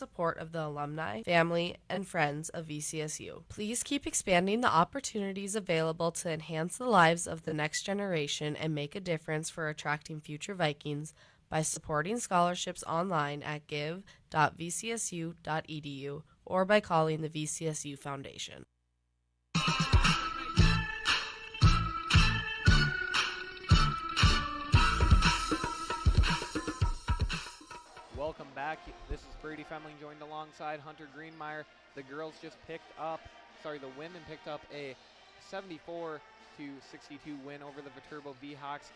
support of the alumni, family, and friends of VCSU. Please keep expanding the opportunities available to enhance the lives of the next generation and make a difference for attracting future Vikings by supporting scholarships online at give.vcsu.edu or by calling the VCSU Foundation. Welcome back. This is Brady Femling joined alongside Hunter Greenmeyer. The girls just the women picked up a 74-62 win over the Viterbo V-Hawks,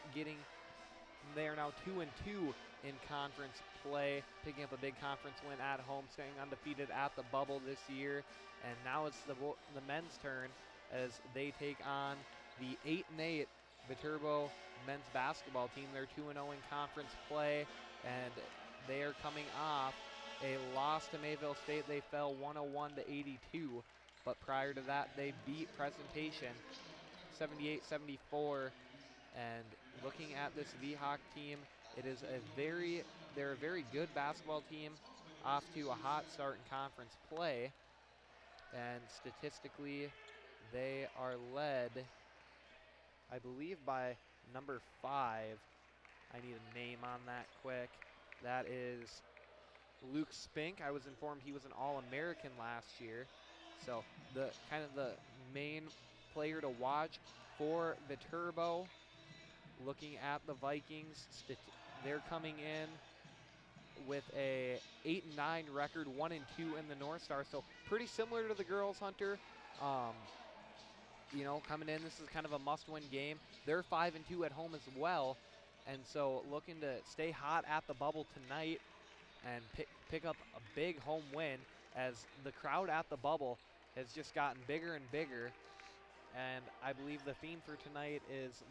they are now 2-2 in conference play, picking up a big conference win at home, staying undefeated at the bubble this year. And now it's the men's turn as they take on the 8-8 Viterbo men's basketball team. They're 2-0 in conference play, and they are coming off a loss to Mayville State. They fell 101-82, but prior to that, they beat Presentation 78-74. And looking at this V-Hawk team, they're a very good basketball team, off to a hot start in conference play. And statistically, they are led, I believe, by number 5. I need a name on that quick. That is Luke Spink. I was informed he was an All-American last year. So the main player to watch for Viterbo. Looking at the Vikings, they're coming in with a 8-9 record, 1-2 in the North Star. So pretty similar to the girls, Hunter. Coming in, this is kind of a must-win game. They're 5-2 at home as well. And so looking to stay hot at the bubble tonight and pick up a big home win, as the crowd at the bubble has just gotten bigger and bigger. And I believe the theme for tonight is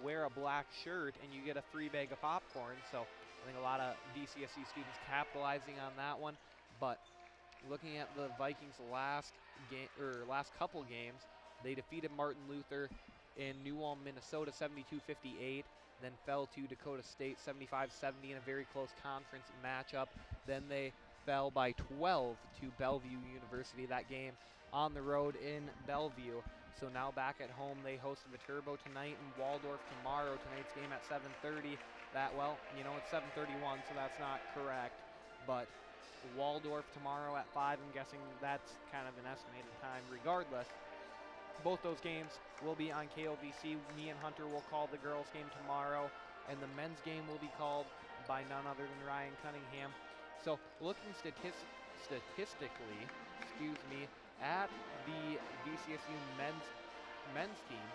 wear a black shirt and you get a free bag of popcorn. So I think a lot of VCSU students capitalizing on that one. But looking at the Vikings' last couple games, they defeated Martin Luther in New Ulm, Minnesota 72-58, then fell to Dakota State 75-70 in a very close conference matchup. Then they fell by 12 to Bellevue University, that game on the road in Bellevue. So now back at home, they host Viterbo tonight and Waldorf tomorrow. Tonight's game at 7:30. It's 7:31, so that's not correct. But Waldorf tomorrow at 5, I'm guessing that's kind of an estimated time. Regardless, both those games will be on KOVC. Me and Hunter will call the girls' game tomorrow, and the men's game will be called by none other than Ryan Cunningham. So looking statistically, at the VCSU men's team,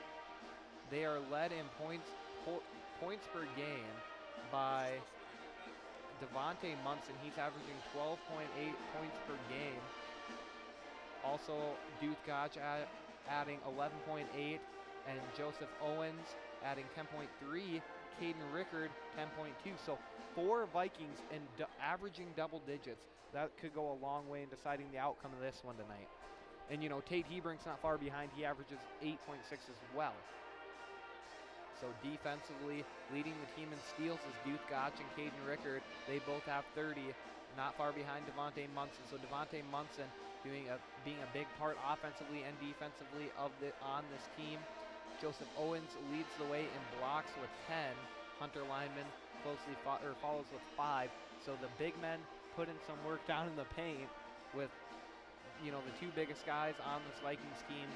they are led in points per game by Devontae Munson. He's averaging 12.8 points per game. Also, Duke Gotch adding 11.8, and Joseph Owens adding 10.3. Caden Rickard 10.2. So 4 Vikings and averaging double digits. That could go a long way in deciding the outcome of this one tonight. And Tate Hebrink's not far behind. He averages 8.6 as well. So defensively, leading the team in steals is Duke Gotch and Caden Rickard. They both have 30, not far behind Devontae Munson. So Devontae Munson being a big part offensively and defensively on this team. Joseph Owens leads the way in blocks with 10. Hunter Lineman follows with 5. So the big men put in some work down in the paint with the 2 biggest guys on this Vikings team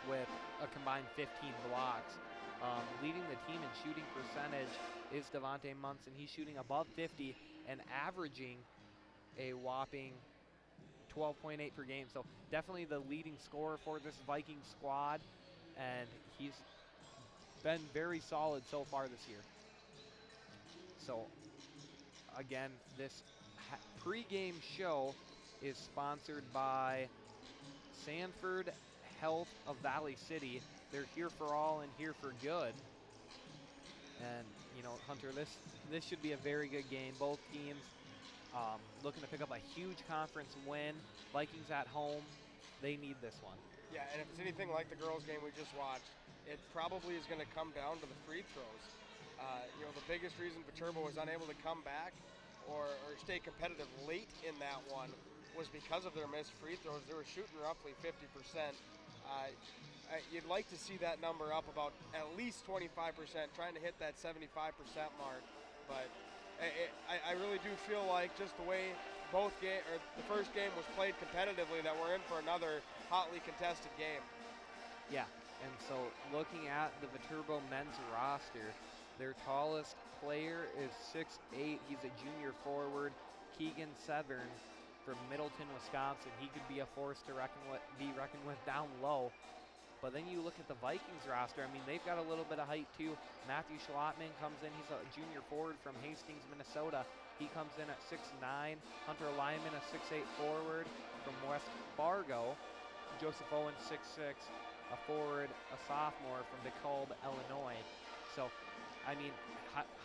with a combined 15 blocks. Leading the team in shooting percentage is Devontae Munson. He's shooting above 50 and averaging a whopping 12.8 per game. So definitely the leading scorer for this Viking squad, and he's been very solid so far this year. So again, this pregame show is sponsored by Sanford Health of Valley City. They're here for all and here for good. And Hunter, this should be a very good game. Both teams looking to pick up a huge conference win. Vikings at home, they need this one. Yeah, and if it's anything like the girls' game we just watched, it probably is going to come down to the free throws. The biggest reason Viterbo was unable to come back or stay competitive late in that one was because of their missed free throws. They were shooting roughly 50%. You'd like to see that number up about at least 25%, trying to hit that 75% mark. But I really do feel like just the way the first game was played competitively, that we're in for another hotly contested game. Yeah, and so looking at the Viterbo men's roster, their tallest player is 6'8". He's a junior forward, Keegan Severn from Middleton, Wisconsin. He could be a force to be reckoned with down low. But then you look at the Vikings roster. I mean, they've got a little bit of height too. Matthew Schlotman comes in. He's a junior forward from Hastings, Minnesota. He comes in at 6'9". Hunter Lyman, a 6'8" forward from West Fargo. Joseph Owen, 6'6", a forward, a sophomore from DeKalb, Illinois. So, I mean,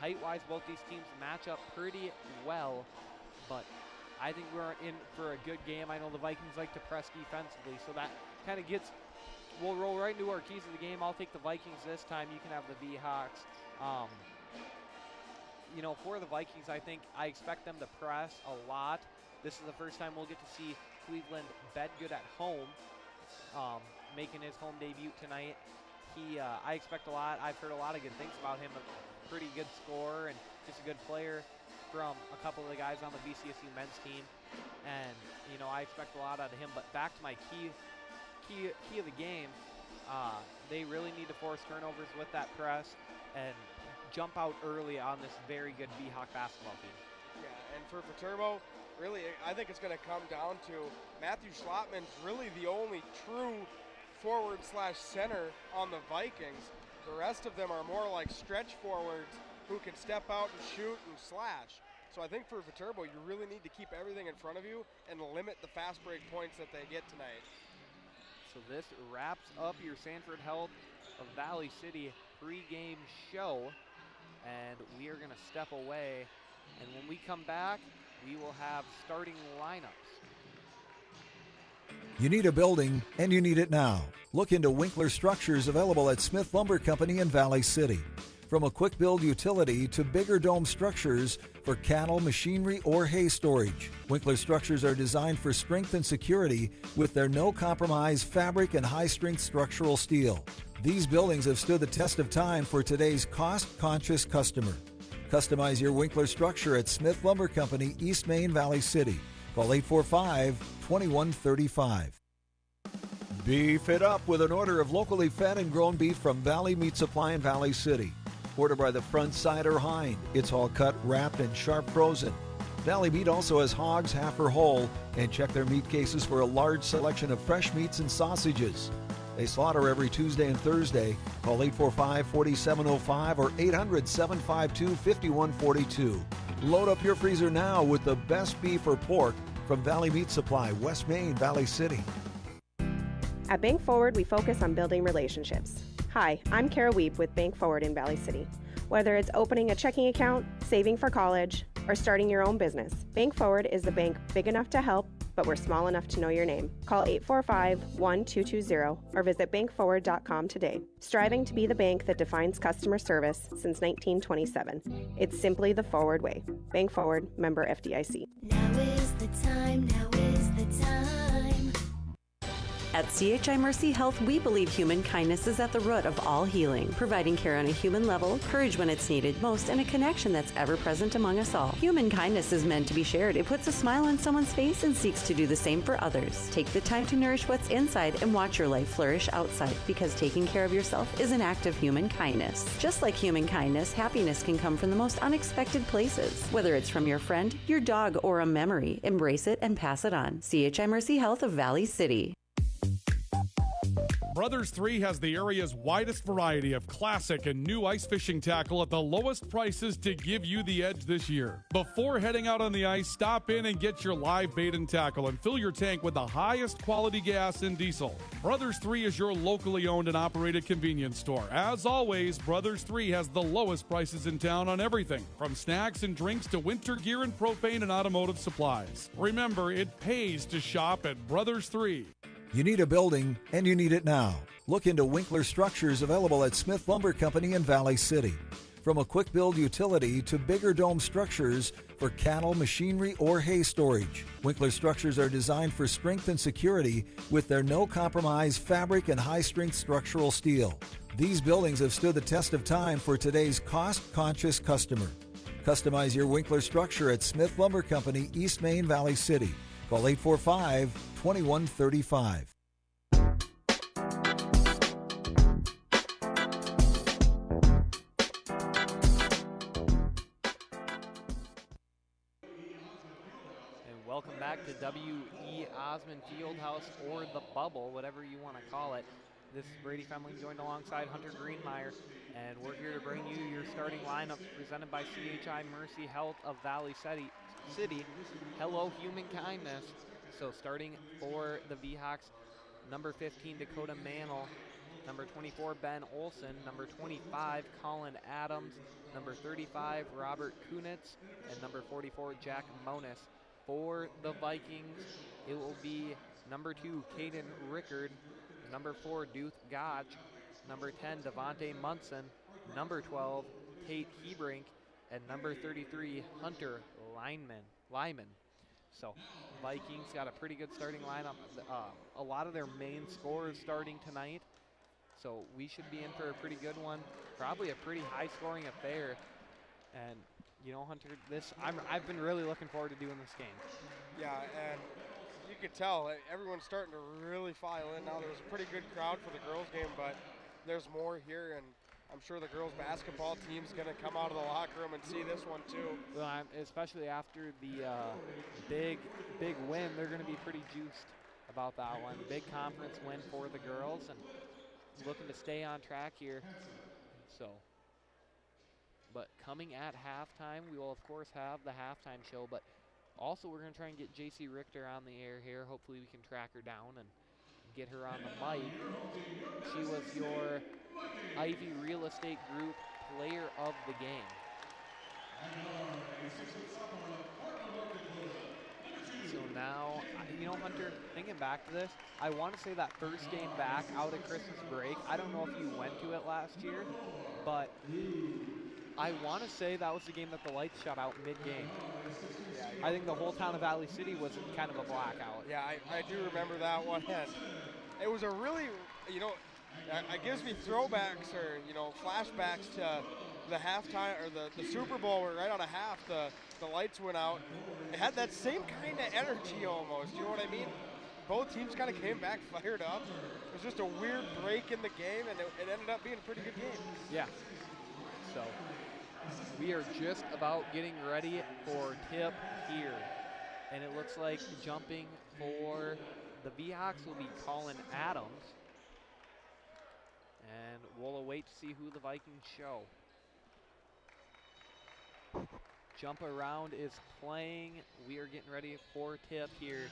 height-wise, both these teams match up pretty well. But I think we're in for a good game. I know the Vikings like to press defensively, so that kind of gets... We'll roll right into our keys of the game. I'll take the Vikings this time. You can have the V-Hawks. For the Vikings, I expect them to press a lot. This is the first time we'll get to see Cleveland Bedgood at home, making his home debut tonight. I expect a lot. I've heard a lot of good things about him. A pretty good scorer and just a good player from a couple of the guys on the VCSU men's team. And, I expect a lot out of him. But back to my key of the game, they really need to force turnovers with that press and jump out early on this very good V-Hawk basketball team. Yeah, and for Viterbo, really, I think it's going to come down to Matthew Schlotman's really the only true forward/center on the Vikings. The rest of them are more like stretch forwards who can step out and shoot and slash. So I think for Viterbo, you really need to keep everything in front of you and limit the fast break points that they get tonight. So this wraps up your Sanford Health of Valley City pregame show, and we are going to step away, and when we come back, we will have starting lineups. You need a building, and you need it now. Look into Winkler Structures, available at Smith Lumber Company in Valley City. From a quick build utility to bigger dome structures for cattle, machinery, or hay storage, Winkler Structures are designed for strength and security with their no-compromise fabric and high-strength structural steel. These buildings have stood the test of time for today's cost-conscious customer. Customize your Winkler structure at Smith Lumber Company, East Main, Valley City. Call 845-2135. Beef it up with an order of locally fed and grown beef from Valley Meat Supply in Valley City. Order by the front, side, or hind. It's all cut, wrapped, and sharp frozen. Valley Meat also has hogs, half or whole, and check their meat cases for a large selection of fresh meats and sausages. They slaughter every Tuesday and Thursday. Call 845-4705 or 800-752-5142. Load up your freezer now with the best beef or pork from Valley Meat Supply, West Main, Valley City. At Bank Forward, we focus on building relationships. Hi, I'm Kara Weep with Bank Forward in Valley City. Whether it's opening a checking account, saving for college, or starting your own business, Bank Forward is the bank big enough to help, but we're small enough to know your name. Call 845-1220 or visit bankforward.com today. Striving to be the bank that defines customer service since 1927. It's simply the Forward way. Bank Forward, member FDIC. Now is the time, now is the time. At CHI Mercy Health, we believe human kindness is at the root of all healing, providing care on a human level, courage when it's needed most, and a connection that's ever present among us all. Human kindness is meant to be shared. It puts a smile on someone's face and seeks to do the same for others. Take the time to nourish what's inside and watch your life flourish outside, because taking care of yourself is an act of human kindness. Just like human kindness, happiness can come from the most unexpected places. Whether it's from your friend, your dog, or a memory, embrace it and pass it on. CHI Mercy Health of Valley City. Brothers 3 has the area's widest variety of classic and new ice fishing tackle at the lowest prices to give you the edge this year. Before heading out on the ice, stop in and get your live bait and tackle and fill your tank with the highest quality gas and diesel. Brothers 3 is your locally owned and operated convenience store. As always, Brothers 3 has the lowest prices in town on everything, from snacks and drinks to winter gear and propane and automotive supplies. Remember, it pays to shop at Brothers 3. You need a building, and you need it now. Look into Winkler Structures, available at Smith Lumber Company in Valley City. From a quick build utility to bigger dome structures for cattle, machinery, or hay storage, Winkler structures are designed for strength and security with their no compromise fabric and high strength structural steel. These buildings have stood the test of time for today's cost conscious customer. Customize your Winkler structure at Smith Lumber Company, East Main, Valley City. Call 845-2135. Welcome back to W.E. Osmond Fieldhouse, or the Bubble, whatever you want to call it. This is Brady Femling joined alongside Hunter Greenmeyer, and we're here to bring you your starting lineups presented by CHI Mercy Health of Valley City. Hello, human kindness. So starting for the Vhawks, number 15, Dakota Mantle, number 24, Ben Olson, number 25, Colin Adams, number 35, Robert Kunitz, and number 44, Jack Monis. For the Vikings, it will be number 2, Caden Rickard, number 4, Duth Gotch, number 10, Devontae Munson, number 12, Tate Hebrink, and number 33, Hunter Lyman. So Vikings got a pretty good starting lineup. A lot of their main scorers starting tonight, so we should be in for a pretty good one. Probably a pretty high-scoring affair. And you know, Hunter, I've been really looking forward to doing this game. Yeah, and you could tell everyone's starting to really file in now. There was a pretty good crowd for the girls' game, but there's more here, and I'm sure the girls' basketball team's going to come out of the locker room and see this one too. Well, especially after the big win, they're going to be pretty juiced about that one. Big conference win for the girls, and looking to stay on track here. So. But coming at halftime, we will, of course, have the halftime show. But also, we're going to try and get J.C. Richter on the air here. Hopefully, we can track her down and get her on the mic. She was your Ivy Real Estate Group Player of the Game. So now, you know, Hunter, thinking back to this, I want to say that first game back out at Christmas break, I don't know if you went to it last year, but I want to say that was the game that the lights shut out mid-game. I think the whole town of Valley City was kind of a blackout. Yeah, I do remember that one. And it was a really, you know, it gives me throwbacks or, you know, flashbacks to the halftime or the Super Bowl where right out of half the lights went out. It had that same kind of energy almost, you know what I mean? Both teams kind of came back fired up. It was just a weird break in the game, and it ended up being a pretty good game. Yeah. So we are just about getting ready for tip here. And it looks like jumping for the Vhawks will be Colin Adams. And we'll await to see who the Vikings show. Jump around is playing. We are getting ready for tip here.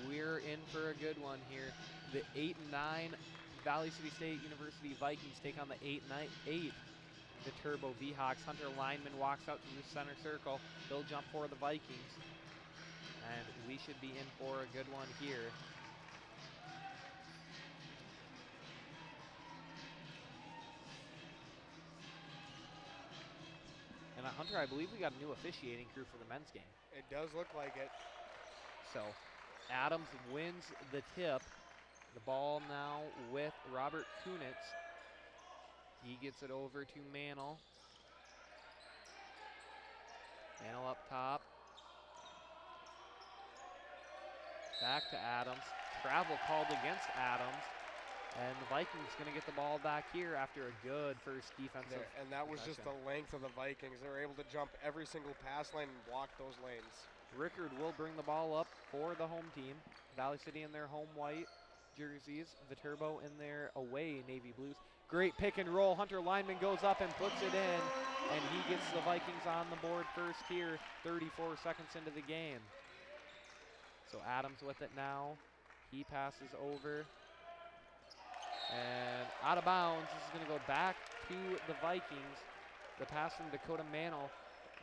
We're in for a good one here. The 8 and 9 Valley City State University Vikings take on the 8 and 8 Viterbo Vhawks. Hunter Lineman walks out to the center circle. He'll jump for the Vikings. And we should be in for a good one here. And Hunter, I believe we got a new officiating crew for the men's game. It does look like it. So Adams wins the tip. The ball now with Robert Kunitz. He gets it over to Mantle. Mantle up top. Back to Adams. Travel called against Adams. And the Vikings going to get the ball back here after a good first defensive. And that was just the length of the Vikings. They were able to jump every single pass lane and block those lanes. Rickard will bring the ball up for the home team. Valley City in their home white jerseys. Viterbo in their away navy blues. Great pick and roll. Hunter Lineman goes up and puts it in. And he gets the Vikings on the board first here, 34 seconds into the game. So Adams with it now. He passes over. And out of bounds. This is going to go back to the Vikings. The pass from Dakota Mantle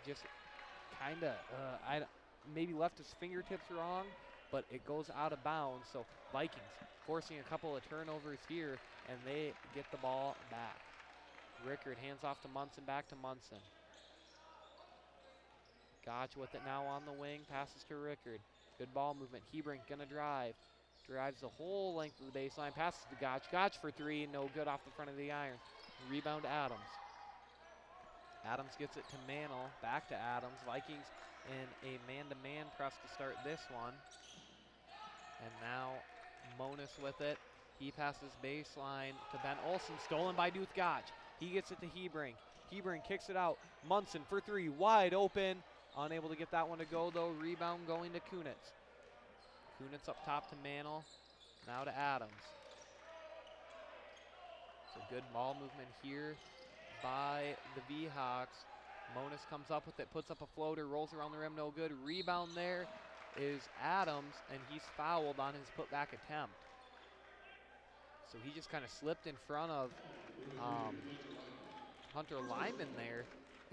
just kind of maybe left his fingertips wrong, but it goes out of bounds. So Vikings forcing a couple of turnovers here, and they get the ball back. Rickard hands off to Munson, back to Munson. Gotch with it now on the wing, passes to Rickard. Good ball movement. Hebrink gonna drive. Drives the whole length of the baseline, passes to Gotch. Gotch for three, no good off the front of the iron. Rebound Adams. Adams gets it to Mantle, back to Adams. Vikings in a man-to-man press to start this one. And now Monis with it. He passes baseline to Ben Olsen, stolen by Duth Gotch. He gets it to Hebrink. Hebrink kicks it out. Munson for three, wide open. Unable to get that one to go though. Rebound going to Kunitz. Kunitz up top to Mantle. Now to Adams. So good ball movement here by the V-Hawks. Monis comes up with it, puts up a floater, rolls around the rim, no good. Rebound there is Adams, and he's fouled on his putback attempt. So he just kind of slipped in front of Hunter Lyman there,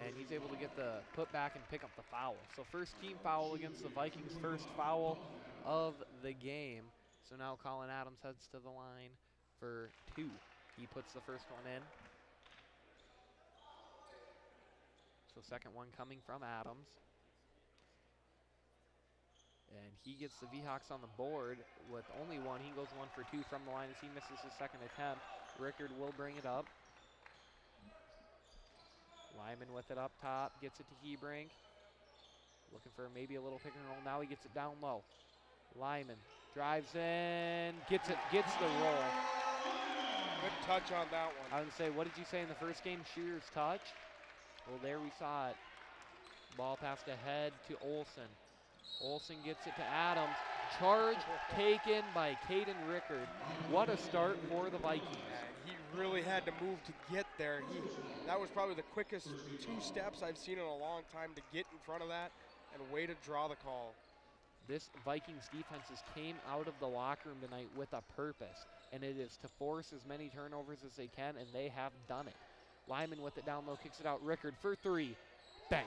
and he's able to get the putback and pick up the foul. So first team foul against the Vikings, first foul of the game. So now Colin Adams heads to the line for two. He puts the first one in. So second one coming from Adams. And he gets the V-Hawks on the board with only one. He goes 1 for 2 from the line as he misses his second attempt. Rickard will bring it up. Lyman with it up top, gets it to Hebrink. Looking for maybe a little pick and roll. Now he gets it down low. Lyman drives in, gets the roll. Good touch on that one. I would say, what did you say in the first game? Shearer's touch? Well, there we saw it. Ball passed ahead to Olsen. Olsen gets it to Adams. Charge taken by Caden Rickard. What a start for the Vikings. He really had to move to get there. That was probably the quickest 2 steps I've seen in a long time to get in front of that and way to draw the call. This Vikings defense came out of the locker room tonight with a purpose, and it is to force as many turnovers as they can, and they have done it. Lyman with it down low, kicks it out. Rickard for three. Bang.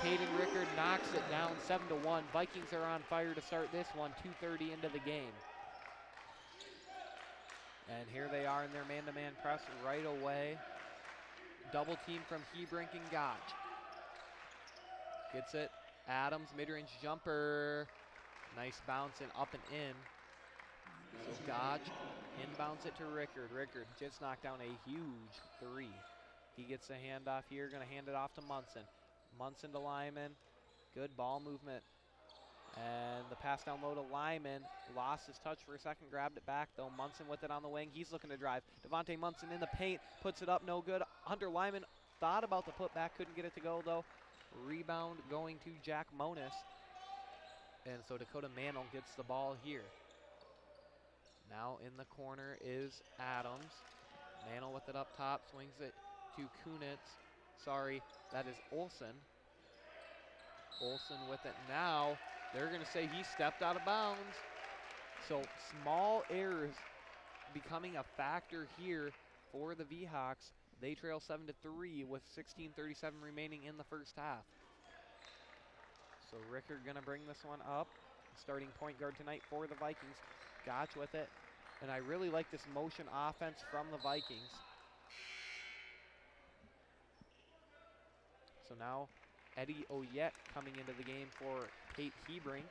Caden Rickard knocks it down 7-1. Vikings are on fire to start this one, 2:30 into the game. And here they are in their man-to-man press right away. Double team from Hebrink and Gotch. Gets it. Adams, mid-range jumper. Nice bounce and up and in. So Gotch inbounds it to Rickard. Rickard just knocked down a huge three. He gets the handoff here, gonna hand it off to Munson. Munson to Lyman, good ball movement. And the pass down low to Lyman, lost his touch for a second, grabbed it back though. Munson with it on the wing, he's looking to drive. Devontae Munson in the paint, puts it up, no good. Hunter Lyman thought about the putback, couldn't get it to go though. Rebound going to Jack Monis. And so Dakota Mantle gets the ball here. Now in the corner is Adams. Mantle with it up top, swings it to Kunitz. Sorry, that is Olsen. Olsen with it now. They're going to say he stepped out of bounds. So small errors becoming a factor here for the V-Hawks. They trail 7-3 with 16:37 remaining in the first half. So Rickard going to bring this one up. Starting point guard tonight for the Vikings. Gotch with it. And I really like this motion offense from the Vikings. So now Eddie Oyette coming into the game for Kate Hebrink.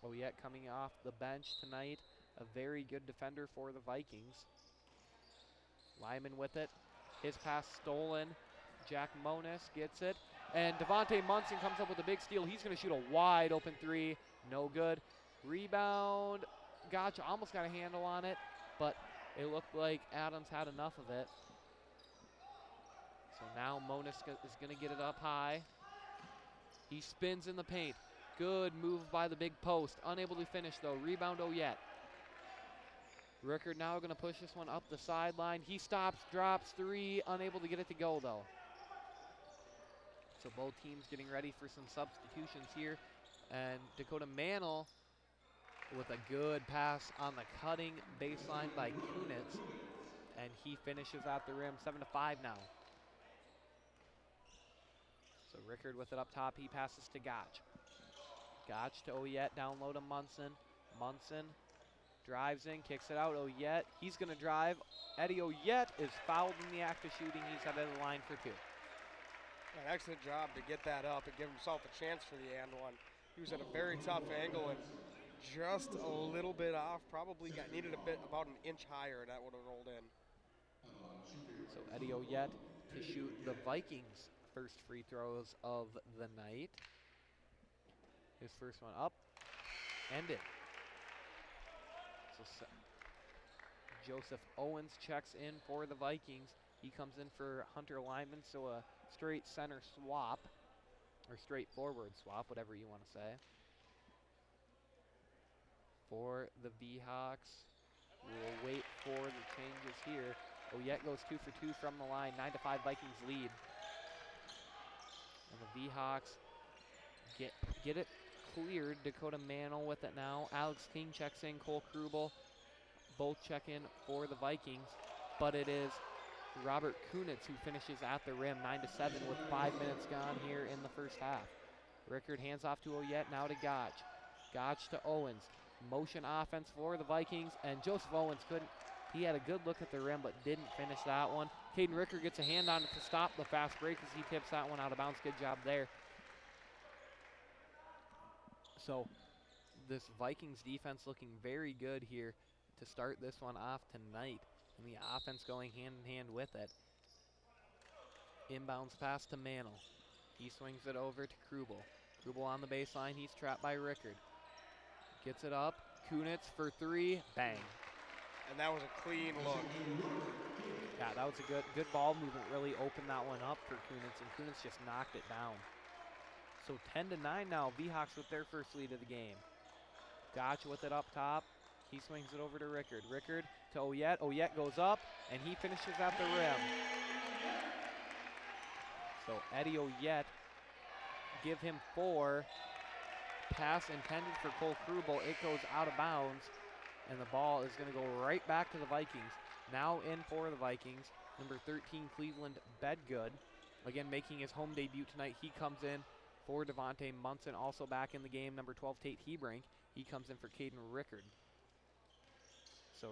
Oyette coming off the bench tonight. A very good defender for the Vikings. Lyman with it. His pass stolen. Jack Monis gets it. And Devontae Munson comes up with a big steal. He's going to shoot a wide open three. No good. Rebound. Gotcha. Almost got a handle on it, but it looked like Adams had enough of it. So now Monis is going to get it up high. He spins in the paint. Good move by the big post. Unable to finish though. Rebound Oyette. Rickard now going to push this one up the sideline. He stops, drops three. Unable to get it to go though. So both teams getting ready for some substitutions here. And Dakota Mantle with a good pass on the cutting baseline by Kunitz. And he finishes at the rim, 7-5 now. So Rickard with it up top, he passes to Gotch. Gotch to Oyette, down low to Munson. Munson drives in, kicks it out. Oyette, he's going to drive. Eddie Oyette is fouled in the act of shooting. He's headed to the line for 2. An excellent job to get that up and give himself a chance for the and one. He was at a very tough angle and just a little bit off. Probably needed a bit, about an inch higher, and that would have rolled in. So Eddie Oyette to shoot the Vikings' first free throws of the night. His first one up and in. So Joseph Owens checks in for the Vikings. He comes in for Hunter Lyman, so a straight center swap, or straight forward swap, whatever you want to say. For the V-Hawks, we'll wait for the changes here. Oyette goes 2 for 2 from the line, 9-5 Vikings lead. And the V-Hawks get it cleared. Dakota Mantle with it now. Alex King checks in, Cole Krubel both check in for the Vikings, but it is Robert Kunitz who finishes at the rim, 9-7 with 5 minutes gone here in the first half. Rickard hands off to Oyette, now to Gotch. Gotch to Owens. Motion offense for the Vikings, and Joseph Owens couldn't. He had a good look at the rim, but didn't finish that one. Caden Rickard gets a hand on it to stop the fast break as he tips that one out of bounds. Good job there. So this Vikings defense looking very good here to start this one off tonight, and the offense going hand in hand with it. Inbounds pass to Mantle. He swings it over to Krubel. Krubel on the baseline. He's trapped by Rickard. Gets it up. Kunitz for 3. Bang. And that was a clean look. Yeah, that was a good ball movement. Really opened that one up for Kunitz, and Kunitz just knocked it down. So 10-9 now. V-Hawks with their first lead of the game. Gotch with it up top. He swings it over to Rickard. Rickard to Oyette. Oyette goes up, and he finishes at the rim. So Eddie Oyette, give him 4. Pass intended for Cole Krubel. It goes out of bounds, and the ball is going to go right back to the Vikings. Now in for the Vikings, number 13, Cleveland Bedgood. Again, making his home debut tonight. He comes in for Devontae Munson, also back in the game. Number 12, Tate Hebrink. He comes in for Caden Rickard. So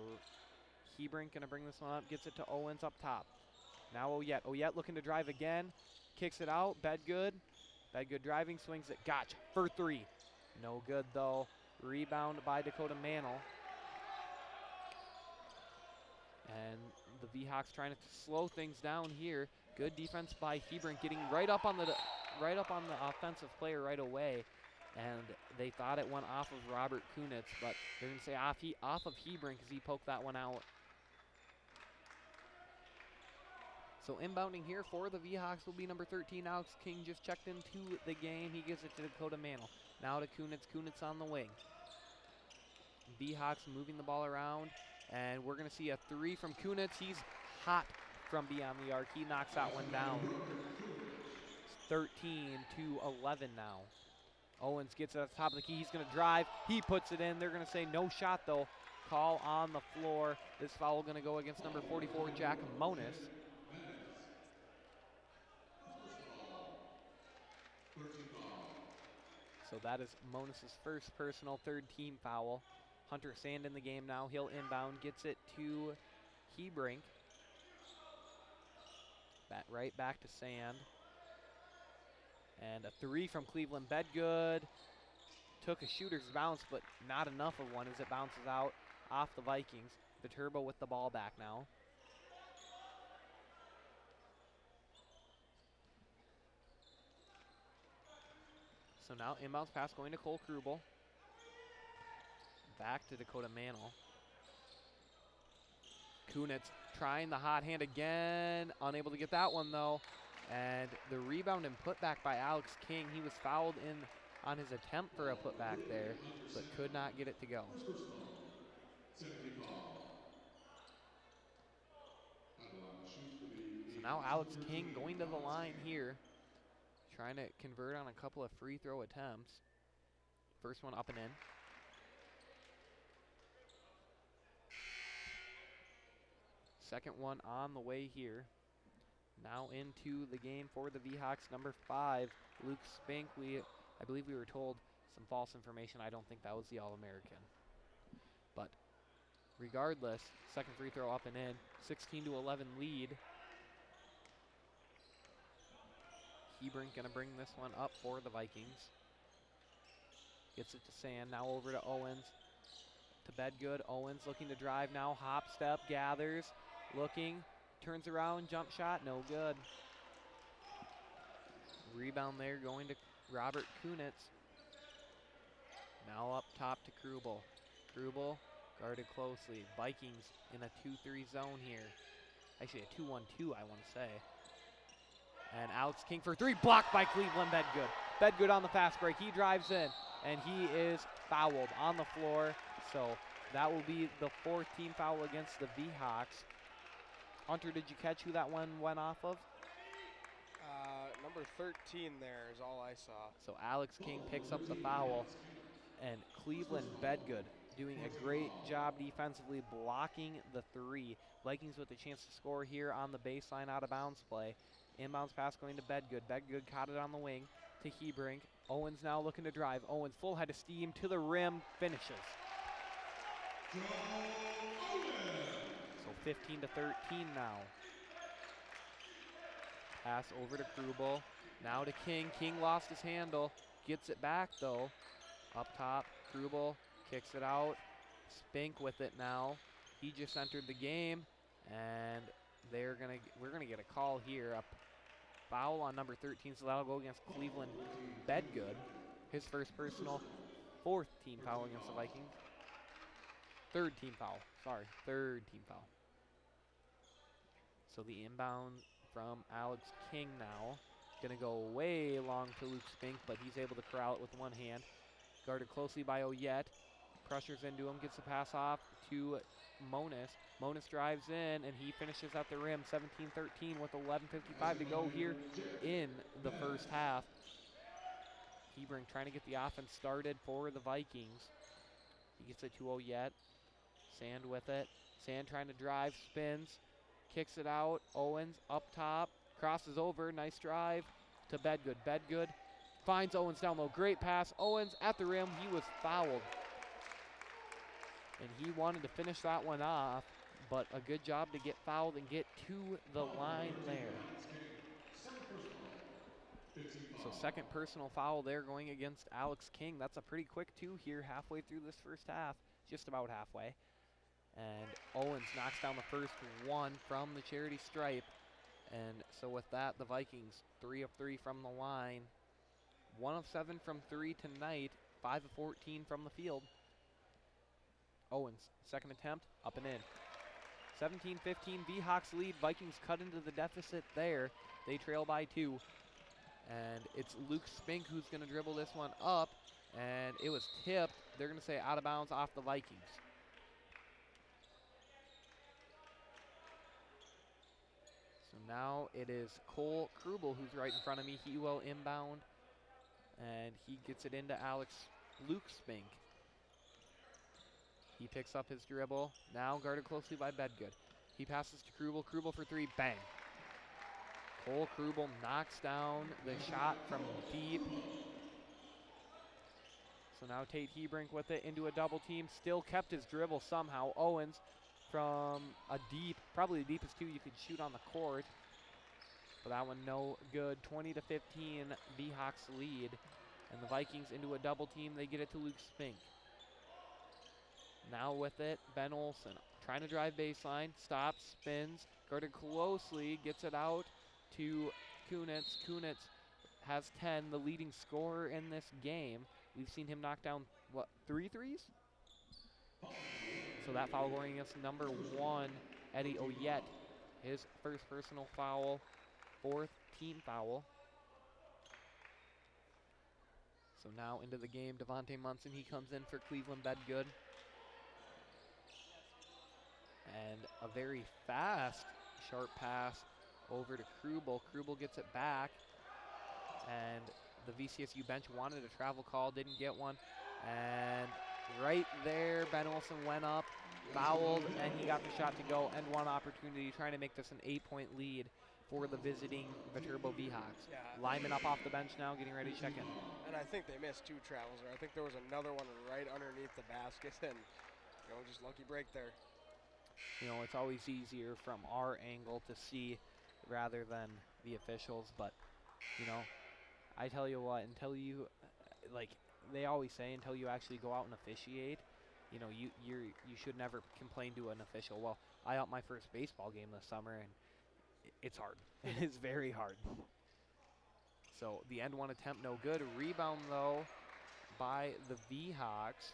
Hebrink going to bring this one up, gets it to Owens up top. Now Oyette. Oyette looking to drive again. Kicks it out. Bedgood. Bedgood driving, swings it. Gotcha. For 3. No good, though. Rebound by Dakota Mantle. And the V-Hawks trying to slow things down here. Good defense by Hebrink, getting right up on the offensive player right away. And they thought it went off of Robert Kunitz, but they're going to say off of Hebrink as he poked that one out. So inbounding here for the V-Hawks will be number 13, Alex King, just checked into the game. He gives it to Dakota Mantle. Now to Kunitz. Kunitz on the wing. V-Hawks moving the ball around, and we're going to see a 3 from Kunitz. He's hot from beyond the arc. He knocks that one down. It's 13-11 now. Owens gets it at the top of the key. He's going to drive. He puts it in. They're going to say no shot, though. Call on the floor. This foul going to go against number 44, Jack Monis. So that is Monis' first personal, 3rd team foul. Hunter Sand in the game now. He'll inbound, gets it to Hebrink. Right back to Sand. And a 3 from Cleveland Bedgood. Took a shooter's bounce, but not enough of one as it bounces out off the Vikings. Viterbo with the ball back now. So now inbounds pass going to Cole Krubel. Back to Dakota Mantle. Kunitz trying the hot hand again. Unable to get that one, though. And the rebound and putback by Alex King. He was fouled in on his attempt for a putback there, but could not get it to go. So now Alex King going to the line here, trying to convert on a couple of free throw attempts. First one up and in. Second one on the way here. Now into the game for the V-Hawks, number 5, Luke Spink. I believe we were told some false information. I don't think that was the All-American. But regardless, second free throw up and in. 16-11 lead. Hebring going to bring this one up for the Vikings. Gets it to Sand, now over to Owens. To Bedgood, Owens looking to drive now, hop step, gathers, looking, turns around, jump shot, no good. Rebound there going to Robert Kunitz. Now up top to Krubel. Krubel guarded closely. Vikings in a 2-3 zone here. Actually a 2-1-2 I want to say. And Alex King for three, blocked by Cleveland Bedgood. Bedgood on the fast break, he drives in, and he is fouled on the floor. So that will be the fourth team foul against the V-Hawks. Hunter, did you catch who that one went off of? Number 13 there is all I saw. So Alex King picks up the foul, and Cleveland Bedgood doing a great job defensively blocking the three. Vikings with a chance to score here on the baseline out of bounds play. Inbounds pass going to Bedgood. Bedgood caught it on the wing to Hebrink. Owens now looking to drive. Owens full head of steam to the rim, finishes. So 15-13 now. Pass over to Krubel. Now to King. King lost his handle. Gets it back though. Up top, Krubel kicks it out. Spink with it now. He just entered the game, and we're gonna get a call here. A foul on number 13, so that'll go against Cleveland Bedgood. His first personal, fourth team foul against the Vikings. Third team foul. So the inbound from Alex King now. Gonna go way long to Luke Spink, but he's able to corral it with one hand. Guarded closely by Oyet. Pressures into him, gets the pass off to Monis. Monis drives in, and he finishes at the rim. 17-13 with 11:55 to go here in the first half. Hebring trying to get the offense started for the Vikings. He gets it to Oyet. Sand with it. Sand trying to drive, spins, kicks it out. Owens up top, crosses over, nice drive to Bedgood. Bedgood finds Owens down low, great pass. Owens at the rim, he was fouled. And he wanted to finish that one off, but a good job to get fouled and get to the line there. So second personal foul there going against Alex King. That's a pretty quick two here halfway through this first half, just about halfway. And Owens knocks down the first one from the charity stripe. And so with that, the Vikings 3 of 3 from the line. 1 of 7 from 3 tonight, 5 of 14 from the field. Owens, second attempt, up and in. 17-15, V-Hawks lead. Vikings cut into the deficit there. They trail by 2. And it's Luke Spink who's going to dribble this one up. And it was tipped. They're going to say out of bounds off the Vikings. So now it is Cole Krubel who's right in front of me. He will inbound. And he gets it into Luke Spink. He picks up his dribble. Now guarded closely by Bedgood. He passes to Krubel. Krubel for three. Bang. Cole Krubel knocks down the shot from deep. So now Tate Hebrink with it into a double team. Still kept his dribble somehow. Owens from a deep, probably the deepest two you could shoot on the court. But that one no good. 20-15, V-Hawks lead. And the Vikings into a double team. They get it to Luke Spink. Now with it, Ben Olsen trying to drive baseline, stops, spins, guarded closely, gets it out to Kunitz. Kunitz has 10, the leading scorer in this game. We've seen him knock down, 3 threes? So that foul going against number 1, Eddie Oyet. His first personal foul, 4th team foul. So now into the game, Devontae Munson, he comes in for Cleveland Bedgood. And a very fast, sharp pass over to Krubel. Krubel gets it back. And the VCSU bench wanted a travel call, didn't get one. And right there, Ben Olsen went up, fouled, and he got the shot to go. And one opportunity, trying to make this an 8-point lead for the visiting Viterbo V-Hawks. Yeah. Lyman up off the bench now, getting ready to check in. And I think they missed 2 travels there. I think there was another one right underneath the basket, and just lucky break there. you know, it's always easier from our angle to see rather than the officials. But, you know, I tell you what, until you, like they always say, until you actually go out and officiate, you know, you should never complain to an official. Well, I out my first baseball game this summer, and it's hard. It's very hard. So the end one attempt, no good. Rebound, though, by the V-Hawks.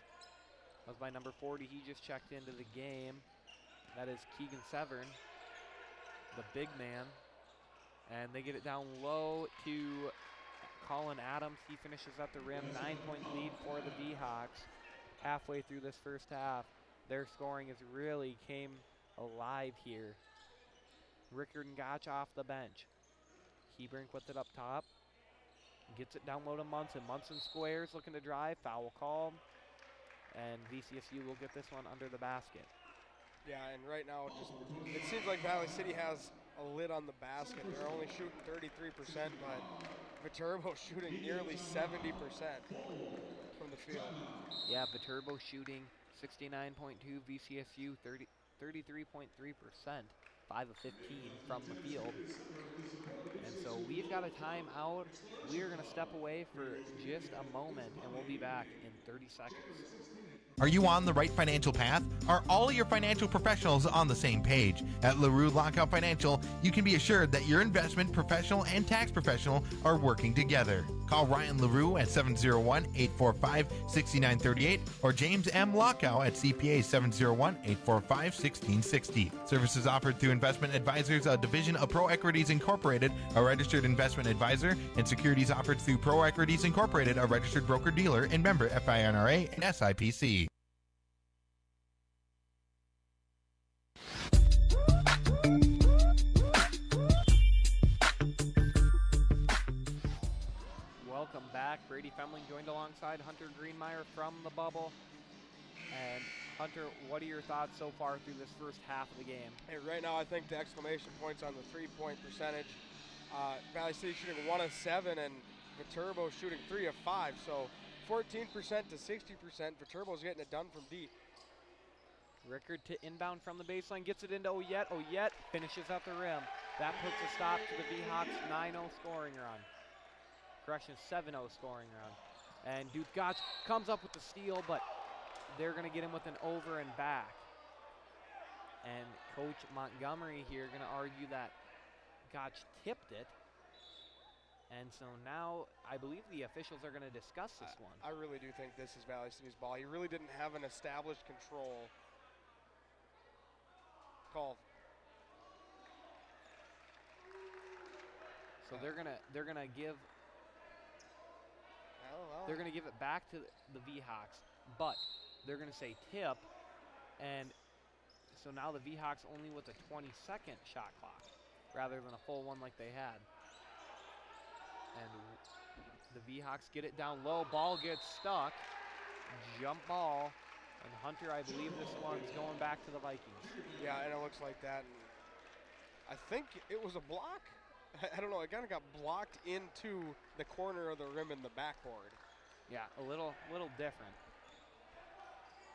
That was by number 40. He just checked into the game. That is Keegan Severn, the big man. And they get it down low to Colin Adams. He finishes at the rim. 9-point lead for the V-Hawks. Halfway through this first half, their scoring has really came alive here. Rickard and Gotch off the bench. Hebrink with it up top. Gets it down low to Munson. Munson squares, looking to drive. Foul call. And VCSU will get this one under the basket. Yeah, and right now it seems like Valley City has a lid on the basket. They're only shooting 33%, but Viterbo shooting nearly 70% from the field. Yeah, Viterbo shooting 69.2, VCSU 33.3%, 5 of 15 from the field. And so we've got a timeout. We are going to step away for just a moment, and we'll be back in 30 seconds. Are you on the right financial path? Are all your financial professionals on the same page? At LaRue Lockout Financial, you can be assured that your investment professional and tax professional are working together. Call Ryan LaRue at 701-845-6938 or James M. Lockout at CPA 701-845-1660. Services offered through Investment Advisors, a division of Pro Equities Incorporated, a registered investment advisor, and securities offered through Pro Equities Incorporated, a registered broker-dealer and member FINRA and SIPC. Welcome back. Brady Femling joined alongside Hunter Greenmeyer from the bubble. And Hunter, what are your thoughts so far through this first half of the game? Hey, right now I think the exclamation points on the three-point percentage. Valley City shooting 1 of 7 and Viterbo shooting 3 of 5. So 14% to 60%. Viterbo's getting it done from deep. Rickard to inbound from the baseline, gets it into Oyet. Oyet finishes at the rim. That puts a stop to the V-Hawks 9-0 scoring run. Correction, 7-0 scoring run. And Duke Gotch comes up with the steal, but they're going to get him with an over and back. And Coach Montgomery here going to argue that Gotch tipped it. And so now I believe the officials are going to discuss this one. I really do think this is Valley City's ball. He really didn't have an established control. Call. So they're gonna give it back to the V-Hawks, but they're gonna say tip, and so now the V-Hawks only with a 20-second shot clock rather than a full one like they had. And the V-Hawks get it down low. Ball gets stuck. Jump ball. And Hunter, I believe this one's going back to the Vikings. Yeah, and it looks like that. And I think it was a block. I don't know. It kind of got blocked into the corner of the rim in the backboard. Yeah, a little different.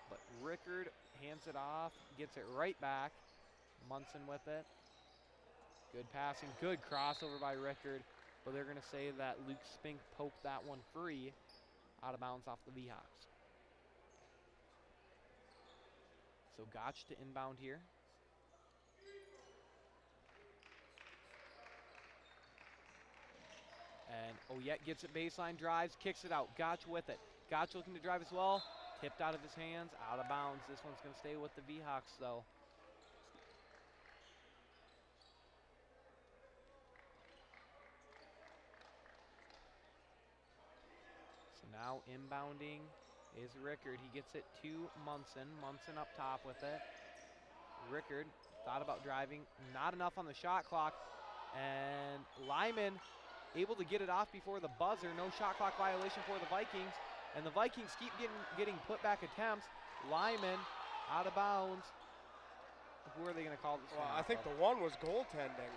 But Rickard hands it off, gets it right back. Munson with it. Good passing, good crossover by Rickard. But they're going to say that Luke Spink poked that one free out of bounds off the V-Hawks. So Gotch to inbound here. And Oyet gets it baseline, drives, kicks it out. Gotch with it. Gotch looking to drive as well. Tipped out of his hands, out of bounds. This one's going to stay with the V-Hawks, though. So now inbounding is Rickard. He gets it to Munson. Munson up top with it. Rickard thought about driving. Not enough on the shot clock. And Lyman able to get it off before the buzzer. No shot clock violation for the Vikings. And the Vikings keep getting put-back attempts. Lyman out of bounds. Who are they going to call this one? I think the one was goaltending.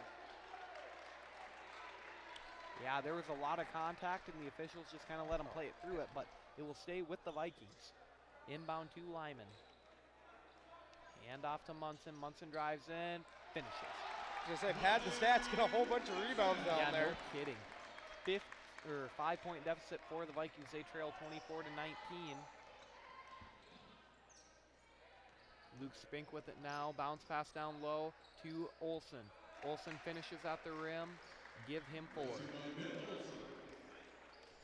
Yeah, there was a lot of contact, and the officials just kind of let them play it through it, but it will stay with the Vikings. Inbound to Lyman. Hand off to Munson. Munson drives in, finishes. I was going to say, pad the stats, get a whole bunch of rebounds down there. No kidding. 5-point deficit for the Vikings. They trail 24-19. Luke Spink with it now. Bounce pass down low to Olsen. Olsen finishes at the rim. Give him 4.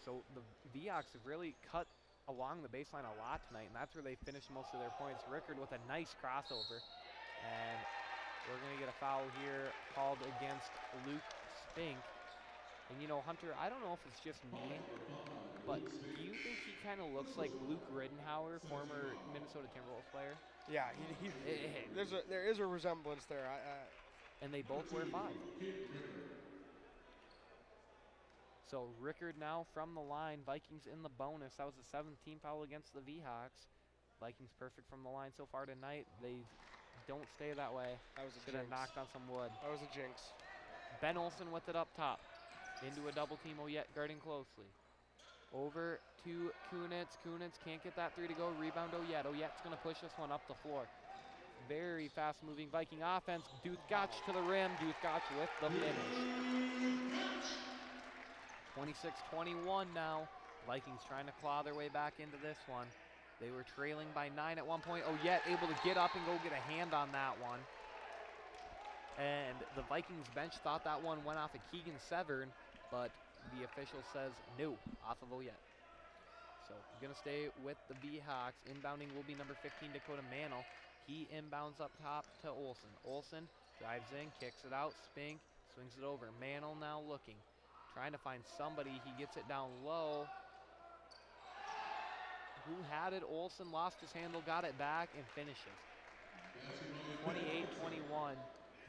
So the Viaks have really cut along the baseline a lot tonight, and that's where they finished most of their points. Rickard with a nice crossover. And we're going to get a foul here called against Luke Spink. And, you know, Hunter, I don't know if it's just me, but do you think he kind of looks like Luke Riddenhauer, former Minnesota Timberwolves player? Yeah, there is a resemblance there. And they both wear 5. So Rickard now from the line. Vikings in the bonus. That was a 17 foul against the Vhawks. Vikings perfect from the line so far tonight. They don't stay that way. That was a Should have knocked on some wood. That was a jinx. Ben Olsen with it up top. Into a double team. Oyet guarding closely. Over to Kunitz. Kunitz can't get that 3 to go. Rebound Oyet. Oyet's going to push this one up the floor. Very fast moving Viking offense. Duthgach to the rim. Duthgach with the finish. 26-21 now. Vikings trying to claw their way back into this one. They were trailing by 9 at one point. Oyet able to get up and go get a hand on that one. And the Vikings bench thought that one went off of Keegan Severn, but the official says no, off of Oyet. So going to stay with the Vhawks. Inbounding will be number 15, Dakota Mantle. He inbounds up top to Olsen. Olsen drives in, kicks it out. Spink swings it over. Mantle now looking. Trying to find somebody. He gets it down low. Who had it? Olsen lost his handle, got it back, and finishes. 28-21.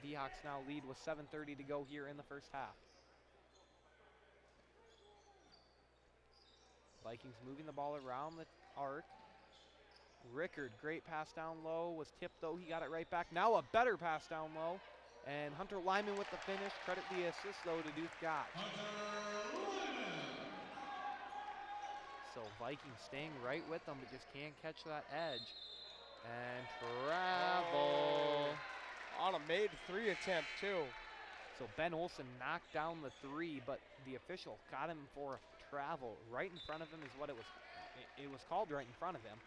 Vhawks now lead with 7:30 to go here in the first half. Vikings moving the ball around the arc. Rickard, great pass down low, was tipped though, he got it right back. Now a better pass down low, and Hunter Lyman with the finish. Credit the assist though to Duthgach. So Vikings staying right with them, but just can't catch that edge. And travel. On a made 3 attempt too. So Ben Olsen knocked down the 3, but the official got him for a travel. Right in front of him is what it was called, right in front of him.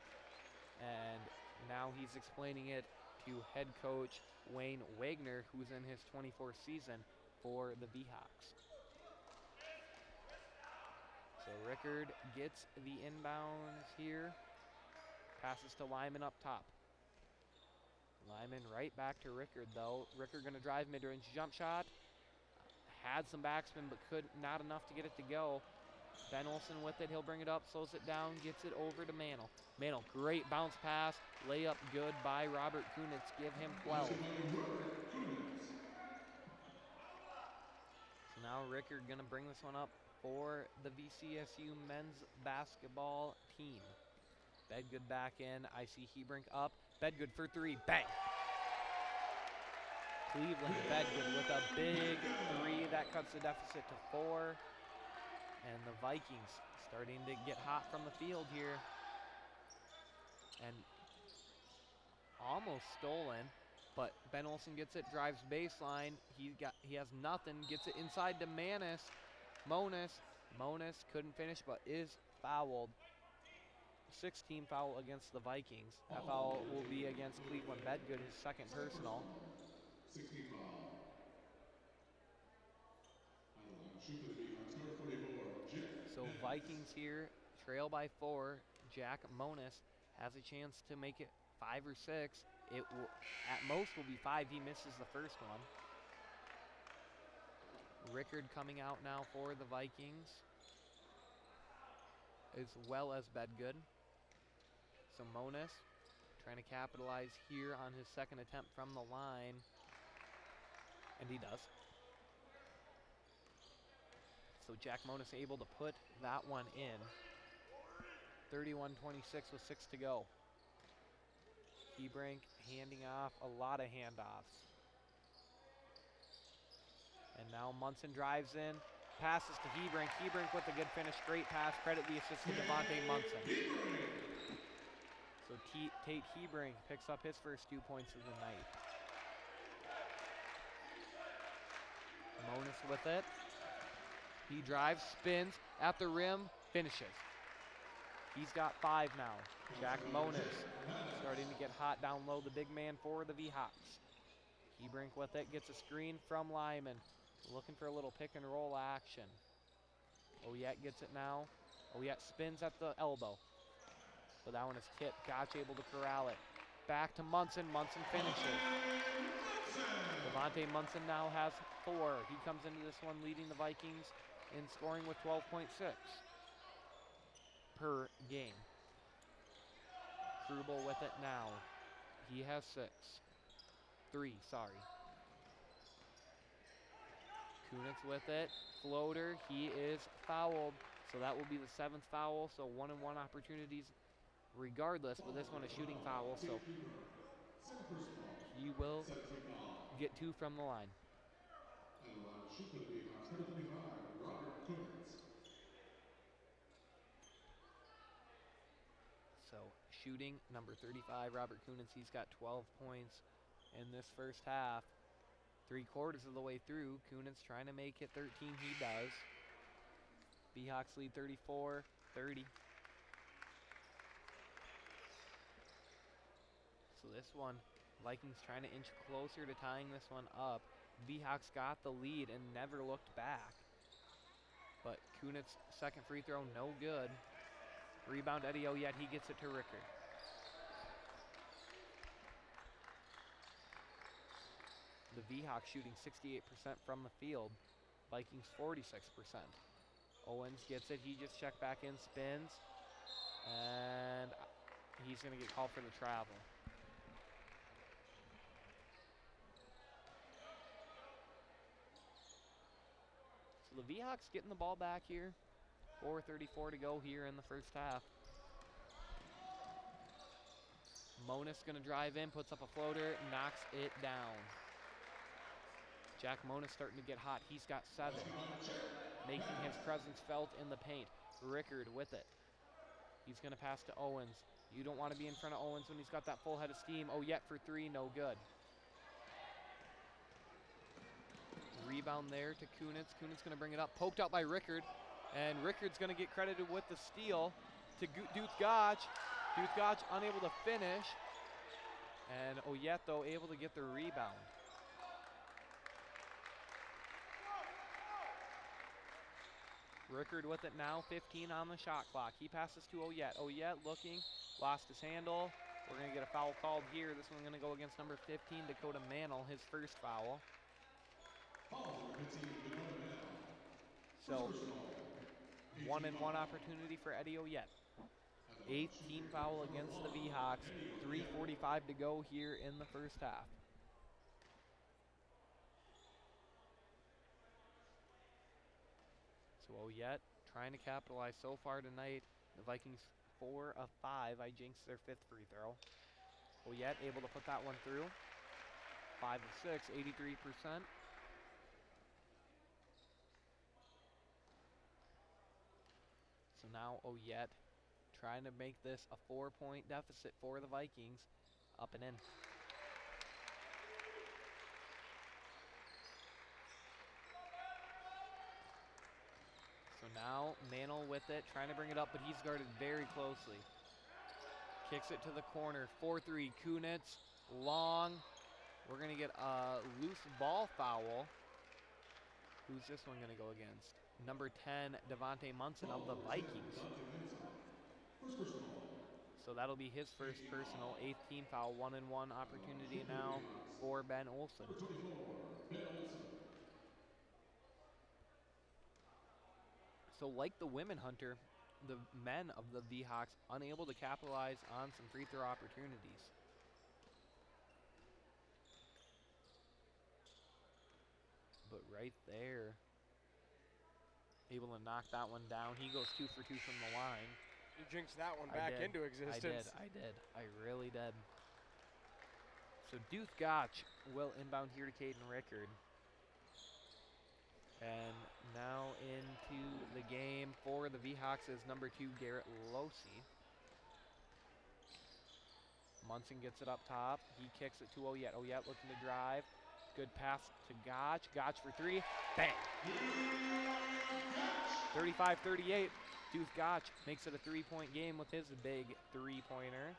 And now he's explaining it to head coach Wayne Wagner, who's in his 24th season for the Vhawks. So Rickard gets the inbounds here. Passes to Lyman up top. Lyman right back to Rickard though. Rickard gonna drive mid-range jump shot. Had some backspin but not enough to get it to go. Ben Olsen with it, he'll bring it up, slows it down, gets it over to Mantle. Mantle, great bounce pass, layup good by Robert Kunitz, give him 12. So now Rickard gonna bring this one up for the VCSU men's basketball team. Bedgood back in, I see Hebrink up, Bedgood for 3, bang! Cleveland Bedgood with a big 3, that cuts the deficit to 4. And the Vikings starting to get hot from the field here. And almost stolen, but Ben Olsen gets it, drives baseline. He has nothing, gets it inside to Monis. Monis couldn't finish, but is fouled. 16 foul against the Vikings. That foul will be against Cleveland Bedgood, his second personal. 16 foul. So Vikings here trail by 4. Jack Monis has a chance to make it 5 or 6. It will, at most will be 5. He misses the first one. Rickard coming out now for the Vikings, as well as Bedgood. So Monis trying to capitalize here on his second attempt from the line, and he does. So Jack Monis able to put that one in. 31-26 with 6 to go. Hebrink handing off, a lot of handoffs. And now Munson drives in, passes to Hebrink. Hebrink with a good finish, great pass. Credit the assist to Devontae Munson. So So Tate Hebring picks up his first 2 points of the night. Monas with it. He drives, spins at the rim, finishes. He's got 5 now. Jack Monas starting to get hot down low, the big man for the V-Hawks. Hebrink with it, gets a screen from Lyman. Looking for a little pick and roll action. Oyet gets it now. Oyet spins at the elbow. But that one is tipped. Gotch able to corral it. Back to Munson. Munson finishes. Devontae Munson now has 4. He comes into this one leading the Vikings in scoring with 12.6 per game. Krubel with it now. He has 3, sorry. Kunitz with it. Floater. He is fouled. So that will be the 7th foul. So 1-and-1 opportunities regardless. But this one is shooting foul. So he will get 2 from the line. So shooting number 35, Robert Kunitz. He's got 12 points in this first half. 3/4 of the way through. Kunitz trying to make it 13. He does. Seahawks lead 34-30. So this one, Vikings trying to inch closer to tying this one up. Seahawks got the lead and never looked back. But Kunitz, second free throw, no good. Rebound Eddie Oyet, he gets it to Rickard. The V-Hawks shooting 68% from the field. Vikings 46%. Owens gets it, he just checked back in, spins. And he's gonna get called for the travel. So the V-Hawks getting the ball back here. 4:34 to go here in the first half. Monas gonna drive in, puts up a floater, knocks it down. Jack Monas starting to get hot. He's got 7. Making his presence felt in the paint. Rickard with it. He's gonna pass to Owens. You don't want to be in front of Owens when he's got that full head of steam. Oyet for 3, no good. Rebound there to Kunitz. Kunitz gonna bring it up, poked out by Rickard. And Rickard's gonna get credited with the steal to Duth Gotch. Duth Gotch unable to finish. And Oyet though able to get the rebound. Rickard with it now, 15 on the shot clock. He passes to Oyet. Oyet looking, lost his handle. We're gonna get a foul called here. This one's gonna go against number 15, Dakota Mantle, his first foul. So, 1-and-1 opportunity for Eddie Oyet. 8th team foul against the V-Hawks. 3:45 to go here in the first half. So Oyet trying to capitalize so far tonight. The Vikings 4 of 5. I jinxed their 5th free throw. Oyet able to put that one through. 5 of 6, 83%. So now Oyet trying to make this a 4-point deficit for the Vikings. Up and in. So now Mantle with it, trying to bring it up, but he's guarded very closely. Kicks it to the corner, 4-3, Kunitz, long. We're gonna get a loose ball foul. Who's this one gonna go against? Number 10, Devontae Munson of the Vikings. So that'll be his first personal, 8th team foul, 1-and-1 opportunity now for Ben Olsen. So like the women, Hunter, the men of the V-Hawks unable to capitalize on some free throw opportunities. But right there, able to knock that one down. He goes 2 for 2 from the line. You jinxed that one back into existence. I did. I really did. So Duth Gotch will inbound here to Caden Rickard. And now into the game for the V-Hawks is number 2, Garrett Losey. Munson gets it up top. He kicks it to Oyet. Oyet looking to drive. Good pass to Gotch. Gotch for three. Bang! 35-38. Deuce Gotch makes it a three-point game with his big three-pointer.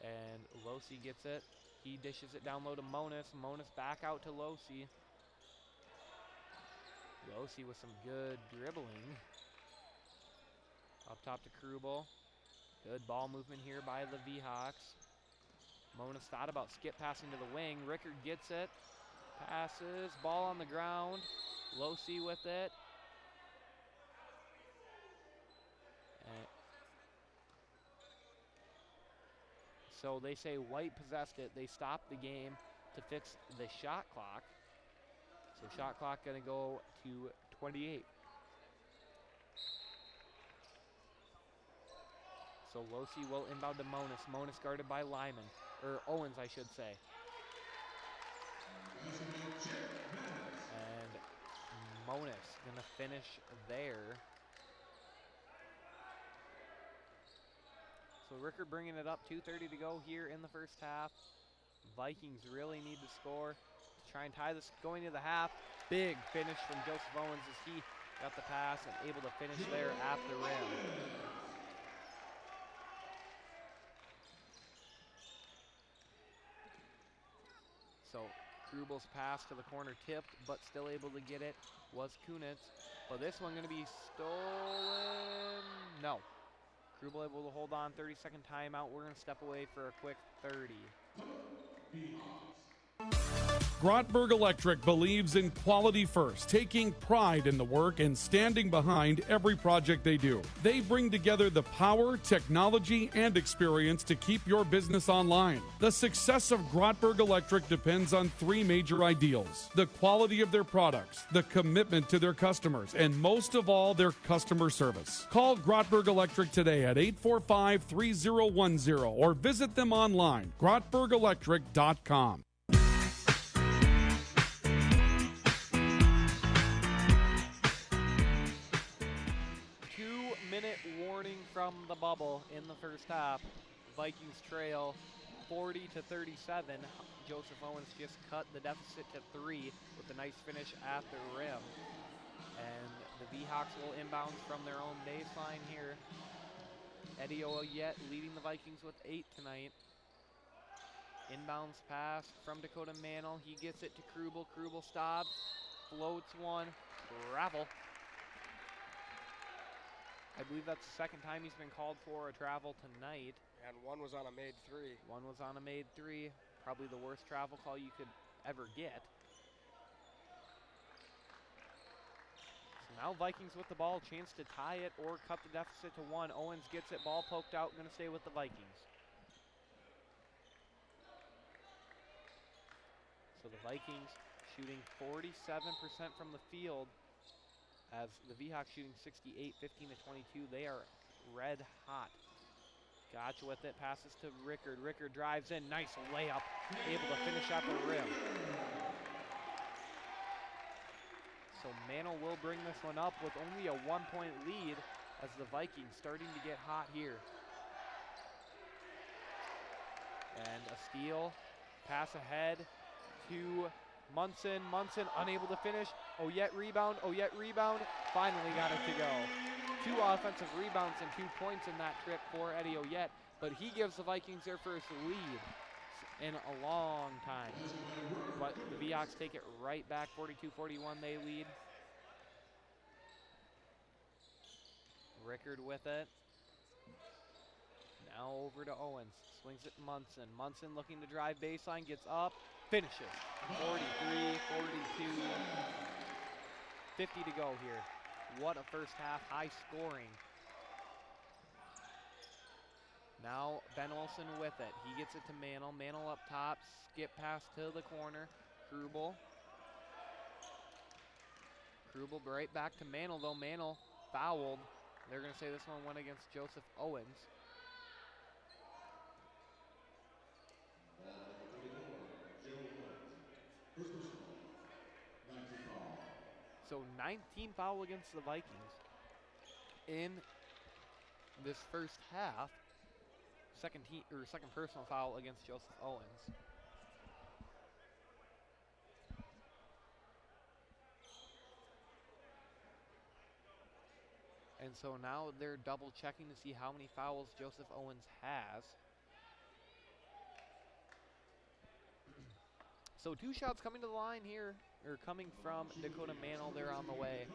And Losi gets it. He dishes it down low to Monis. Monis back out to Losi. Losi with some good dribbling. Up top to Krubel. Good ball movement here by the V-Hawks. Monis thought about skip passing to the wing. Rickard gets it. Passes. Ball on the ground. Losi with it. So they say White possessed it. They stopped the game to fix the shot clock. So shot clock going to go to 28. So Losi will inbound to Monis. Monis guarded by Lyman. Or Owens, I should say. And Monis going to finish there. So Rickard bringing it up, 2:30 to go here in the first half. Vikings really need to score to try and tie this going into the half. Big finish from Joseph Owens as he got the pass and able to finish there at the rim. So Krubel's pass to the corner tipped, but still able to get it was Kunitz. But this one going to be stolen. No. Krubel able to hold on, 30-second timeout. We're going to step away for a quick 30. Grotberg Electric believes in quality first, taking pride in the work and standing behind every project they do. They bring together the power, technology, and experience to keep your business online. The success of Grotberg Electric depends on three major ideals: the quality of their products, the commitment to their customers, and most of all, their customer service. Call Grotberg Electric today at 845-3010 or visit them online, grotbergelectric.com. 2-minute warning from the bubble in the first half. Vikings trail 40-37. Joseph Owens just cut the deficit to 3 with a nice finish at the rim. And the V-Hawks will inbound from their own baseline here. Eddie Oyet leading the Vikings with 8 tonight. Inbounds pass from Dakota Mantle. He gets it to Krubel. Krubel stops, floats one, travel. I believe that's the second time he's been called for a travel tonight. And one was on a made three. One was on a made three. Probably the worst travel call you could ever get. So now Vikings with the ball, chance to tie it or cut the deficit to 1. Owens gets it, ball poked out, going to stay with the Vikings. So the Vikings shooting 47% from the field, as the V-Hawks shooting 68, 15-22. They are red hot. Gotch with it, passes to Rickard. Rickard drives in, nice layup, able to finish at the rim. So Mantle will bring this one up with only a 1-point lead as the Vikings starting to get hot here. And a steal, pass ahead to Munson. Munson unable to finish. Oyet rebound. Oyet rebound. Finally got it to go. 2 offensive rebounds and 2 points in that trip for Eddie Oyet. But he gives the Vikings their first lead in a long time. But the V-Hawks take it right back. 42-41 they lead. Rickard with it. Now over to Owens. Swings it to Munson. Munson looking to drive baseline. Gets up. Finishes. 43, 42, 50 to go here. What a first half, high scoring. Now Ben Olsen with it. He gets it to Mantle. Mantle up top, skip pass to the corner. Krubel. Krubel right back to Mantle though. Mantle fouled. They're going to say this one went against Joseph Owens. So 19 foul against the Vikings in this first half. second personal foul against Joseph Owens. And so now they're double checking to see how many fouls Joseph Owens has. So 2 shots coming to the line here, or coming from Dakota Mantle. They're on the way.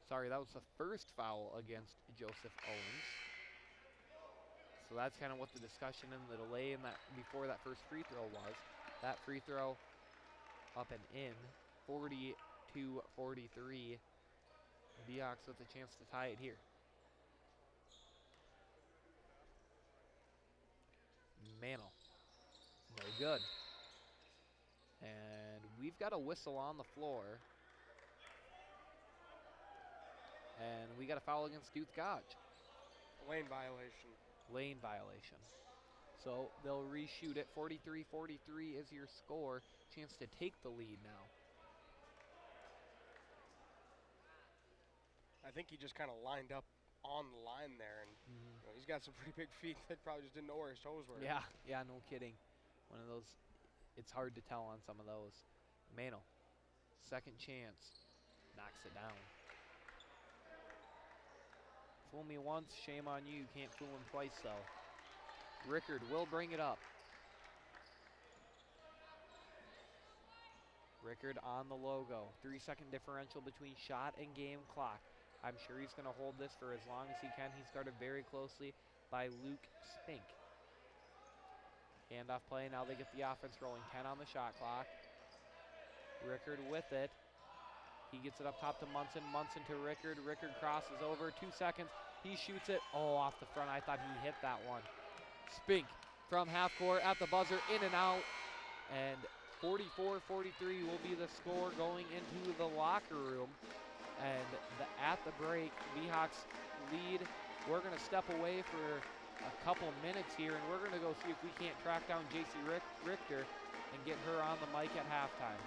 Sorry, that was the first foul against Joseph Owens. So that's kind of what the discussion and the delay in that before that first free throw was. That free throw up and in, 42-43. Seahawks with a chance to tie it here. Mantle, no good. And we've got a whistle on the floor. And we got a foul against Duke Gotch. Lane violation. Lane violation. So they'll reshoot it. 43-43 is your score. Chance to take the lead now. I think he just kind of lined up on the line there, and you know, he's got some pretty big feet that probably just didn't know where his toes were. Yeah, no kidding. One of those, it's hard to tell on some of those. Mantle, second chance, knocks it down. Fool me once, shame on you. Can't fool him twice, though. Rickard will bring it up. Rickard on the logo. 3-second differential between shot and game clock. I'm sure he's going to hold this for as long as he can. He's guarded very closely by Luke Spink. Handoff play. Now they get the offense rolling. 10 on the shot clock. Rickard with it. He gets it up top to Munson. Munson to Rickard. Rickard crosses over. 2 seconds. He shoots it. Oh, off the front. I thought he hit that one. Spink from half court at the buzzer. In and out. And 44-43 will be the score going into the locker room. And at the break, Seahawks lead. We're going to step away for a couple minutes here, and we're going to go see if we can't track down JC Richter and get her on the mic at halftime.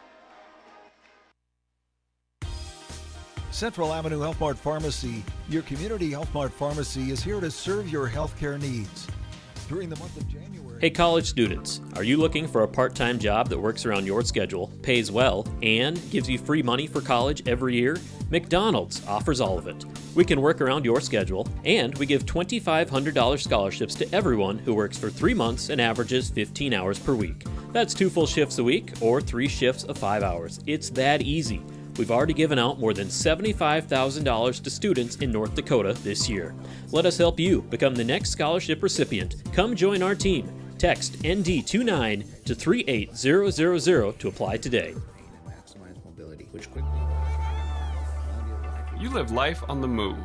Central Avenue Health Mart Pharmacy, your community Health Mart pharmacy, is here to serve your healthcare needs. During the month of January. Hey college students, are you looking for a part-time job that works around your schedule, pays well, and gives you free money for college every year? McDonald's offers all of it. We can work around your schedule, and we give $2,500 scholarships to everyone who works for 3 months and averages 15 hours per week. That's 2 full shifts a week or 3 shifts of 5 hours. It's that easy. We've already given out more than $75,000 to students in North Dakota this year. Let us help you become the next scholarship recipient. Come join our team. Text ND29 to 38000 to apply today. Maximize mobility, which quickly. You live life on the move.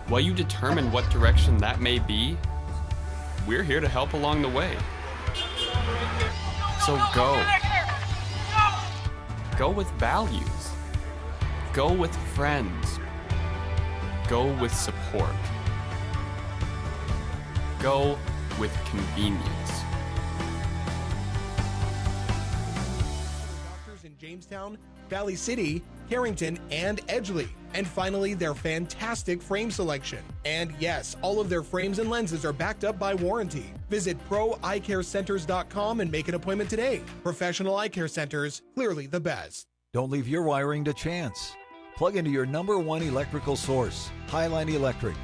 While you determine what direction that may be, we're here to help along the way. So go. Go with values. Go with friends. Go with support. Go with convenience. Doctors in Jamestown, Valley City, Carrington, and Edgeley. And finally, their fantastic frame selection. And yes, all of their frames and lenses are backed up by warranty. Visit proeyecarecenters.com and make an appointment today. Professional eye care centers, clearly the best. Don't leave your wiring to chance. Plug into your #1 electrical source, Highline Electric.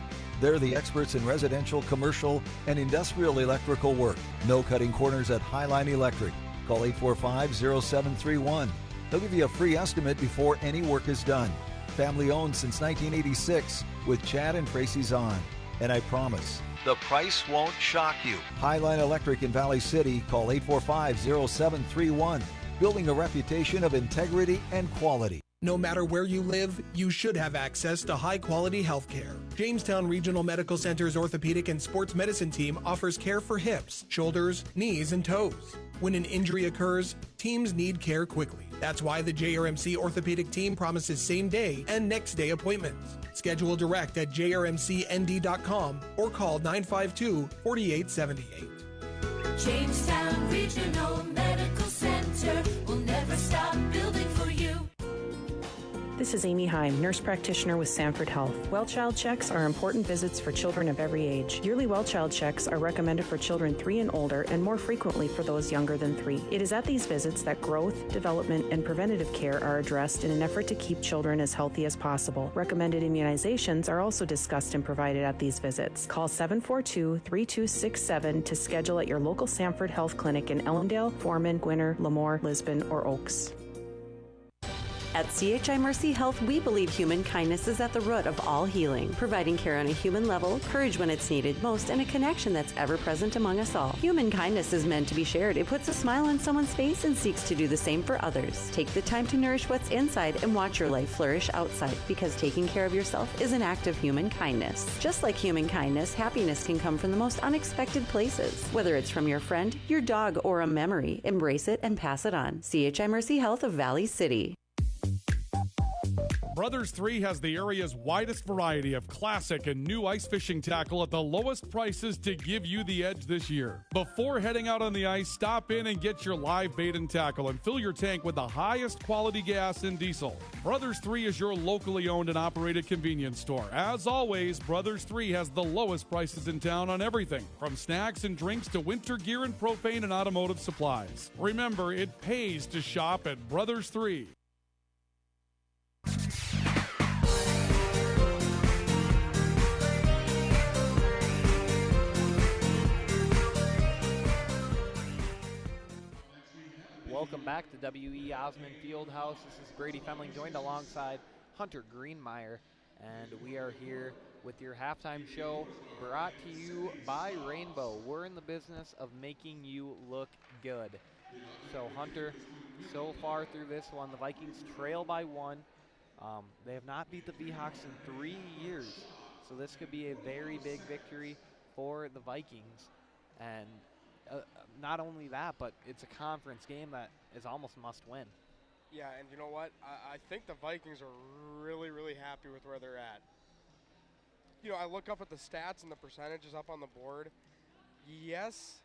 They're the experts in residential, commercial, and industrial electrical work. No cutting corners at Highline Electric. Call 845-0731. They'll give you a free estimate before any work is done. Family owned since 1986 with Chad and Tracy Zahn. And I promise, the price won't shock you. Highline Electric in Valley City. Call 845-0731. Building a reputation of integrity and quality. No matter where you live, you should have access to high-quality health care. Jamestown Regional Medical Center's orthopedic and sports medicine team offers care for hips, shoulders, knees, and toes. When an injury occurs, teams need care quickly. That's why the JRMC orthopedic team promises same-day and next-day appointments. Schedule direct at jrmcnd.com or call 952-4878. Jamestown Regional Medical Center will never stop building for you. This is Amy Heim, nurse practitioner with Sanford Health. Well child checks are important visits for children of every age. Yearly well child checks are recommended for children 3 and older and more frequently for those younger than 3. It is at these visits that growth, development, and preventative care are addressed in an effort to keep children as healthy as possible. Recommended immunizations are also discussed and provided at these visits. Call 742-3267 to schedule at your local Sanford Health Clinic in Ellendale, Foreman, Gwinner, Lemoore, Lisbon, or Oaks. At CHI Mercy Health, we believe human kindness is at the root of all healing, providing care on a human level, courage when it's needed most, and a connection that's ever present among us all. Human kindness is meant to be shared. It puts a smile on someone's face and seeks to do the same for others. Take the time to nourish what's inside and watch your life flourish outside, because taking care of yourself is an act of human kindness. Just like human kindness, happiness can come from the most unexpected places. Whether it's from your friend, your dog, or a memory, embrace it and pass it on. CHI Mercy Health of Valley City. Brothers 3 has the area's widest variety of classic and new ice fishing tackle at the lowest prices to give you the edge this year. Before heading out on the ice, stop in and get your live bait and tackle and fill your tank with the highest quality gas and diesel. Brothers 3 is your locally owned and operated convenience store. As always, Brothers 3 has the lowest prices in town on everything, from snacks and drinks to winter gear and propane and automotive supplies. Remember, it pays to shop at Brothers 3. Welcome back to W.E. Osmond Fieldhouse. This is Brady Femling, joined alongside Hunter Greenmeyer, and we are here with your halftime show brought to you by Rainbow. We're in the business of making you look good. So, Hunter, so far through this one, the Vikings trail by 1. They have not beat the Seahawks in 3 years, so this could be a very big victory for the Vikings. And not only that, but it's a conference game that is almost must win. Yeah, and you know what? I think the Vikings are really, really happy with where they're at. You know, I look up at the stats and the percentages up on the board. Yes,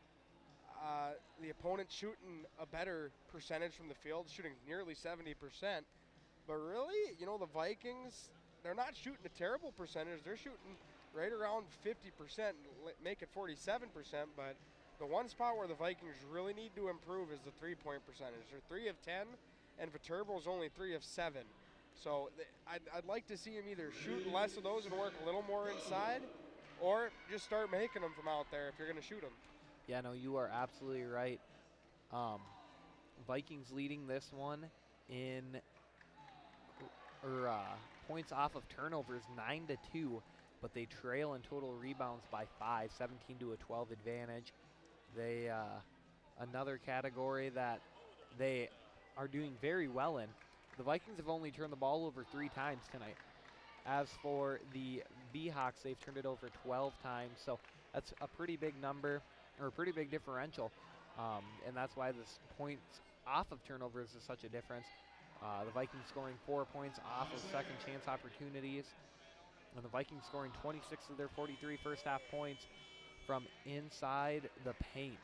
the opponent's shooting a better percentage from the field, shooting nearly 70%. But really, you know, the Vikings, they're not shooting a terrible percentage. They're shooting right around 50%, make it 47%, but the one spot where the Vikings really need to improve is the three-point percentage. They're 3 of 10, and Viterbo's only 3 of 7. So I'd like to see him either shoot less of those and work a little more inside, or just start making them from out there if you're going to shoot them. Yeah, no, you are absolutely right. Vikings leading this one in points off of turnovers 9-2, but they trail in total rebounds by 5, 17-12 advantage. They another category that they are doing very well in. The Vikings have only turned the ball over 3 times tonight. As for the Seahawks, they've turned it over 12 times, so that's a pretty big number, or a pretty big differential, and that's why this points off of turnovers is such a difference. The Vikings scoring 4 points off of second chance opportunities, and the Vikings scoring 26 of their 43 first half points from inside the paint.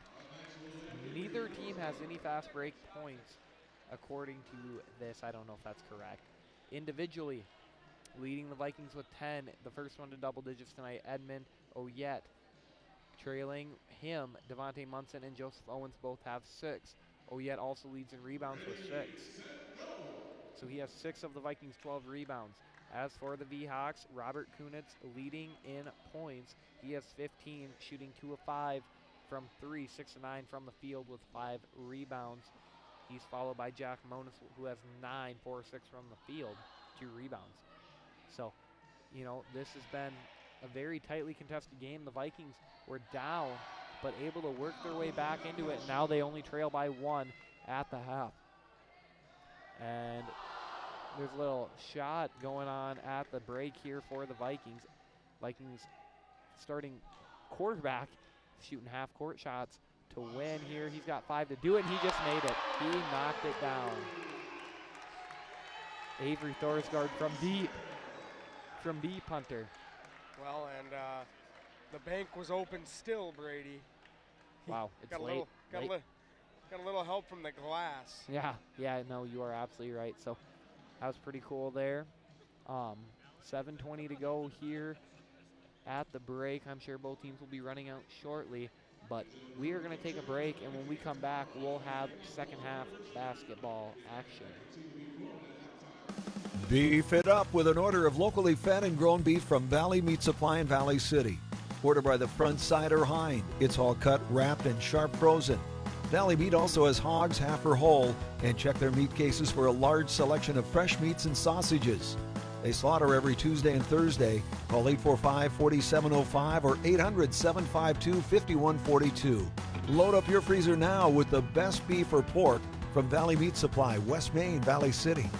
Neither team has any fast break points according to this. I don't know if that's correct. Individually, leading the Vikings with 10, the first one to double digits tonight, Edmund Oyet. Trailing him, Devontae Munson and Joseph Owens both have 6. Oyet also leads in rebounds with 6. So he has 6 of the Vikings' 12 rebounds. As for the Seahawks, Robert Kunitz leading in points. He has 15, shooting 2 of 5 from 3, 6 of 9 from the field with 5 rebounds. He's followed by Jack Monis, who has 9, 4 of 6 from the field, 2 rebounds. So, you know, this has been a very tightly contested game. The Vikings were down, but able to work their way back into it. Now they only trail by 1 at the half. And there's a little shot going on at the break here for the Vikings. Vikings starting quarterback shooting half-court shots to win here. He's got 5 to do it, and he just made it. He knocked it down. Avery Thorsgaard from deep, Hunter. Well, and the bank was open still, Brady. Wow, it's got late. Got a little help from the glass. Yeah, no, you are absolutely right. So That was pretty cool there. 7:20 to go here at the break. I'm sure both teams will be running out shortly, but we are going to take a break, and when we come back, we'll have second half basketball action. Beef it up with an order of locally fed and grown beef from Valley Meat Supply in Valley City. Order by the front, side, or hind. It's all cut, wrapped, and sharp frozen. Valley Meat also has hogs, half or whole, and check their meat cases for a large selection of fresh meats and sausages. They slaughter every Tuesday and Thursday. Call 845-4705 or 800-752-5142. Load up your freezer now with the best beef or pork from Valley Meat Supply, West Main, Valley City.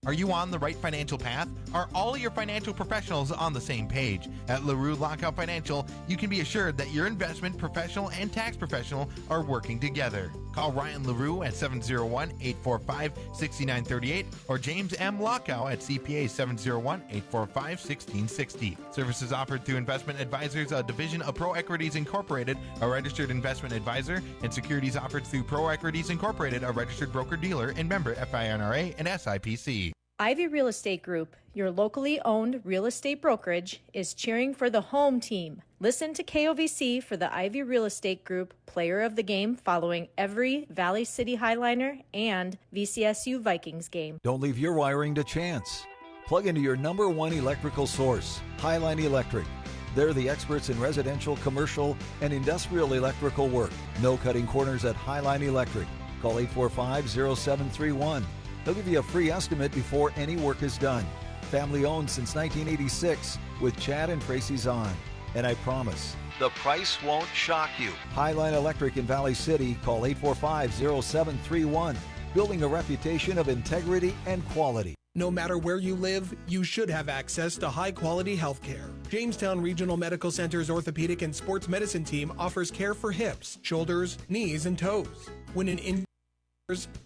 Are you on the right financial path? Are all your financial professionals on the same page? At LaRue Lockout Financial, you can be assured that your investment professional and tax professional are working together. Call Ryan LaRue at 701-845-6938 or James M. Lockout at CPA 701-845-1660. Services offered through Investment Advisors, a division of Pro Equities Incorporated, a registered investment advisor, and securities offered through Pro Equities Incorporated, a registered broker-dealer and member FINRA and SIPC. Ivy Real Estate Group, your locally owned real estate brokerage, is cheering for the home team. Listen to KOVC for the Ivy Real Estate Group Player of the Game following every Valley City Highliner and VCSU Vikings game. Don't leave your wiring to chance. Plug into your #1 electrical source, Highline Electric. They're the experts in residential, commercial, and industrial electrical work. No cutting corners at Highline Electric. Call 845-0731. They'll give you a free estimate before any work is done. Family owned since 1986 with Chad and Tracy Zahn. And I promise, the price won't shock you. Highline Electric in Valley City. Call 845-0731. Building a reputation of integrity and quality. No matter where you live, you should have access to high-quality health care. Jamestown Regional Medical Center's orthopedic and sports medicine team offers care for hips, shoulders, knees, and toes. When an injury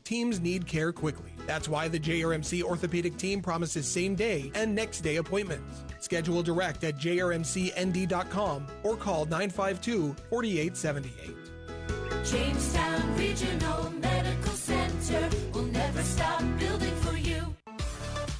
teams need care quickly. That's why the JRMC orthopedic team promises same-day and next-day appointments. Schedule direct at jrmcnd.com or call 952-4878. Jamestown Regional Medical Center will never stop building for you.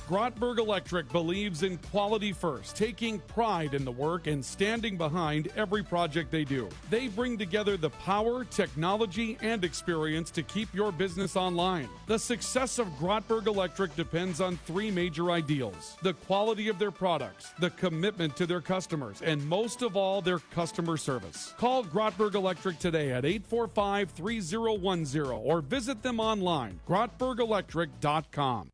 Grotberg Electric believes in quality first, taking pride in the work and standing behind every project they do. They bring together the power, technology, and experience to keep your business online. The success of Grotberg Electric depends on three major ideals: the quality of their products, the commitment to their customers, and most of all, their customer service. Call Grotberg Electric today at 845-3010 or visit them online, grotbergelectric.com.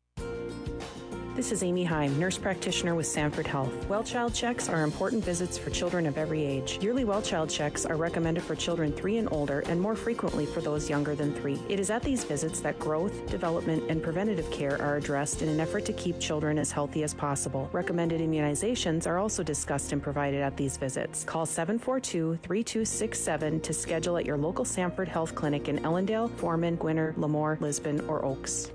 This is Amy Heim, nurse practitioner with Sanford Health. Well child checks are important visits for children of every age. Yearly well child checks are recommended for children 3 and older and more frequently for those younger than 3. It is at these visits that growth, development, and preventative care are addressed in an effort to keep children as healthy as possible. Recommended immunizations are also discussed and provided at these visits. Call 742-3267 to schedule at your local Sanford Health Clinic in Ellendale, Foreman, Gwinner, Lemoore, Lisbon, or Oaks.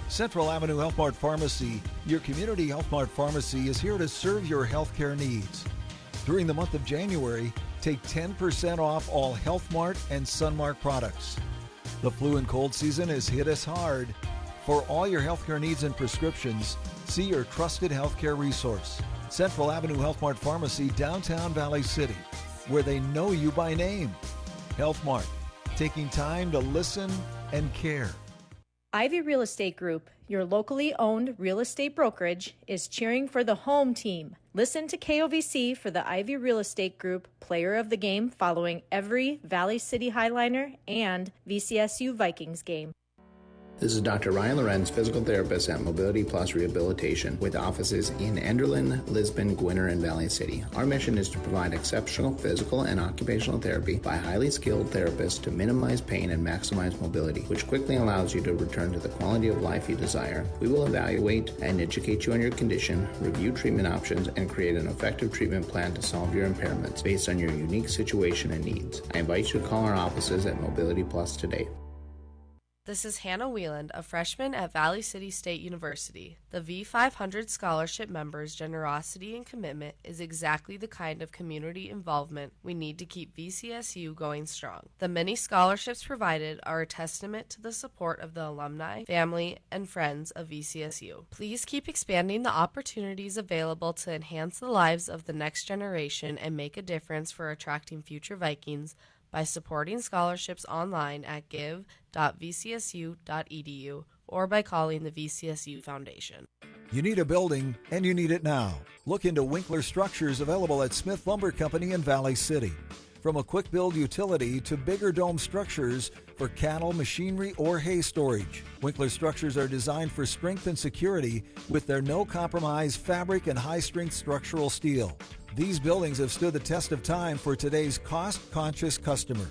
Central Avenue Health Mart Pharmacy, your community Health Mart pharmacy, is here to serve your healthcare needs. During the month of January, take 10% off all Health Mart and Sunmark products. The flu and cold season has hit us hard. For all your healthcare needs and prescriptions, see your trusted healthcare resource, Central Avenue Health Mart Pharmacy, downtown Valley City, where they know you by name. Health Mart, taking time to listen and care. Ivy Real Estate Group, your locally owned real estate brokerage, is cheering for the home team. Listen to KOVC for the Ivy Real Estate Group Player of the Game following every Valley City Highliner and VCSU Vikings game. This is Dr. Ryan Lorenz, physical therapist at Mobility Plus Rehabilitation, with offices in Enderlin, Lisbon, Gwinner, and Valley City. Our mission is to provide exceptional physical and occupational therapy by highly skilled therapists to minimize pain and maximize mobility, which quickly allows you to return to the quality of life you desire. We will evaluate and educate you on your condition, review treatment options, and create an effective treatment plan to solve your impairments based on your unique situation and needs. I invite you to call our offices at Mobility Plus today. This is Hannah Wieland, a freshman at Valley City State University. The V500 scholarship members' generosity and commitment is exactly the kind of community involvement we need to keep VCSU going strong. The many scholarships provided are a testament to the support of the alumni, family, and friends of VCSU. Please keep expanding the opportunities available to enhance the lives of the next generation and make a difference for attracting future Vikings by supporting scholarships online at give.vcsu.edu or by calling the VCSU Foundation. You need a building, and you need it now. Look into Winkler Structures, available at Smith Lumber Company in Valley City. From a quick build utility to bigger dome structures for cattle, machinery, or hay storage, Winkler Structures are designed for strength and security with their no-compromise fabric and high-strength structural steel. These buildings have stood the test of time for today's cost-conscious customer.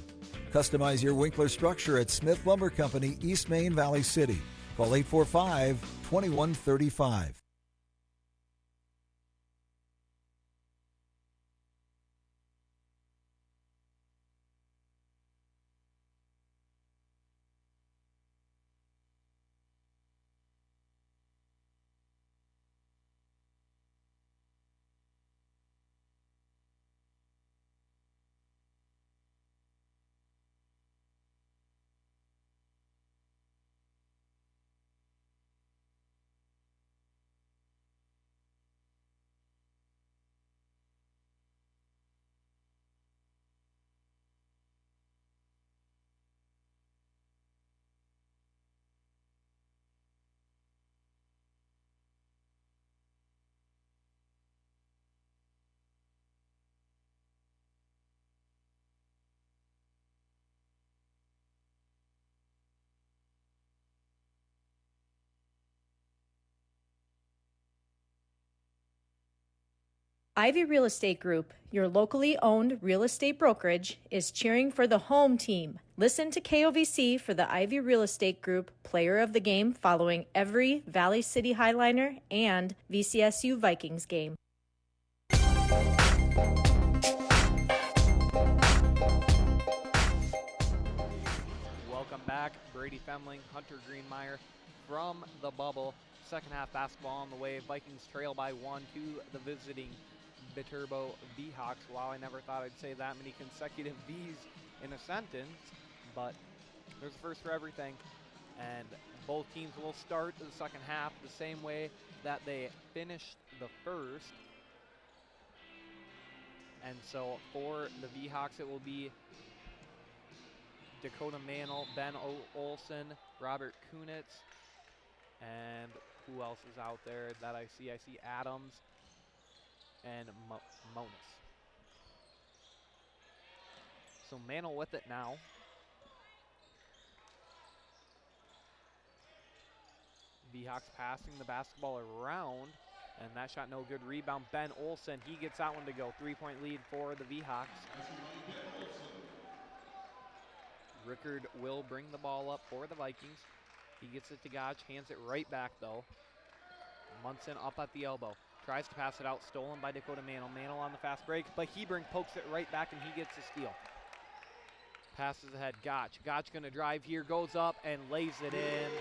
Customize your Winkler structure at Smith Lumber Company, East Main, Valley City. Call 845-2135. Ivy Real Estate Group, your locally owned real estate brokerage, is cheering for the home team. Listen to KOVC for the Ivy Real Estate Group Player of the Game following every Valley City Highliner and VCSU Vikings game. Welcome back. Brady Femling, Hunter Greenmeyer from the bubble. Second half basketball on the way. Vikings trail by 1 to the visiting Viterbo V-Hawks. Wow, I never thought I'd say that many consecutive V's in a sentence, but there's a first for everything. And both teams will start the second half the same way that they finished the first. And so for the V-Hawks, it will be Dakota Mantle, Ben Olson, Robert Kunitz, and who else is out there that I see? I see Adams and Monis. So Mantle with it now. V-Hawks passing the basketball around, and that shot no good. Rebound, Ben Olson, he gets that one to go. 3-point lead for the V-Hawks. Rickard will bring the ball up for the Vikings. He gets it to Gotch, hands it right back though. Munson up at the elbow. Tries to pass it out, stolen by Dakota Mantle. Mantle on the fast break, but Hebring pokes it right back and he gets the steal. Passes ahead, Gotch. Gotch gonna drive here, goes up and lays it in.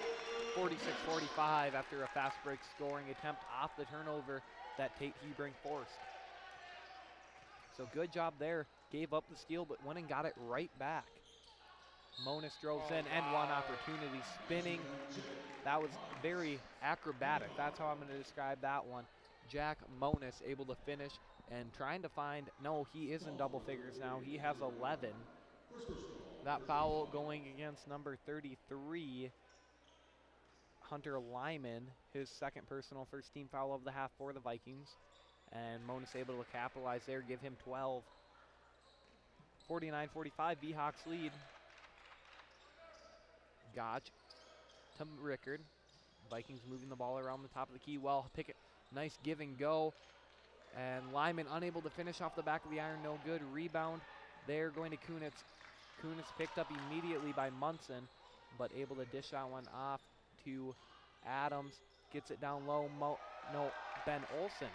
46-45 after a fast break scoring attempt off the turnover that Tate Hebring forced. So good job there. Gave up the steal, but went and got it right back. Monis drove in and one opportunity spinning. That was very acrobatic. That's how I'm going to describe that one. Jack Monis able to finish and trying to find, no, he is in double figures now. He has 11. That foul going against number 33, Hunter Lyman, his second personal first team foul of the half for the Vikings. And Monis able to capitalize there, give him 12. 49-45, V-Hawks lead. Gotch to Rickard. Vikings moving the ball around the top of the key. Well, Pickett, nice give and go. And Lyman unable to finish off the back of the iron, no good. Rebound there going to Kunitz. Kunitz picked up immediately by Munson, but able to dish that one off to Adams. Gets it down low, Ben Olson.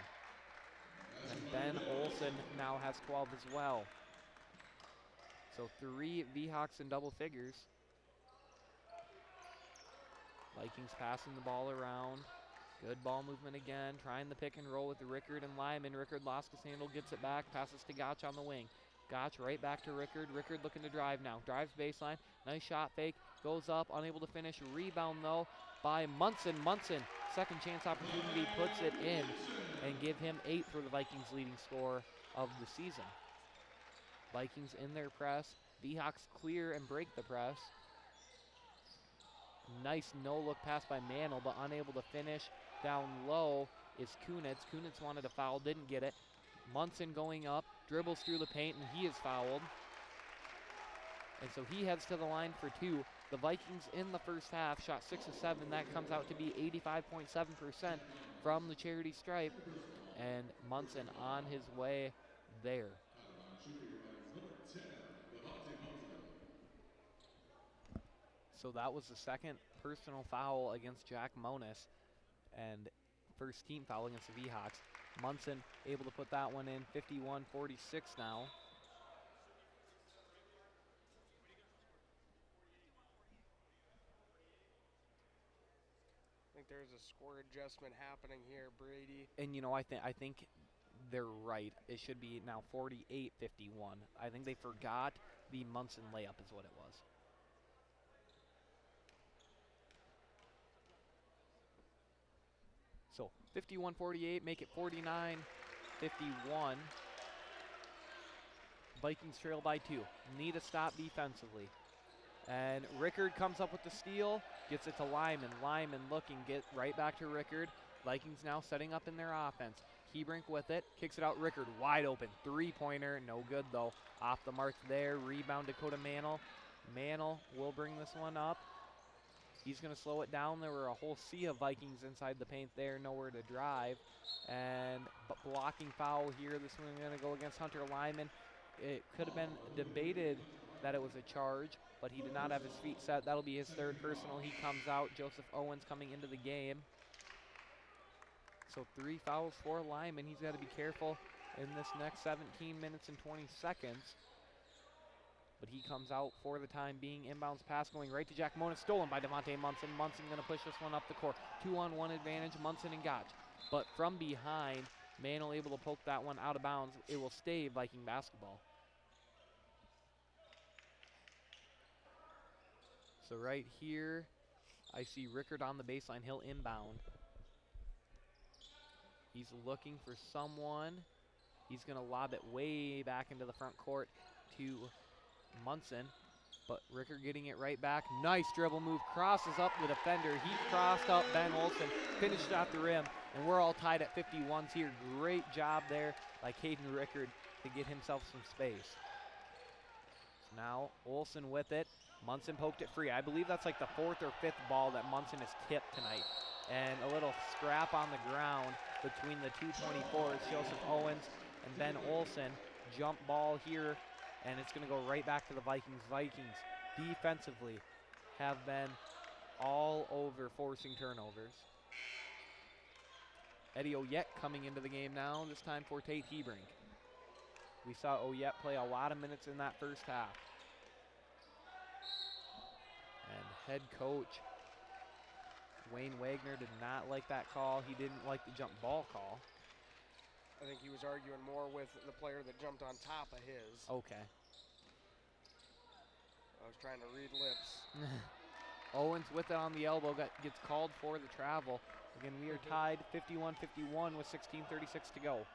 And Ben Olson now has 12 as well. So 3 V-Hawks in double figures. Vikings passing the ball around. Good ball movement again. Trying the pick and roll with Rickard and Lyman. Rickard lost his handle, gets it back, passes to Gotch on the wing. Gotch right back to Rickard. Rickard looking to drive now. Drives baseline. Nice shot fake. Goes up, unable to finish. Rebound though by Munson. Munson, second chance opportunity, puts it in and give him 8 for the Vikings' leading score of the season. Vikings in their press. Seahawks clear and break the press. Nice no-look pass by Mantle, but unable to finish. Down low is Kunitz. Kunitz wanted a foul, didn't get it. Munson going up, dribbles through the paint, and he is fouled. And so he heads to the line for 2. The Vikings in the first half shot 6 of 7. That comes out to be 85.7% from the charity stripe. And Munson on his way there. So that was the second personal foul against Jack Monis and first team foul against the Seahawks. Munson able to put that one in, 51-46 now. I think there's a score adjustment happening here, Brady. And you know, I think they're right. It should be now 48-51. I think they forgot the Munson layup is what it was. So 51-48, make it 49-51. Vikings trail by 2. Need a stop defensively. And Rickard comes up with the steal, gets it to Lyman. Lyman looking, get right back to Rickard. Vikings now setting up in their offense. Hebrink with it, kicks it out. Rickard wide open, 3-pointer, no good though. Off the mark there, rebound Dakota Mantle. Mantle will bring this one up. He's going to slow it down. There were a whole sea of Vikings inside the paint there, nowhere to drive. And blocking foul here. This one going to go against Hunter Lyman. It could have been debated that it was a charge, but he did not have his feet set. That'll be his third personal. He comes out. Joseph Owens coming into the game. So 3 fouls for Lyman. He's got to be careful in this next 17 minutes and 20 seconds. But he comes out for the time being. Inbounds pass going right to Jack Mona, stolen by Devontae Munson. Munson going to push this one up the court. 2-on-1 advantage, Munson and Gotch. But from behind, Mantle able to poke that one out of bounds. It will stay Viking basketball. So right here, I see Rickard on the baseline. He'll inbound. He's looking for someone. He's going to lob it way back into the front court to Munson, but Rickard getting it right back. Nice dribble move, crosses up the defender. He crossed up Ben Olsen, finished at the rim, and we're all tied at 51s here. Great job there by Caden Rickard to get himself some space. So now Olsen with it. Munson poked it free. I believe that's like the 4th or 5th ball that Munson has tipped tonight. And a little scrap on the ground between the 224s, Joseph Owens and Ben Olsen. Jump ball here, and it's going to go right back to the Vikings. Vikings defensively have been all over forcing turnovers. Eddie Oyette coming into the game now, this time for Tate Hebrink. We saw Oyette play a lot of minutes in that first half. And head coach Wayne Wagner did not like that call. He didn't like the jump ball call. I think he was arguing more with the player that jumped on top of his. Okay. I was trying to read lips. Owens with it on the elbow, gets called for the travel. Again, we are tied 51-51 with 16:36 to go.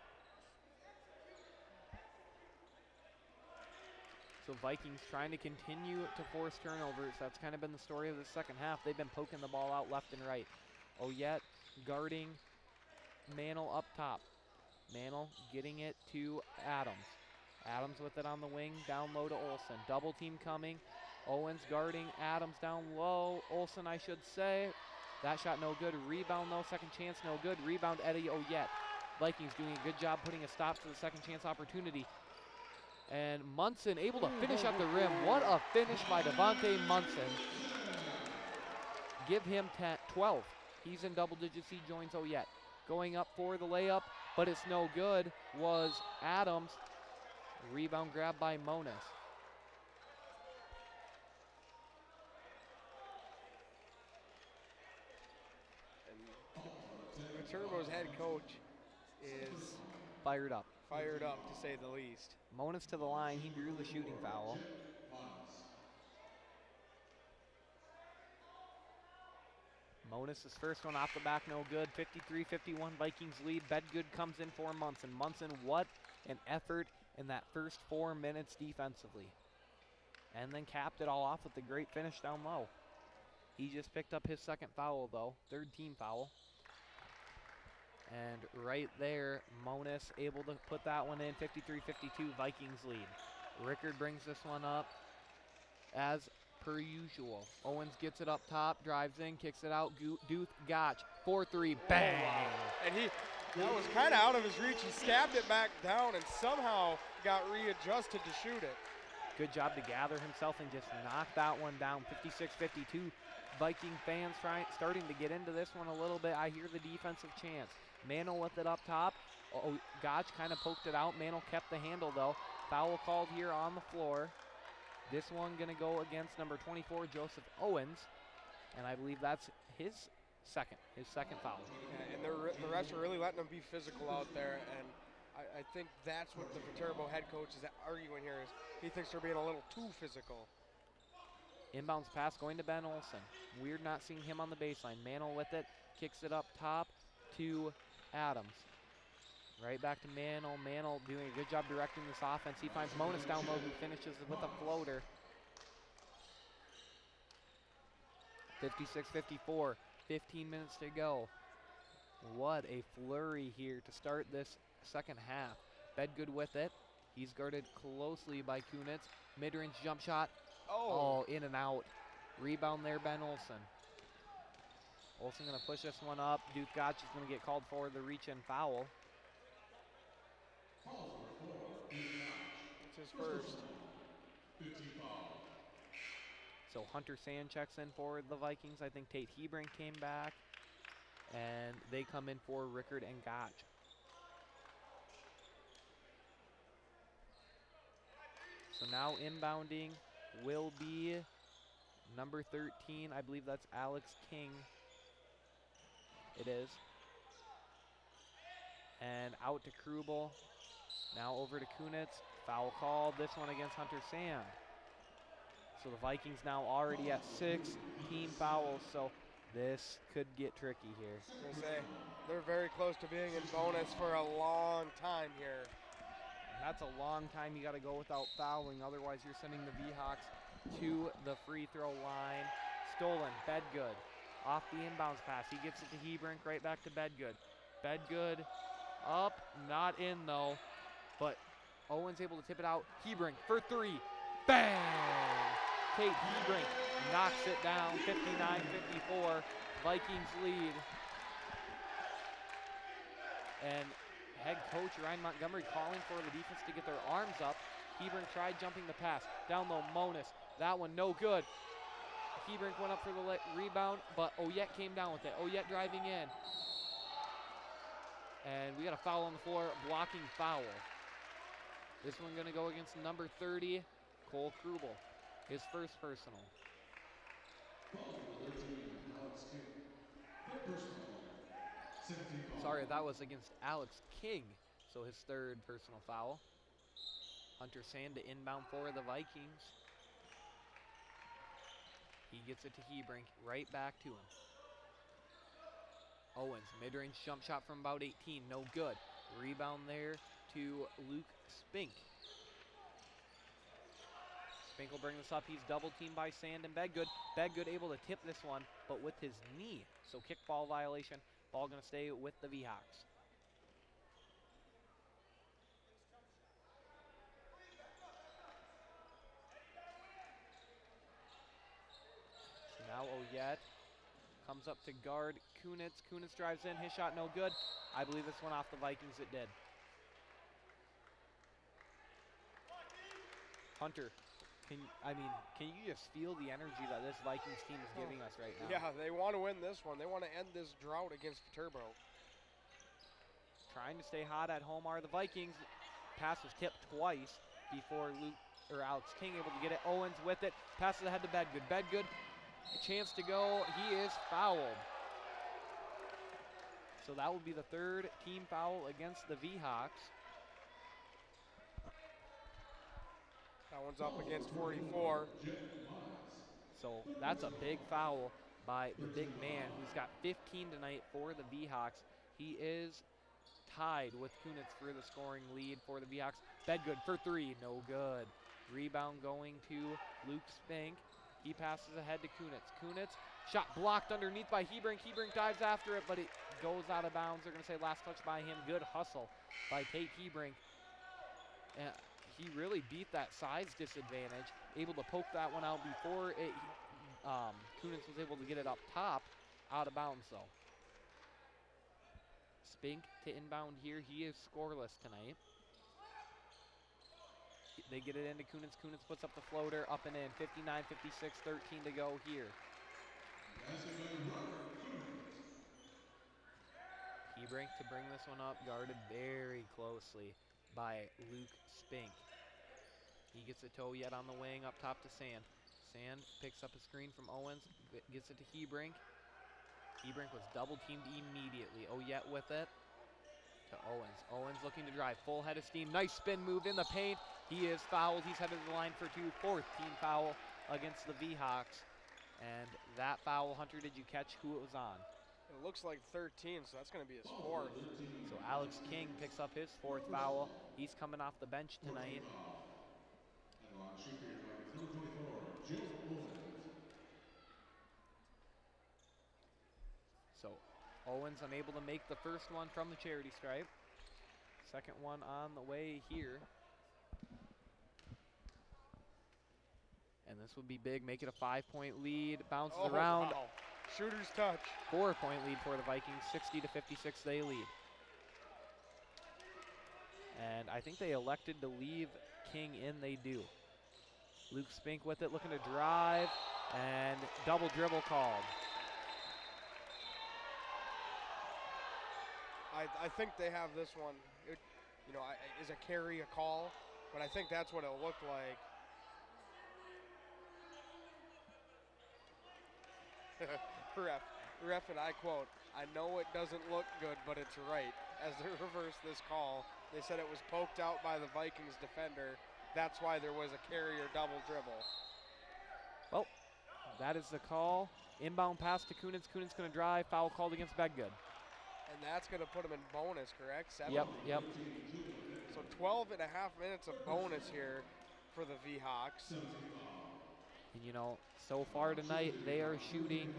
So Vikings trying to continue to force turnovers. That's kind of been the story of the second half. They've been poking the ball out left and right. Oyette guarding Mantle up top. Mantle getting it to Adams. Adams with it on the wing, down low to Olsen. Double team coming. Owens guarding Adams down low. Olsen, I should say. That shot no good. Rebound though, second chance no good. Rebound Eddie Oyette. Vikings doing a good job putting a stop to the second chance opportunity. And Munson able to finish at the rim. What a finish by Devontae Munson. Give him 12. He's in double digits. He joins Oyette. Going up for the layup, but it's no good, was Adams. Rebound grab by Monis. Viterbo's head coach is Fired up. fired up, to say the least. Monas to the line. He drew the shooting foul. Monas' first one off the back, no good. 53-51 Vikings lead. Bedgood comes in for Munson. Munson, what an effort in that first 4 minutes defensively. And then capped it all off with a great finish down low. He just picked up his second foul, though. Third team foul. And right there, Monas able to put that one in. 53-52 Vikings lead. Rickard brings this one up as per usual. Owens gets it up top, drives in, kicks it out. Duth Gotch, 4-3, bang! And that was kind of out of his reach. He stabbed it back down and somehow got readjusted to shoot it. Good job to gather himself and just knock that one down. 56-52. Viking fans starting to get into this one a little bit. I hear the defensive chants. Mantle with it up top. Oh, Gotch kind of poked it out. Mantle kept the handle though. Foul called here on the floor. This one going to go against number 24, Joseph Owens. And I believe that's his second foul. Yeah, and the refs are really letting him be physical out there. And I think that's what the Viterbo head coach is arguing here. Is he thinks they're being a little too physical. Inbounds pass going to Ben Olsen. Weird not seeing him on the baseline. Mantle with it. Kicks it up top to Adams. Right back to Mantle. Mantle doing a good job directing this offense. He finds Monas down low, who finishes with a floater. 56-54. 15 minutes to go. What a flurry here to start this second half. Bedgood with it. He's guarded closely by Kunitz. Mid-range jump shot. Oh, in and out. Rebound there, Ben Olsen. Olsen going to push this one up. Duke Gotch is going to get called for the reach-in foul. It's his first. So Hunter Sand checks in for the Vikings. I think Tate Hebring came back. And they come in for Rickard and Gotch. So now inbounding will be number 13. I believe that's Alex King. It is. And out to Krubel. Now over to Kunitz. Foul called. This one against Hunter Sand. So the Vikings now already at 6 team fouls. So this could get tricky here. I was gonna say, they're very close to being in bonus for a long time here. And that's a long time you got to go without fouling. Otherwise, you're sending the V-Hawks to the free throw line. Stolen. Bedgood. Off the inbounds pass. He gets it to Hebrink. Right back to Bedgood. Bedgood up. Not in, though. But Owens able to tip it out. Hebrink for 3. Bang! Tate Hebrink knocks it down. 59-54. Vikings lead. And head coach Ryan Montgomery calling for the defense to get their arms up. Hebrink tried jumping the pass. Down low, Monas. That one no good. Hebrink went up for the rebound, but Oyet came down with it. Oyet driving in. And we got a foul on the floor, blocking foul. This one going to go against number 30, Cole Krubel. His first personal. Sorry, that was against Alex King, so his third personal foul. Hunter Sand to inbound for the Vikings. He gets it to Hebrink, right back to him. Owens, mid-range jump shot from about 18, no good. Rebound there to Luke Spink. Spink will bring this up. He's double teamed by Sand and Bedgood. Bedgood able to tip this one, but with his knee. So kickball violation. Ball going to stay with the V-Hawks. So now Oyet comes up to guard Kunitz. Kunitz drives in. His shot no good. I believe this one off the Vikings. It did. Hunter. Can you just feel the energy that this Vikings team is giving us right now? Yeah, they want to win this one. They want to end this drought against Viterbo. Trying to stay hot at home are the Vikings. Pass was tipped twice before Alex King able to get it. Owens with it. Passes ahead to Bedgood. Bedgood, a chance to go. He is fouled. So that will be the third team foul against the V-Hawks. That one's up against 44. So that's a big foul by the big man who's got 15 tonight for the V-Hawks. He is tied with Kunitz for the scoring lead for the V-Hawks. Bedgood for three, no good. Rebound going to Luke Spink. He passes ahead to Kunitz. Kunitz, shot blocked underneath by Hebrink. Hebrink dives after it, but it goes out of bounds. They're going to say last touch by him. Good hustle by Tate Hebrink. He really beat that size disadvantage, able to poke that one out before Kunitz was able to get it up top, out of bounds though. Spink to inbound here. He is scoreless tonight. They get it into Kunitz. Kunitz puts up the floater, up and in. 59-56, 13 to go here. Hebrink to bring this one up, guarded very closely by Luke Spink. He gets it to Oyet on the wing, up top to Sand. Sand picks up a screen from Owens, gets it to Hebrink. Hebrink was double teamed immediately. Oyet with it to Owens. Owens looking to drive, full head of steam. Nice spin move in the paint. He is fouled. He's headed to the line for two. Fourth team foul against the V-Hawks. And that foul, Hunter, did you catch who it was on? It looks like 13, so that's going to be his fourth. So Alex King picks up his fourth foul. He's coming off the bench tonight. So Owens unable to make the first one from the charity stripe. Second one on the way here. And this would be big, make it a 5-point lead. Bounces around. Wow. Shooter's touch. 4-point lead for the Vikings, 60-56 they lead. And I think they elected to leave King in, they do. Luke Spink with it, looking to drive, and double dribble called. I think they have this one, is a carry a call, but I think that's what it'll look like. Ref, and I quote, "I know it doesn't look good, but it's right." As they reverse this call, they said it was poked out by the Vikings defender. That's why there was a carry or double dribble. Well, that is the call. Inbound pass to Kunitz. Kunitz going to drive. Foul called against Bedgood. And that's going to put him in bonus, correct? 7? Yep. So 12 and a half minutes of bonus here for the V-Hawks. And so far tonight, they are shooting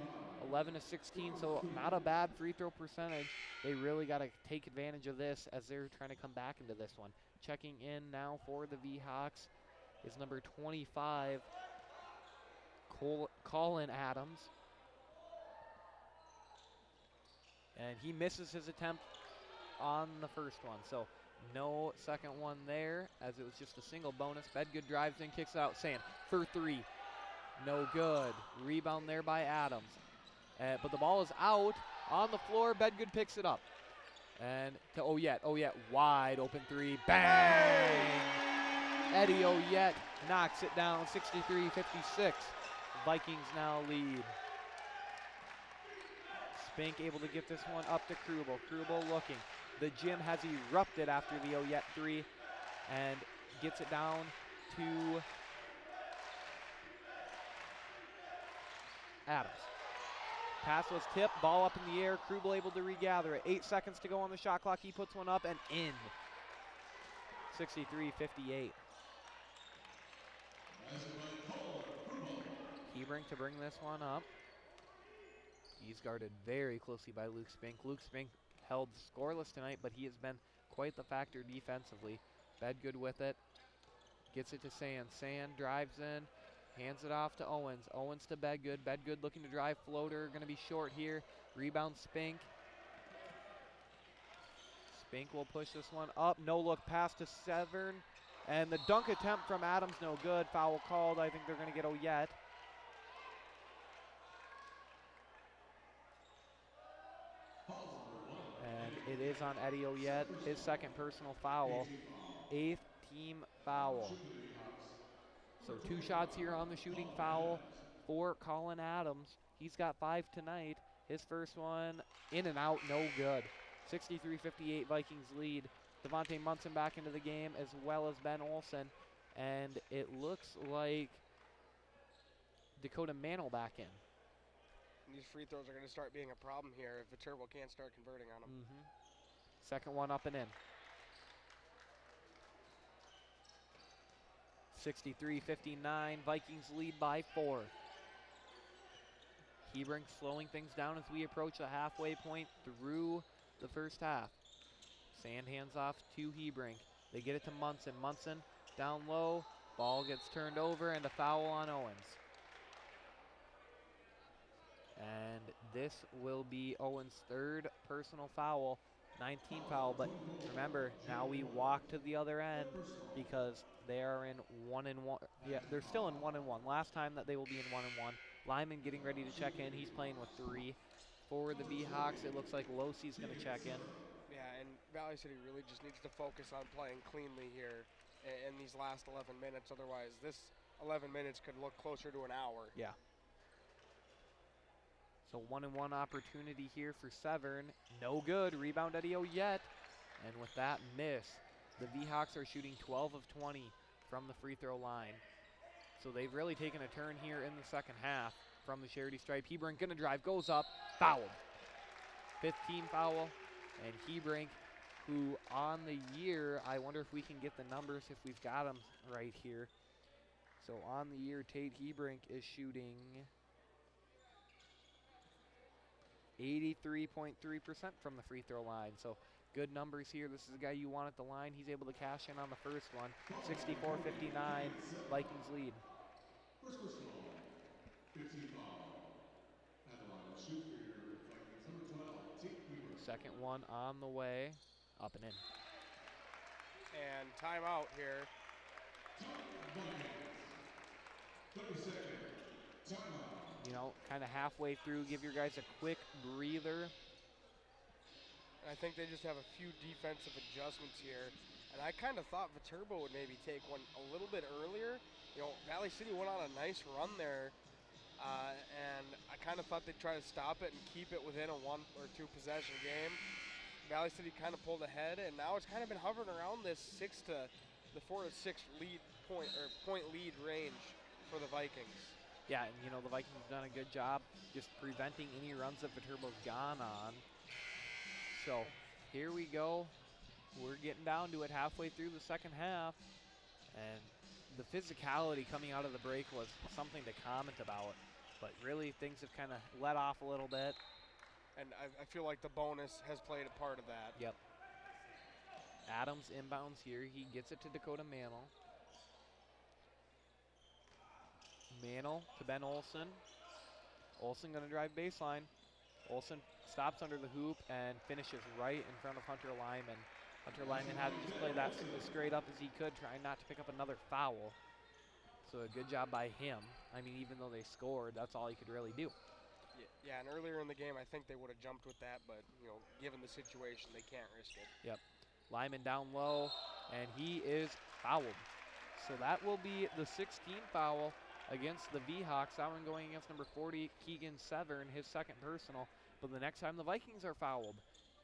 11-16, so not a bad free throw percentage. They really got to take advantage of this as they're trying to come back into this one. Checking in now for the V-Hawks is number 25, Colin Adams. And he misses his attempt on the first one, so no second one there, as it was just a single bonus. Bedgood drives in, kicks it out. Sand for three. No good. Rebound there by Adams. But the ball is out on the floor. Bedgood picks it up. And to Oyet. Oyet, wide open three. Bang! Eddie Oyet knocks it down, 63-56. Vikings now lead. Spink able to get this one up to Krubel. Krubel looking. The gym has erupted after the Oyet three and gets it down to Adams. Pass was tipped, ball up in the air. Krubel able to regather it. 8 seconds to go on the shot clock. He puts one up and in. 63-58. Hebrink to bring this one up. He's guarded very closely by Luke Spink. Luke Spink held scoreless tonight, but he has been quite the factor defensively. Bedgood with it. Gets it to Sand. Sand drives in. Hands it off to Owens. Owens to Bedgood. Bedgood looking to drive floater. Going to be short here. Rebound Spink. Spink will push this one up. No look pass to Severn. And the dunk attempt from Adams, no good. Foul called. I think they're going to get Oyet. And it is on Eddie Oyet. His second personal foul. 8th team foul. So 2 shots here on the shooting foul for Colin Adams. He's got 5 tonight. His first one in and out, no good. 63-58 Vikings lead. Devontae Munson back into the game as well as Ben Olson. And it looks like Dakota Mantle back in. And these free throws are going to start being a problem here if Viterbo can't start converting on them. Second one up and in. 63-59, Vikings lead by 4. Hebring slowing things down as we approach the halfway point through the first half. Sand hands off to Hebring. They get it to Munson. Munson down low. Ball gets turned over and a foul on Owens. And this will be Owens' third personal foul, 19 foul. But remember, now we walk to the other end because they are in 1-1. Yeah, they're still in 1-1. Last time that they will be in 1-1. Lyman getting ready to check in. He's playing with 3. For the V-Hawks, it looks like Losey's going to check in. Yeah, and Valley City really just needs to focus on playing cleanly here in these last 11 minutes. Otherwise, this 11 minutes could look closer to an hour. Yeah. So 1-1 opportunity here for Severn. No good. Rebound Eddie Oyette. And with that miss, the V-Hawks are shooting 12 of 20 from the free throw line. So they've really taken a turn here in the second half from the charity stripe. Hebring gonna drive, goes up, fouled. 15 foul, and Hebring, who on the year, I wonder if we can get the numbers if we've got them right here. So on the year, Tate Hebrink is shooting 83.3% from the free throw line. So good numbers here. This is a guy you want at the line. He's able to cash in on the first one. 64-59, Vikings lead. Second one on the way, up and in. And timeout here. You know, kind of halfway through, give your guys a quick breather. I think they just have a few defensive adjustments here. And I kind of thought Viterbo would maybe take one a little bit earlier. You know, Valley City went on a nice run there. And I kind of thought they'd try to stop it and keep it within a 1 or 2 possession game. Valley City kind of pulled ahead, and now it's kind of been hovering around this 4 to 6 lead point lead range for the Vikings. Yeah, and you know, the Vikings have done a good job just preventing any runs that Viterbo's gone on. So here we go. We're getting down to it halfway through the second half. And the physicality coming out of the break was something to comment about. But really, things have kind of let off a little bit. And I feel like the bonus has played a part of that. Yep. Adams inbounds here. He gets it to Dakota Mantle. Mantle to Ben Olson. Olson going to drive baseline. Olson stops under the hoop and finishes right in front of Hunter Lyman. Hunter Lyman had to just play that as straight up as he could, trying not to pick up another foul. So a good job by him. I mean, even though they scored, that's all he could really do. Yeah, and earlier in the game, I think they would have jumped with that, but, you know, given the situation, they can't risk it. Yep. Lyman down low, and he is fouled. So that will be the 16th foul against the V-Hawks. That one going against number 40, Keegan Severn, his second personal. But the next time the Vikings are fouled,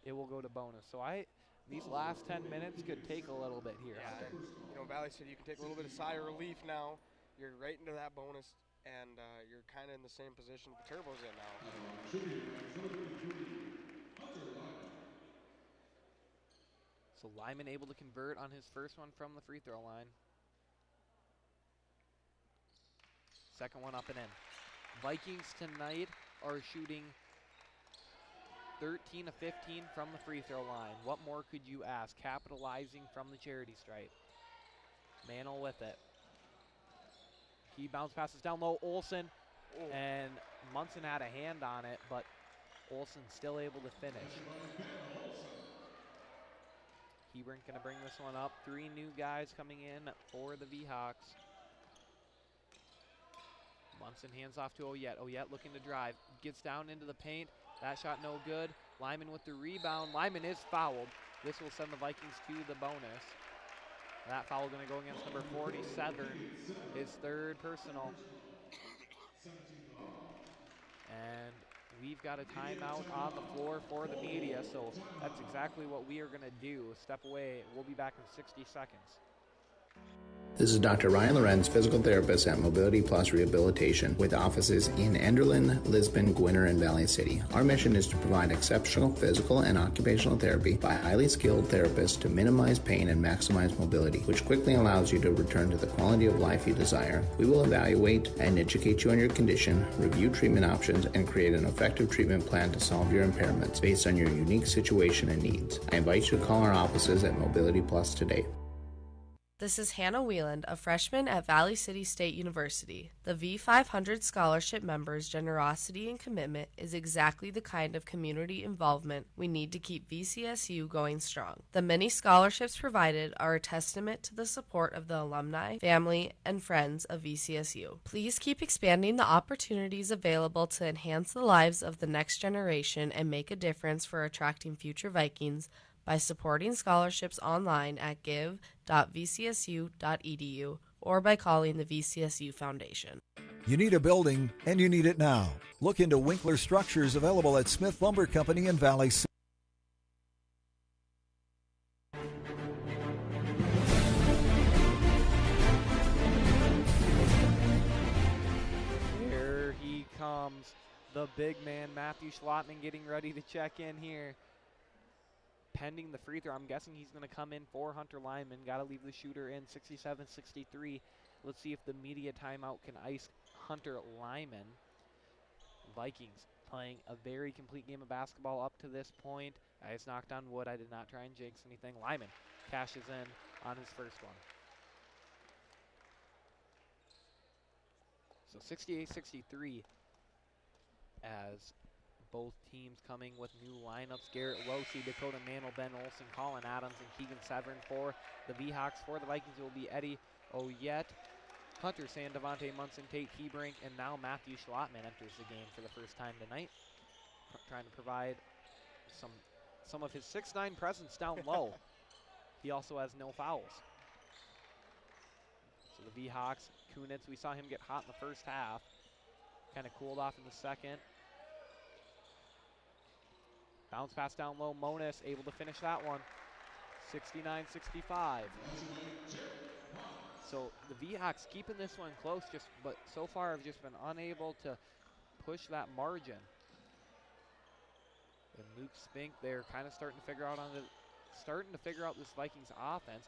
it will go to bonus. So these last 10 minutes could take a little bit here. Yeah, you know, Valley City, you can take a little bit of sigh of relief now. You're right into that bonus, and you're kind of in the same position Viterbo's in now. So Lyman able to convert on his first one from the free throw line. Second one up and in. Vikings tonight are shooting 13 of 15 from the free throw line. What more could you ask? Capitalizing from the charity stripe. Mantle with it. He bounce passes down low. Olson and Munson had a hand on it, but Olson still able to finish. Hebrink gonna bring this one up. 3 new guys coming in for the V-Hawks. Munson hands off to Oyette. Oyette looking to drive. Gets down into the paint. That shot no good. Lyman with the rebound. Lyman is fouled. This will send the Vikings to the bonus. That foul going to go against number 47, his third personal. And we've got a timeout on the floor for the media, so that's exactly what we are going to do. Step away. We'll be back in 60 seconds. This is Dr. Ryan Lorenz, physical therapist at Mobility Plus Rehabilitation, with offices in Enderlin, Lisbon, Gwinner, and Valley City. Our mission is to provide exceptional physical and occupational therapy by highly skilled therapists to minimize pain and maximize mobility, which quickly allows you to return to the quality of life you desire. We will evaluate and educate you on your condition, review treatment options, and create an effective treatment plan to solve your impairments based on your unique situation and needs. I invite you to call our offices at Mobility Plus today. This is Hannah Wieland, a freshman at Valley City State University. The V500 scholarship members' generosity and commitment is exactly the kind of community involvement we need to keep VCSU going strong. The many scholarships provided are a testament to the support of the alumni, family, and friends of VCSU. Please keep expanding the opportunities available to enhance the lives of the next generation and make a difference for attracting future Vikings by supporting scholarships online at give.vcsu.edu or by calling the VCSU Foundation. You need a building, and you need it now. Look into Winkler Structures, available at Smith Lumber Company in Valley City. Here he comes, the big man, Matthew Schlottman, getting ready to check in here. Pending the free throw, I'm guessing he's going to come in for Hunter Lyman. Got to leave the shooter in, 67-63. Let's see if the media timeout can ice Hunter Lyman. Vikings playing a very complete game of basketball up to this point. I just knocked on wood. I did not try and jinx anything. Lyman cashes in on his first one. So 68-63 as both teams coming with new lineups. Garrett Losey, Dakota Mantle, Ben Olson, Colin Adams, and Keegan Severin for the V-Hawks. For the Vikings, it will be Eddie Oyet, Hunter Sand, Devontae Munson, Tate Hebrink, and now Matthew Schlottman enters the game for the first time tonight, trying to provide some of his 6'9" presence down low. He also has no fouls. So the V-Hawks, Kunitz, we saw him get hot in the first half. Kind of cooled off in the second. Bounce pass down low, Monis able to finish that one. 69-65. So the V-Hawks keeping this one close, but so far have just been unable to push that margin. And Luke Spink there kind of starting to figure out this Vikings offense.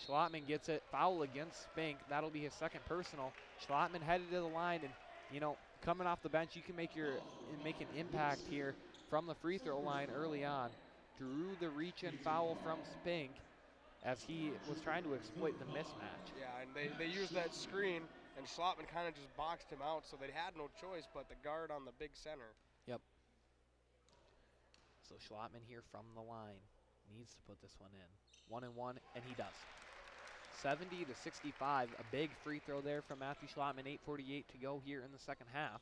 Schlottman gets it, foul against Spink. That'll be his second personal. Schlottman headed to the line, and coming off the bench, you can make an impact here from the free throw line early on. Drew the reach and foul from Spink as he was trying to exploit the mismatch. Yeah, and they used that screen, and Schlottman kind of just boxed him out, so they had no choice but the guard on the big center. Yep. So Schlottman here from the line needs to put this one in. 1-and-1, and he does. 70-65, a big free throw there from Matthew Schlottman. 8:48 to go here in the second half.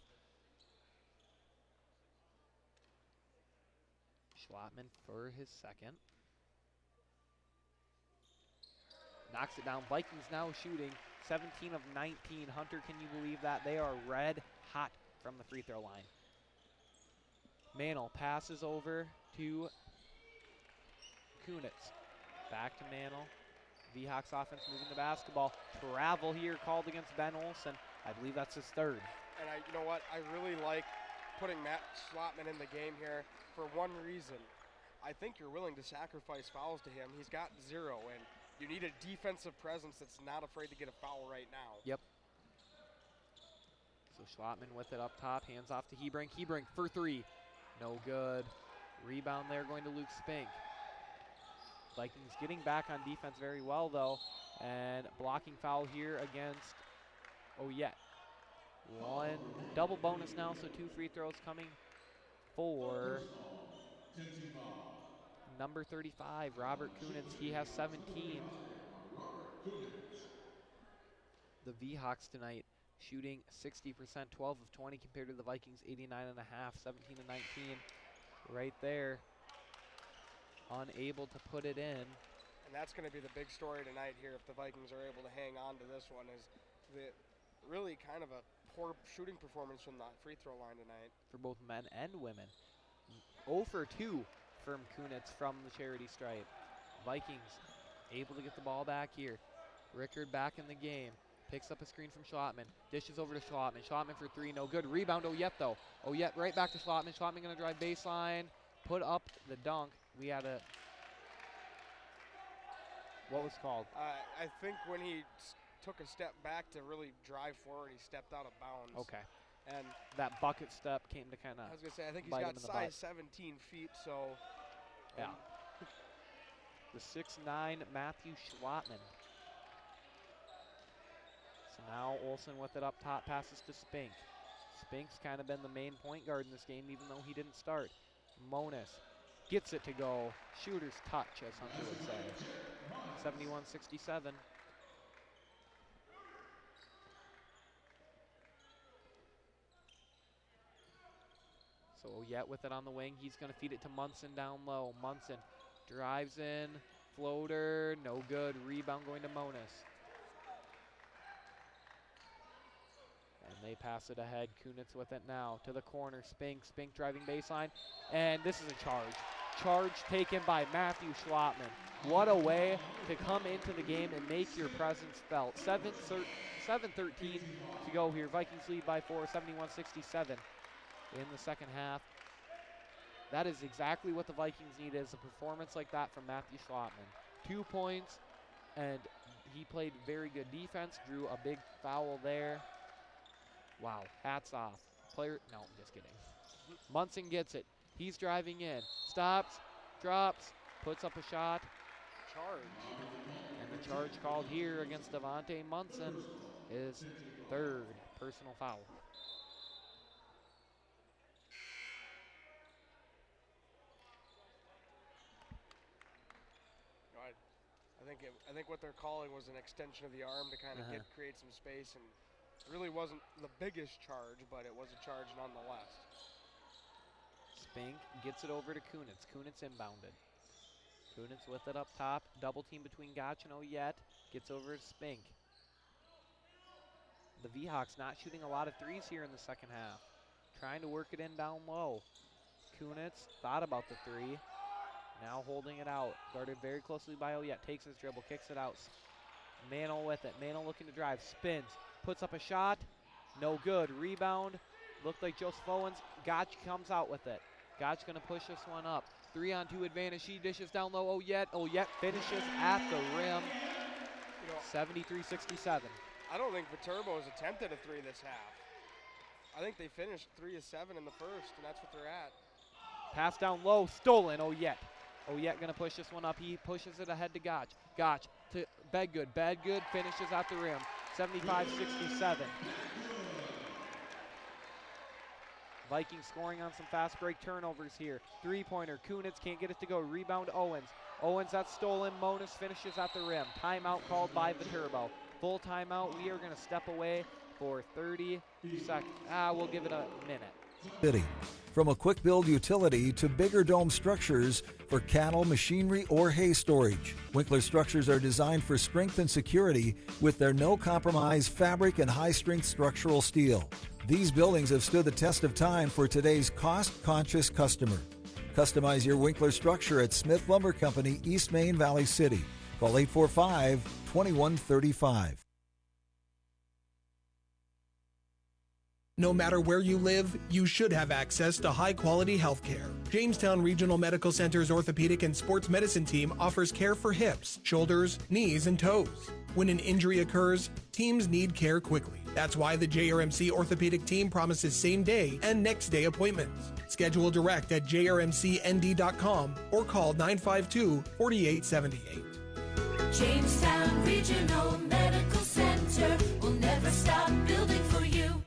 Schlottman for his second. Knocks it down. Vikings now shooting 17 of 19. Hunter, can you believe that? They are red hot from the free throw line. Mantle passes over to Kunitz. Back to Mantle. V-Hawks offense moving the basketball. Travel here called against Ben Olson. I believe that's his third. And you know what? I really like putting Matt Schlottman in the game here for one reason. I think you're willing to sacrifice fouls to him. He's got 0, and you need a defensive presence that's not afraid to get a foul right now. Yep. So Schlottman with it up top, hands off to Hebrink. Hebrink for 3. No good. Rebound there going to Luke Spink. Vikings getting back on defense very well, though, and blocking foul here against Oyet. One double bonus now, so 2 free throws coming for number 35, Robert Kunitz. He has 17. The V-Hawks tonight shooting 60%, 12 of 20 compared to the Vikings 89.5, 17 of 19 right there. Unable to put it in. And that's going to be the big story tonight here if the Vikings are able to hang on to this one, is the really kind of a poor shooting performance from the free throw line tonight. For both men and women. 0 for 2 from Kunitz from the charity stripe. Vikings able to get the ball back here. Rickard back in the game. Picks up a screen from Schlottman. Dishes over to Schlottman. Schlottman for 3, no good. Rebound, Oyet though. Oyet right back to Schlottman. Schlottman gonna drive baseline. Put up the dunk. We had a, what was called? I think when he took a step back to really drive forward, he stepped out of bounds. Okay. And that bucket step came to kind of, I was gonna say, I think he's got size 17 feet, so. Yeah. The 6'9" Matthew Schlottman. So now Olsen with it up top, passes to Spink. Spink's kind of been the main point guard in this game, even though he didn't start. Monis gets it to go. Shooter's touch, as some people would say. 71-67. So Oyet with it on the wing. He's going to feed it to Munson down low. Munson drives in. Floater, no good. Rebound going to Monis. And they pass it ahead. Kunitz with it now to the corner. Spink driving baseline. And this is a charge. Charge taken by Matthew Schlottman. What a way to come into the game and make your presence felt. 7:13 to go here. Vikings lead by 4, 71-67 in the second half. That is exactly what the Vikings need, is a performance like that from Matthew Schlottman. 2 points, and he played very good defense, drew a big foul there. Wow, hats off. Player, no, I'm just kidding. Munson gets it. He's driving in. Stops, drops, puts up a shot. Charge. And the charge called here against Devontae Munson is 3rd personal foul. I think what they're calling was an extension of the arm to kind of create some space, and it really wasn't the biggest charge, but it was a charge nonetheless. Spink gets it over to Kunitz. Kunitz inbounded. Kunitz with it up top. Double team between Gotch and Oyet. Gets over to Spink. The V-Hawks not shooting a lot of threes here in the second half. Trying to work it in down low. Kunitz thought about the 3. Now holding it out. Guarded very closely by Oyet. Takes his dribble, kicks it out. Mantle with it. Mantle looking to drive. Spins. Puts up a shot. No good. Rebound. Looked like Joseph Owens. Gotch comes out with it. Gotch going to push this one up. 3-on-2 advantage. She dishes down low. Oyet. Oyet finishes at the rim. 73-67. I don't think Viterbo has attempted a 3 this half. I think they finished 3 of 7 in the first, and that's what they're at. Pass down low. Stolen. Oyet. Oyet going to push this one up. He pushes it ahead to Gotch. Gotch to Bedgood. Bedgood finishes at the rim. 75-67. Vikings scoring on some fast break turnovers here. 3-pointer. Kunitz can't get it to go. Rebound Owens. Owens, that's stolen. Monis finishes at the rim. Timeout called by Viterbo. Full timeout. We are going to step away for 30 seconds. We'll give it a minute. City. From a quick build utility to bigger dome structures for cattle, machinery, or hay storage, Winkler structures are designed for strength and security with their no compromise fabric and high strength structural steel. These buildings have stood the test of time for today's cost-conscious customer. Customize your Winkler structure at Smith Lumber Company, East Main, Valley City. Call 845-2135. No matter where you live, you should have access to high-quality health care. Jamestown Regional Medical Center's orthopedic and sports medicine team offers care for hips, shoulders, knees, and toes. When an injury occurs, teams need care quickly. That's why the JRMC orthopedic team promises same-day and next-day appointments. Schedule direct at jrmcnd.com or call 952-4878. Jamestown Regional Medical Center will never stop building for you.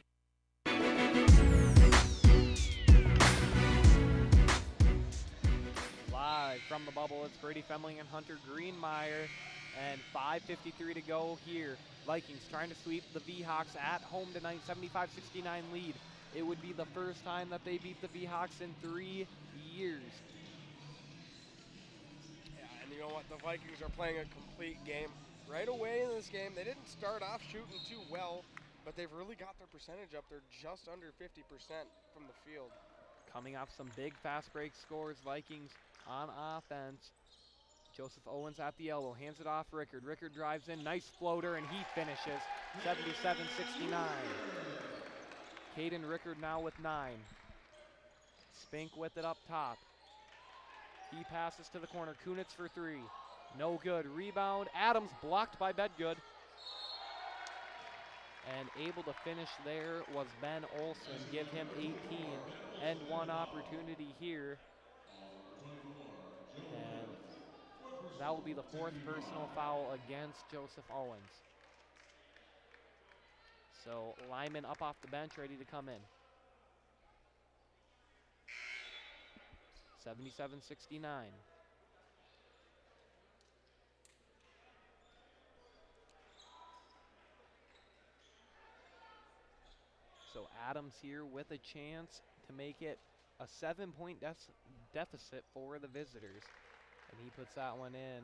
Live from the bubble, it's Brady Femling and Hunter Greenmeyer, and 5:53 to go here. Vikings trying to sweep the V-Hawks at home tonight, 75-69 lead. It would be the first time that they beat the V-Hawks in 3 years. Yeah, and you know what? The Vikings are playing a complete game. Right away in this game, they didn't start off shooting too well, but they've really got their percentage up. They're just under 50% from the field. Coming off some big fast break scores, Vikings on offense. Joseph Owens at the elbow, hands it off Rickard. Rickard drives in, nice floater, and he finishes 77-69. Caden Rickard now with 9. Spink with it up top. He passes to the corner. Kunitz for 3. No good. Rebound. Adams blocked by Bedgood. And able to finish there was Ben Olson. Give him 18 and 1 opportunity here. And that will be the 4th personal foul against Joseph Owens. So Lyman up off the bench, ready to come in. 77-69. So Adams here with a chance to make it a 7-point deficit for the visitors. And he puts that one in.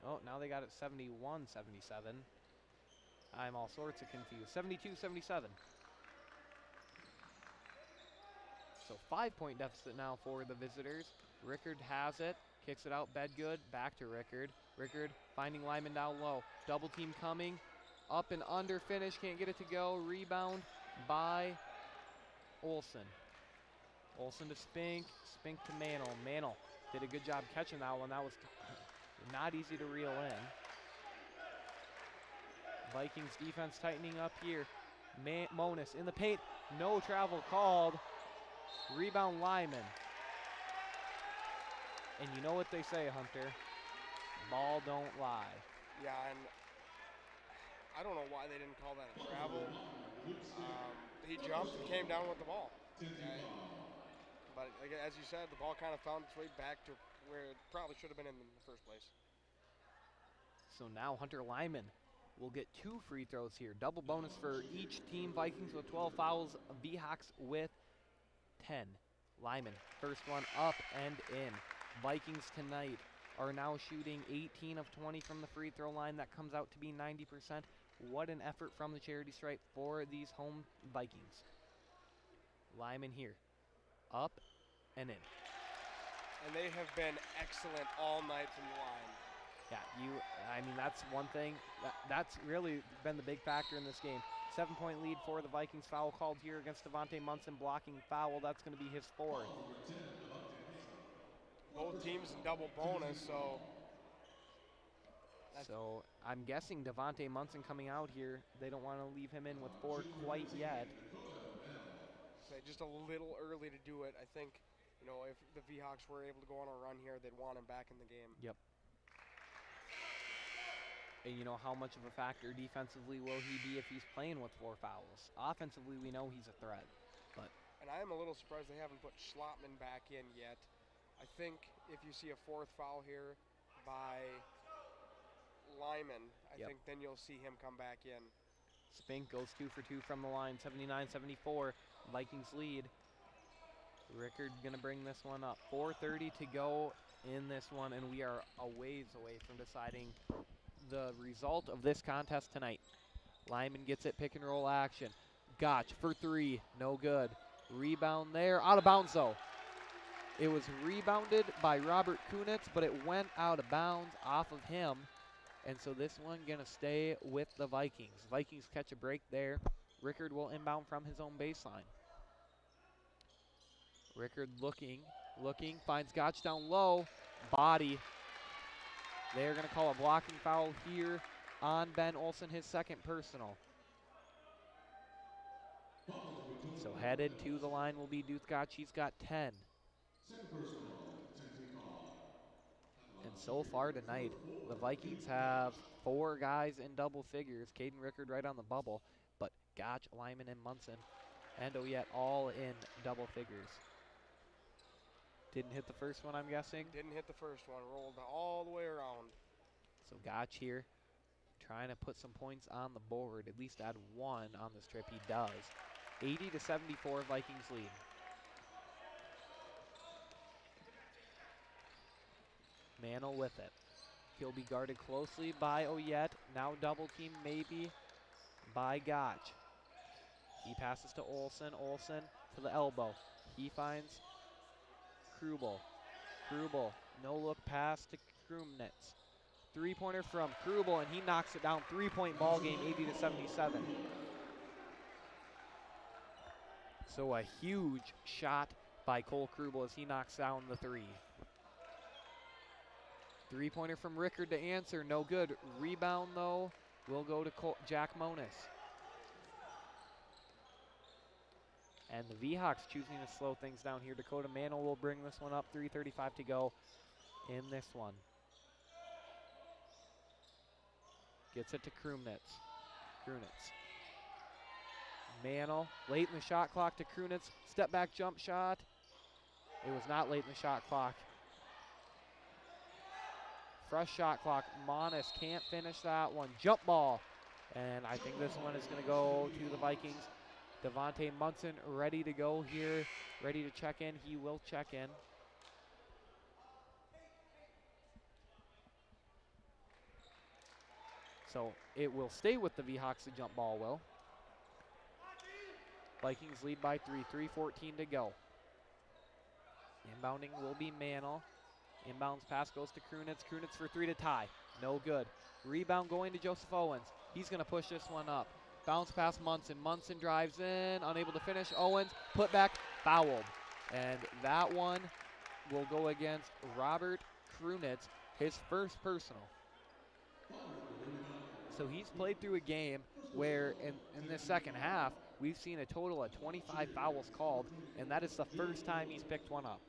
Oh, now they got it 71-77. I'm all sorts of confused. 72-77. So 5-point deficit now for the visitors. Rickard has it, kicks it out, Bedgood, back to Rickard. Rickard finding Lyman down low. Double team coming, up and under, finish, can't get it to go. Rebound by Olson. Olson to Spink, Spink to Mantle. Mantle did a good job catching that one. That was not easy to reel in. Vikings defense tightening up here. Monis in the paint, no travel called. Rebound Lyman. And you know what they say, Hunter. Ball don't lie. Yeah, and I don't know why they didn't call that a travel. He jumped and came down with the ball. But as you said, the ball kind of found its way back to where it probably should have been in the first place. So now Hunter Lyman will get 2 free throws here. Double bonus for each team. Vikings with 12 fouls. Seahawks with 10. Lyman, first one up and in. Vikings tonight are now shooting 18 of 20 from the free throw line. That comes out to be 90%. What an effort from the charity stripe for these home Vikings. Lyman here, up and in. And they have been excellent all night from the line. Yeah, I mean, that's one thing. That's really been the big factor in this game. 7-point lead for the Vikings. Foul called here against Devontae Munson, blocking foul. That's going to be his 4th. Both teams in double bonus, so. So I'm guessing Devontae Munson coming out here, they don't want to leave him in with 4 quite yet. Just a little early to do it. I think, you know, if the Seahawks were able to go on a run here, they'd want him back in the game. Yep. And you know, how much of a factor defensively will he be if he's playing with 4 fouls? Offensively, we know he's a threat. And I am a little surprised they haven't put Schlotman back in yet. I think if you see a 4th foul here by Lyman, I think then you'll see him come back in. Spink goes 2 for 2 from the line, 79-74. Vikings lead. Rickard gonna bring this one up. 4:30 to go in this one, and we are a ways away from deciding the result of this contest tonight. Lyman gets it, pick and roll action. Gotch for 3, no good. Rebound there, out of bounds though. It was rebounded by Robert Kunitz, but it went out of bounds off of him. And so this one gonna stay with the Vikings. Vikings catch a break there. Rickard will inbound from his own baseline. Rickard looking, finds Gotch down low, body. They're gonna call a blocking foul here on Ben Olson, his 2nd personal. So headed to the line will be Duth Gotch, he's got 10. And so far tonight, the Vikings have 4 guys in double figures. Caden Rickard right on the bubble, but Gotch, Lyman, and Munson, and Oyette all in double figures. Didn't hit the first one, I'm guessing? Didn't hit the first one, rolled all the way around. So Gotch here, trying to put some points on the board, at least add 1 on this trip. He does. 80-74, Vikings lead. Mantle with it. He'll be guarded closely by Oyette. Now double team maybe by Gotch. He passes to Olsen. Olsen to the elbow. He finds Krubel. Krubel, no look pass to Krumnitz. Three-pointer from Krubel, and he knocks it down. Three-point ball game, 80-77. So a huge shot by Cole Krubel as he knocks down the three. Three-pointer from Rickard to answer, no good. Rebound, though, will go to Jack Monis. And the V-Hawks choosing to slow things down here. Dakota Mantle will bring this one up. 3:35 to go in this one. Gets it to Krumnitz. Krunitz. Mantle, late in the shot clock to Krunitz. Step back jump shot. It was not late in the shot clock. Fresh shot clock. Monis can't finish that one. Jump ball. And I think this one is going to go to the Vikings. Devontae Munson ready to go here. Ready to check in. He will check in. So it will stay with the V-Hawks. The jump ball will. Vikings lead by 3. 3:14 to go. Inbounding will be Mantle. Inbounds pass goes to Krunitz. Krunitz for three to tie. No good. Rebound going to Joseph Owens. He's going to push this one up. Bounce pass Munson. Munson drives in. Unable to finish. Owens put back. Fouled. And that one will go against Robert Krunitz. His first personal. So he's played through a game where in this second half, we've seen a total of 25 fouls called, and that is the first time he's picked one up.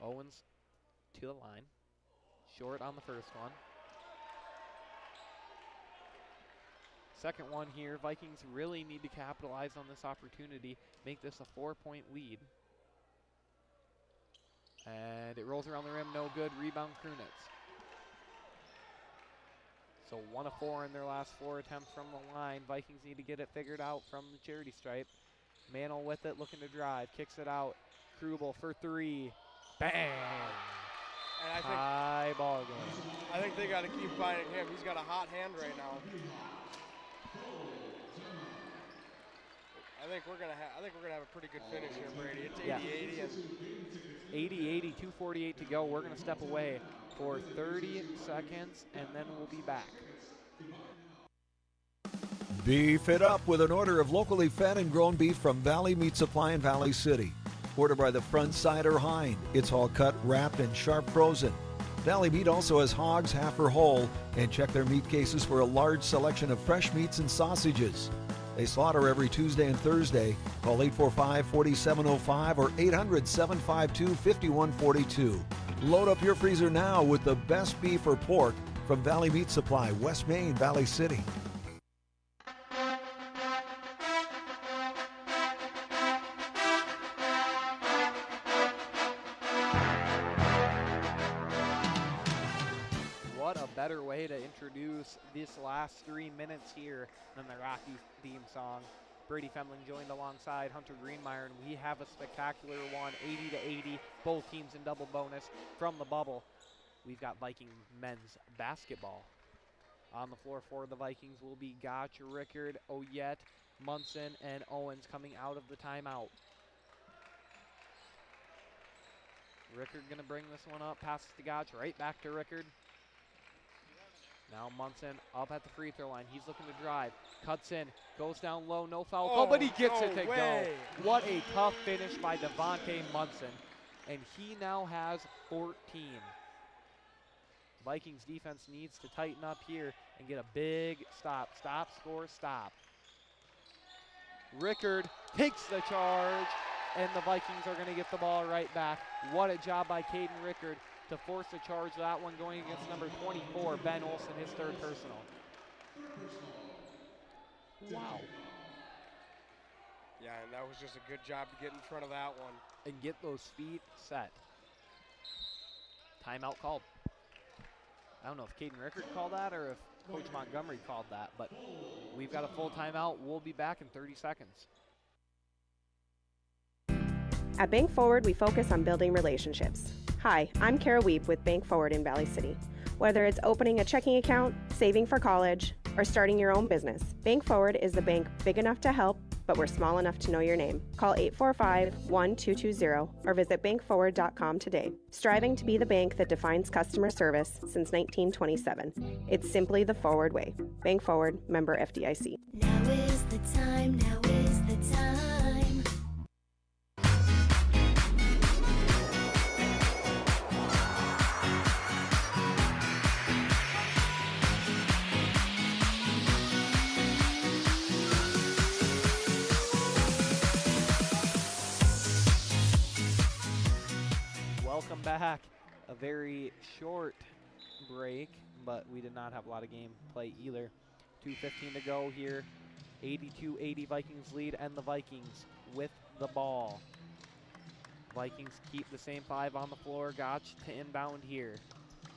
Owens to the line. Short on the first one. Second one here, Vikings really need to capitalize on this opportunity, make this a 4-point lead. And it rolls around the rim, no good. Rebound Krunitz. So 1 of 4 in their last 4 attempts from the line. Vikings need to get it figured out from the charity stripe. Mantle with it, looking to drive, kicks it out. Krubel for three. Bang! And I think high ball game. I think they got to keep finding him. He's got a hot hand right now. I think we're gonna have a pretty good finish here, Brady. It's 80-80 and 80-80, 2:48 to go. We're gonna step away for 30 seconds, and then we'll be back. Beef it up with an order of locally fed and grown beef from Valley Meat Supply in Valley City. Order by the front, side, or hind. It's all cut, wrapped, and sharp frozen. Valley Meat also has hogs, half or whole, and check their meat cases for a large selection of fresh meats and sausages. They slaughter every Tuesday and Thursday. Call 845-4705 or 800-752-5142. Load up your freezer now with the best beef or pork from Valley Meat Supply, West Main, Valley City. What a better way to introduce this last 3 minutes here than the Rocky theme song. Brady Femlin joined alongside Hunter Greenmeyer, and we have a spectacular one, 80-80, both teams in double bonus from the bubble. We've got Viking men's basketball. On the floor for the Vikings will be Gotch, Rickard, Oyet, Munson, and Owens coming out of the timeout. Rickard gonna bring this one up, passes to Gotch, right back to Rickard. Now Munson up at the free throw line. He's looking to drive. Cuts in. Goes down low. No foul call, but he gets it to go. What a tough finish by Devontae Munson. And he now has 14. Vikings defense needs to tighten up here and get a big stop. Stop, score, stop. Rickard takes the charge, and the Vikings are going to get the ball right back. What a job by Caden Rickard to force the charge. That one going against number 24, Ben Olsen, his third personal. Wow. Yeah, and that was just a good job to get in front of that one. And get those feet set. Timeout called. I don't know if Caden Rickard called that or if Coach Montgomery called that, but we've got a full timeout. We'll be back in 30 seconds. At Bank Forward, we focus on building relationships. Hi, I'm Kara Weep with Bank Forward in Valley City. Whether it's opening a checking account, saving for college, or starting your own business. Bank Forward is the bank big enough to help, but we're small enough to know your name. Call 845-1220 or visit bankforward.com today. Striving to be the bank that defines customer service since 1927. It's simply the Forward way. Bank Forward, member FDIC. Now is the time, now is the time. Welcome back. A very short break, but we did not have a lot of game play either. 2:15 to go here. 82-80 Vikings lead, and the Vikings with the ball. Vikings keep the same five on the floor. Gotch to inbound here.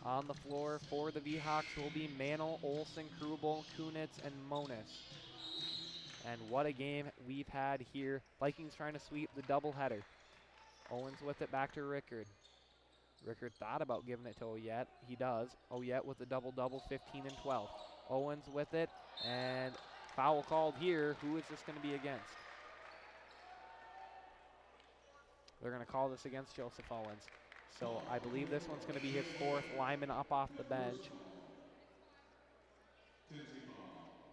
On the floor for the V-Hawks will be Mantle, Olsen, Krubel, Kunitz, and Monis. And what a game we've had here. Vikings trying to sweep the doubleheader. Owens with it back to Rickard. Rickard thought about giving it to Oyet. He does. Oyet with the double-double, 15 and 12. Owens with it, and foul called here. Who is this going to be against? They're going to call this against Joseph Owens. So I believe this one's going to be his fourth. Lyman up off the bench.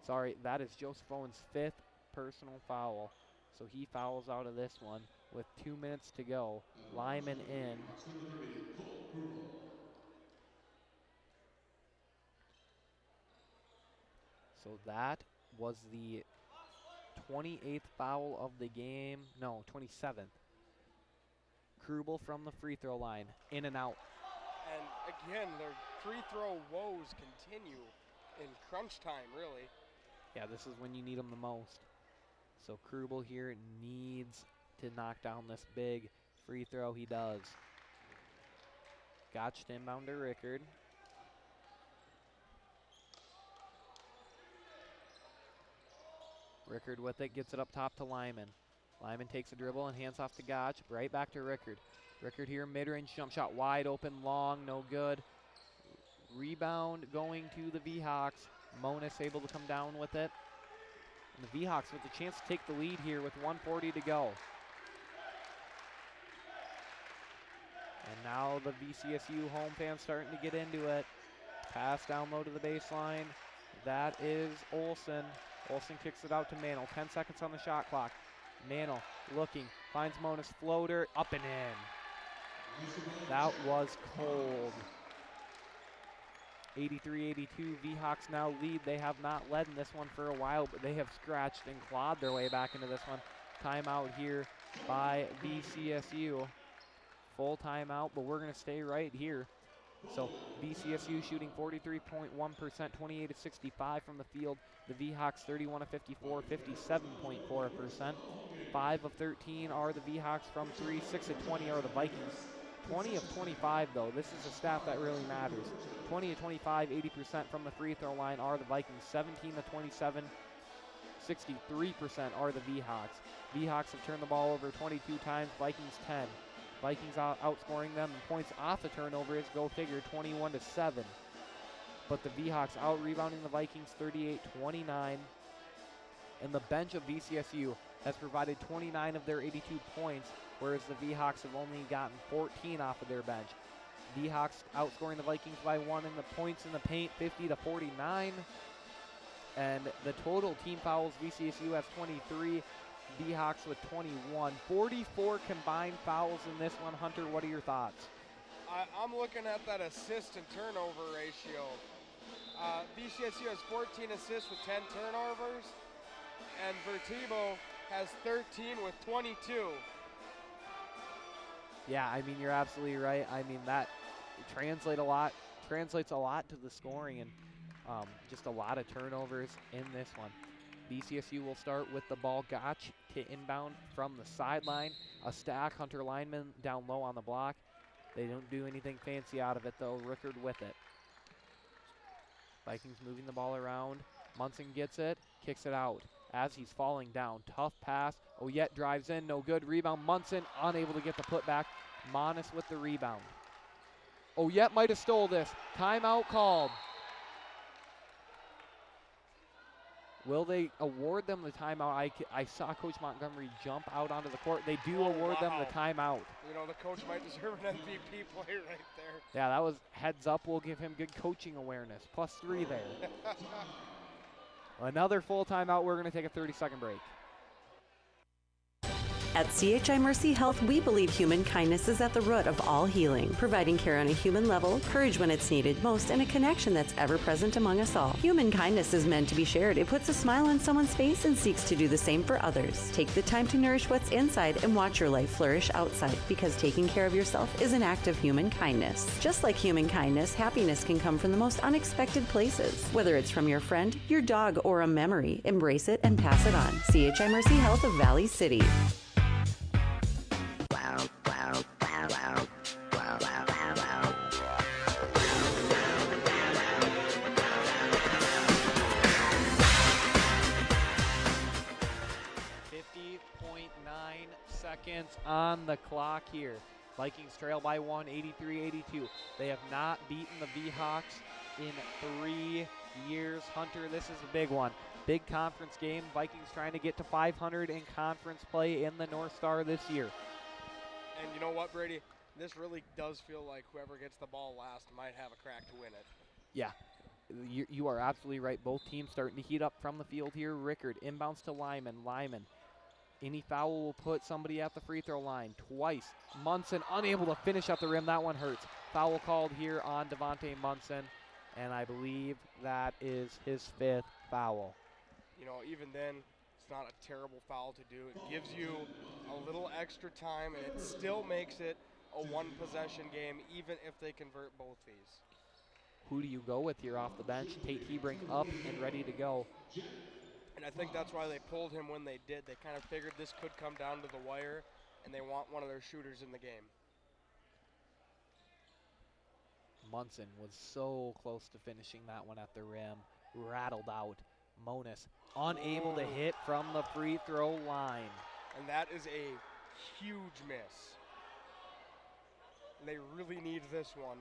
Sorry, that is Joseph Owens' fifth personal foul. So he fouls out of this one with 2 minutes to go. Lyman in. So that was the 28th foul of the game. No, 27th. Krubel from the free throw line, in and out. And again, their free throw woes continue in crunch time, really. Yeah, this is when you need them the most. So Krubel here needs to knock down this big free throw. He does. Gotch to inbound to Rickard. Rickard with it, gets it up top to Lyman. Lyman takes a dribble and hands off to Gotch. Right back to Rickard. Rickard here, mid-range jump shot, wide open, long, no good. Rebound going to the V-Hawks. Monis able to come down with it. And the V-Hawks with a chance to take the lead here with 1:40 to go. And now the VCSU home fans starting to get into it. Pass down low to the baseline. That is Olsen. Olsen kicks it out to Mantle. 10 seconds on the shot clock. Mantle looking, finds Monis, floater, up and in. That was cold. 83-82, V-Hawks now lead. They have not led in this one for a while, but they have scratched and clawed their way back into this one. Timeout here by VCSU. Full timeout, but we're going to stay right here. So VCSU shooting 43.1%, 28-65 from the field. The V-Hawks 31-54, 57.4%. 5 of 13 are the V-Hawks from 3, 6 of 20 are the Vikings. 20 of 25 though, this is a stat that really matters. 20 of 25, 80% from the free throw line are the Vikings. 17 of 27, 63% are the V-Hawks. V-Hawks have turned the ball over 22 times, Vikings 10. Vikings outscoring them in points off the turnovers, go figure, 21-7. But the V-Hawks out-rebounding the Vikings 38-29. And the bench of VCSU has provided 29 of their 82 points, whereas the V-Hawks have only gotten 14 off of their bench. V-Hawks outscoring the Vikings by 1 in the points in the paint, 50-49. And the total team fouls, VCSU has 23. V-Hawks with 21. 44 combined fouls in this one. Hunter, what are your thoughts? I'm looking at that assist and turnover ratio. VCSU has 14 assists with 10 turnovers, and Viterbo has 13 with 22. Yeah, I mean, you're absolutely right. I mean, that translates a lot to the scoring, and just a lot of turnovers in this one. VCSU will start with the ball. Gotch to inbound from the sideline. A stack, Hunter Lineman down low on the block. They don't do anything fancy out of it, though. Rickard with it. Vikings moving the ball around. Munson gets it, kicks it out as he's falling down. Tough pass. Oyet drives in, no good. Rebound, Munson unable to get the putback. Monis with the rebound. Oyet might have stole this. Timeout called. Will they award them the timeout? I saw Coach Montgomery jump out onto the court. They do award them the timeout. You know, the coach might deserve an MVP play right there. Yeah, that was heads up. We'll give him good coaching awareness. +3 there. Another full timeout. We're going to take a 30-second break. At CHI Mercy Health, we believe human kindness is at the root of all healing, providing care on a human level, courage when it's needed most, and a connection that's ever present among us all. Human kindness is meant to be shared. It puts a smile on someone's face and seeks to do the same for others. Take the time to nourish what's inside and watch your life flourish outside, because taking care of yourself is an act of human kindness. Just like human kindness, happiness can come from the most unexpected places. Whether it's from your friend, your dog, or a memory, embrace it and pass it on. CHI Mercy Health of Valley City. 50.9 seconds on the clock here. Vikings trail by 1, 83-82. They have not beaten the V-Hawks in 3 years. Hunter, this is a big one. Big conference game. Vikings trying to get to 500 in conference play in the North Star this year. And you know what, Brady? This really does feel like whoever gets the ball last might have a crack to win it. Yeah, you are absolutely right. Both teams starting to heat up from the field here. Rickard inbounds to Lyman. Any foul will put somebody at the free throw line twice. Munson unable to finish at the rim. That one hurts. Foul called here on Devontae Munson, and I believe that is his 5th foul. You know, even then, it's not a terrible foul to do. It gives you a little extra time, and it still makes it a one-possession game, even if they convert both these. Who do you go with here off the bench? Tate Hebrink up and ready to go. And I think that's why they pulled him when they did. They kind of figured this could come down to the wire, and they want one of their shooters in the game. Munson was so close to finishing that one at the rim. Rattled out. Monis unable to hit from the free throw line. And that is a huge miss. And they really need this one.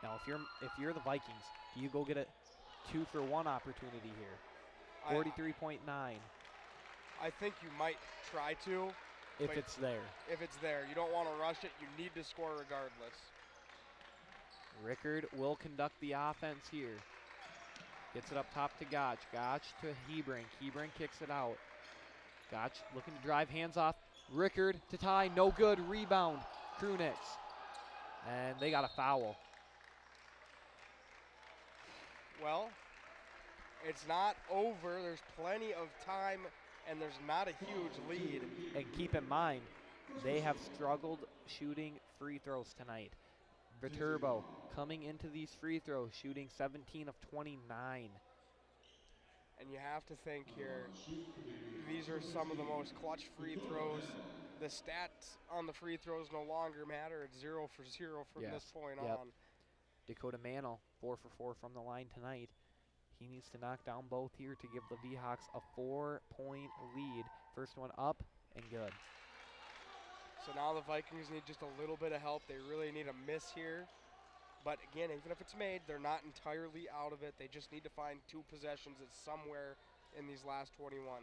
Now, if you're the Vikings, do you go get a 2-for-1 opportunity here? 43.9. I think you might try to. If it's there. If it's there. You don't want to rush it. You need to score regardless. Rickard will conduct the offense here. Gets it up top to Gotch. Gotch to Hebrink. Hebrink kicks it out. Gotch looking to drive, hands off. Rickard to tie, no good. Rebound, Krunix. And they got a foul. Well, it's not over. There's plenty of time, and there's not a huge lead. And keep in mind, they have struggled shooting free throws tonight. Viterbo coming into these free throws, shooting 17 of 29. And you have to think here, these are some of the most clutch free throws. The stats on the free throws no longer matter. It's 0 for 0 from this point on. Dakota Mantle, 4 for 4 from the line tonight. He needs to knock down both here to give the V-Hawks a 4-point lead. First one up and good. So now the Vikings need just a little bit of help. They really need a miss here. But again, even if it's made, they're not entirely out of it. They just need to find 2 possessions at somewhere in these last 21.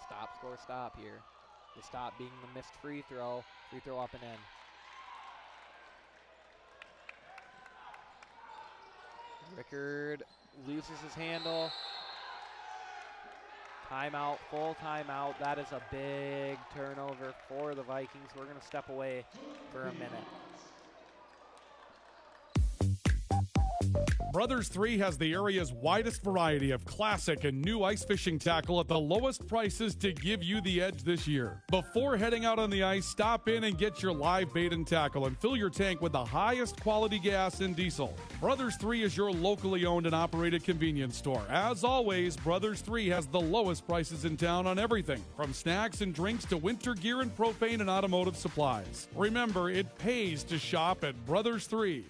Stop, score, stop here. The stop being the missed free throw. Free throw up and in. Rickard loses his handle. Timeout, full timeout. That is a big turnover for the Vikings. We're going to step away for a minute. Brothers 3 has the area's widest variety of classic and new ice fishing tackle at the lowest prices to give you the edge this year. Before heading out on the ice, stop in and get your live bait and tackle and fill your tank with the highest quality gas and diesel. Brothers 3 is your locally owned and operated convenience store. As always, Brothers 3 has the lowest prices in town on everything, from snacks and drinks to winter gear and propane and automotive supplies. Remember, it pays to shop at Brothers 3.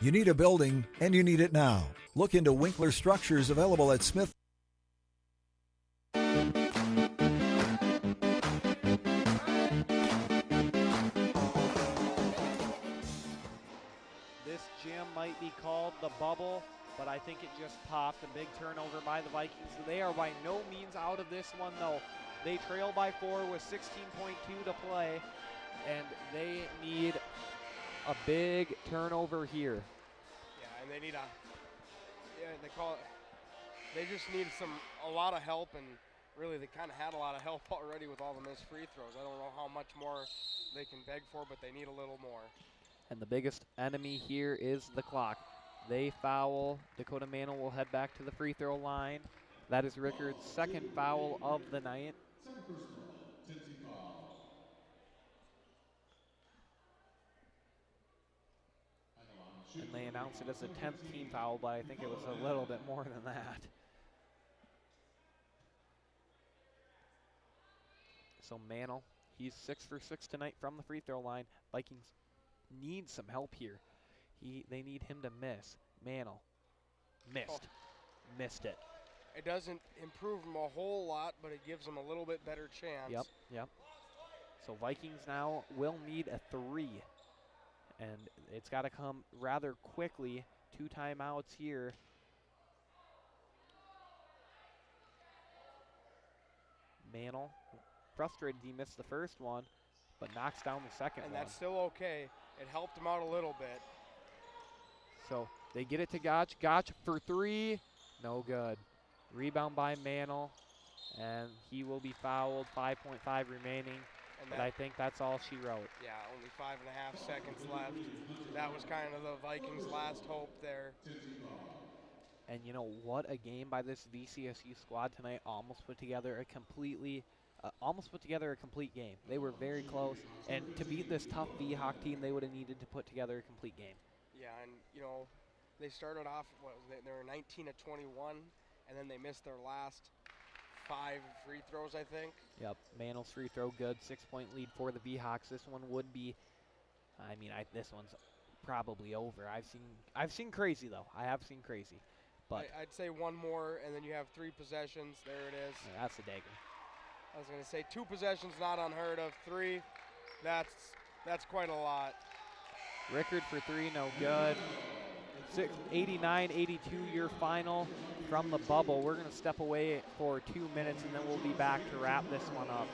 You need a building, and you need it now. Look into Winkler Structures, available at Smith. This gym might be called the Bubble. but I think it just popped. A big turnover by the Vikings. They are by no means out of this one, though. They trail by 4 with 16.2 to play, and they need a big turnover here. Yeah, and they need they call it, they just need a lot of help, and really they kind of had a lot of help already with all the missed free throws. I don't know how much more they can beg for, but they need a little more. And the biggest enemy here is the clock. They foul. Dakota Mantle will head back to the free throw line. That is Rickard's second foul of the night. And they announced it as a 10th team foul, but I think it was a little bit more than that. So Mantle, he's 6 for 6 tonight from the free throw line. Vikings need some help here. They need him to miss. Mantle missed it. It doesn't improve him a whole lot, but it gives him a little bit better chance. Yep. So Vikings now will need a 3. And it's got to come rather quickly. 2 timeouts here. Mantle, frustrated he missed the first one, but knocks down the second one. And that's still okay. It helped him out a little bit. So they get it to Gotch. Gotch for 3. No good. Rebound by Mantle, and he will be fouled. 5.5 remaining. But I think that's all she wrote. Yeah, only 5.5 seconds left. That was kind of the Vikings' last hope there. And you know what a game by this VCSU squad tonight. Almost put together a complete game. They were very close, and to beat this tough V-Hawk team, they would have needed to put together a complete game. Yeah, and you know, they started off, they were 19 of 21, and then they missed their last 5 free throws, I think. Yep, Mantle's free throw good. 6-point lead for the V-Hawks. This one would be, this one's probably over. I've seen crazy though. I have seen crazy, but I'd say one more, and then you have 3 possessions. There it is. Yeah, that's a dagger. I was going to say 2 possessions, not unheard of. 3, that's quite a lot. Rickard for 3, no good. 89-82 your final from the bubble. We're going to step away for 2 minutes, and then we'll be back to wrap this one up.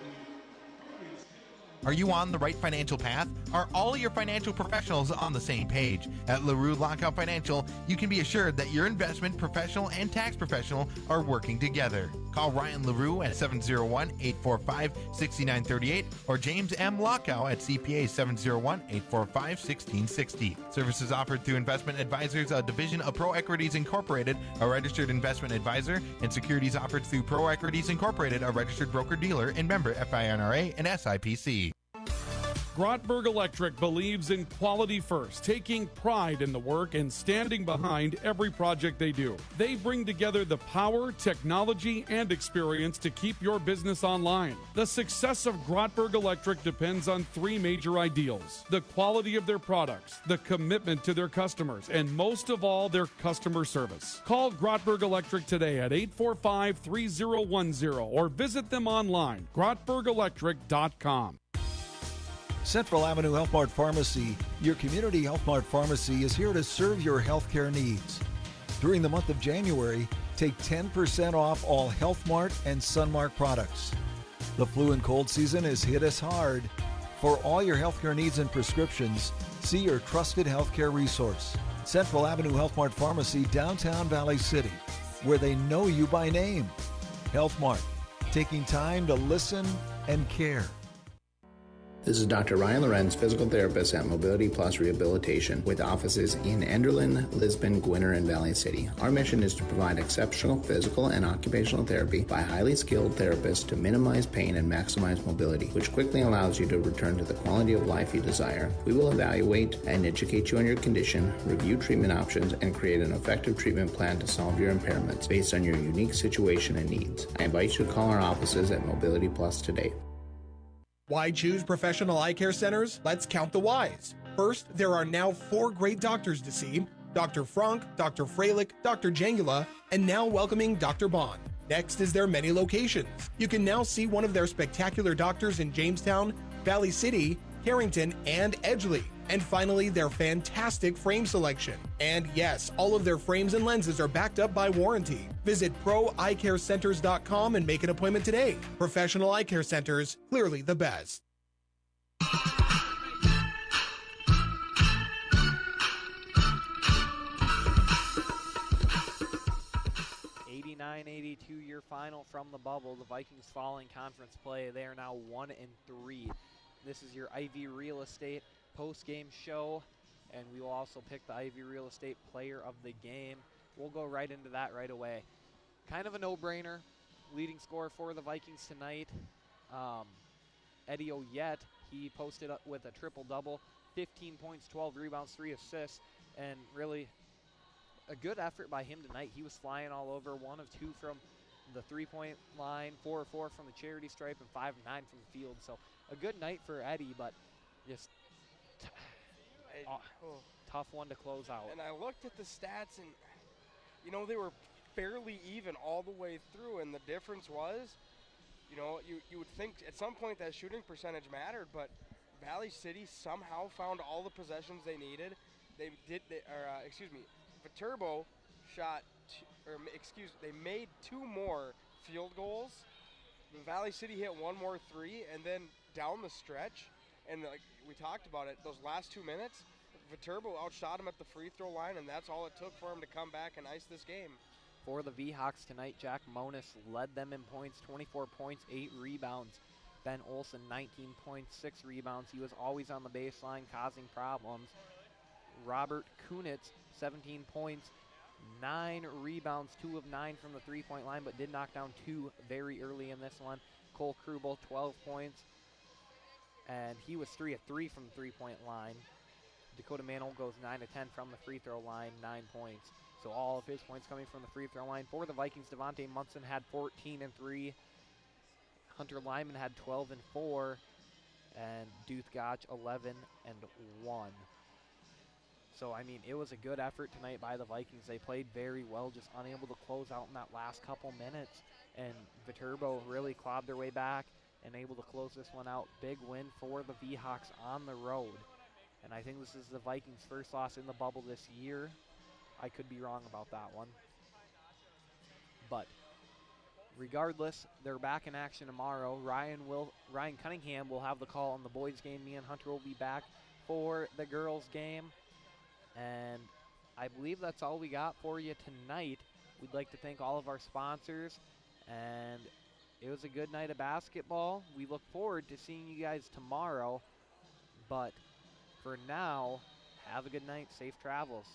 Are you on the right financial path? Are all your financial professionals on the same page? At LaRue Lockout Financial, you can be assured that your investment professional and tax professional are working together. Call Ryan LaRue at 701-845-6938 or James M. Lockout at CPA 701-845-1660. Services offered through Investment Advisors, a division of Pro Equities Incorporated, a registered investment advisor, and securities offered through Pro Equities Incorporated, a registered broker-dealer and member FINRA and SIPC. Grotberg Electric believes in quality first, taking pride in the work and standing behind every project they do. They bring together the power, technology, and experience to keep your business online. The success of Grotberg Electric depends on 3 major ideals: the quality of their products, the commitment to their customers, and most of all, their customer service. Call Grotberg Electric today at 845-3010 or visit them online, grotbergelectric.com. Central Avenue Health Mart Pharmacy, your community Health Mart pharmacy, is here to serve your healthcare needs. During the month of January, take 10% off all Health Mart and Sunmark products. The flu and cold season has hit us hard. For all your healthcare needs and prescriptions, see your trusted healthcare resource, Central Avenue Health Mart Pharmacy, downtown Valley City, where they know you by name. Health Mart, taking time to listen and care. This is Dr. Ryan Lorenz, physical therapist at Mobility Plus Rehabilitation, with offices in Enderlin, Lisbon, Gwinner, and Valley City. Our mission is to provide exceptional physical and occupational therapy by highly skilled therapists to minimize pain and maximize mobility, which quickly allows you to return to the quality of life you desire. We will evaluate and educate you on your condition, review treatment options, and create an effective treatment plan to solve your impairments based on your unique situation and needs. I invite you to call our offices at Mobility Plus today. Why choose professional eye care centers? Let's count the whys. First, there are now 4 great doctors to see: Dr. Frank, Dr. Freilich, Dr. Jangula, and now welcoming Dr. Bond. Next is their many locations. You can now see one of their spectacular doctors in Jamestown, Valley City, Harrington, and Edgeley. And finally, their fantastic frame selection. And yes, all of their frames and lenses are backed up by warranty. Visit ProEyeCareCenters.com and make an appointment today. Professional eye care centers, clearly the best. 89-82 your final from the bubble. The Vikings fall in conference play. They are now 1-3. This is your Ivy Real Estate post-game show, and we will also pick the Ivy Real Estate player of the game. We'll go right into that right away. Kind of a no-brainer. Leading scorer for the Vikings tonight, Eddie Oyette. He posted up with a triple-double, 15 points, 12 rebounds, 3 assists, and really a good effort by him tonight. He was flying all over, 1 of 2 from the three-point line, 4 of 4 from the charity stripe, and 5 of 9 from the field. So a good night for Eddie, but just tough one to close out. And I looked at the stats, and, they were fairly even all the way through, and the difference was, you would think at some point that shooting percentage mattered, but Valley City somehow found all the possessions they needed. Viterbo they made 2 more field goals. Valley City hit 1 more 3, and then down the stretch, and like we talked about it, those last 2 minutes, Viterbo outshot him at the free throw line, and that's all it took for him to come back and ice this game. For the V-Hawks tonight, Jack Monis led them in points, 24 points, 8 rebounds. Ben Olson, 19 points, 6 rebounds. He was always on the baseline causing problems. Robert Kunitz, 17 points, 9 rebounds, 2 of 9 from the three-point line, but did knock down 2 very early in this one. Cole Krubel, 12 points, and he was 3 of 3 from the three-point line. Dakota Mantle goes 9 of 10 from the free throw line, 9 points. So all of his points coming from the free throw line. For the Vikings, Devontae Munson had 14 and 3. Hunter Lyman had 12 and 4. And Duth Gotch 11 and 1. So, it was a good effort tonight by the Vikings. They played very well, just unable to close out in that last couple minutes. And Viterbo really clawed their way back and able to close this one out. Big win for the V-Hawks on the road. And I think this is the Vikings' first loss in the bubble this year. I could be wrong about that one. But regardless, they're back in action tomorrow. Ryan Cunningham will have the call on the boys' game. Me and Hunter will be back for the girls' game. And I believe that's all we got for you tonight. We'd like to thank all of our sponsors. And it was a good night of basketball. We look forward to seeing you guys tomorrow. But for now, have a good night. Safe travels.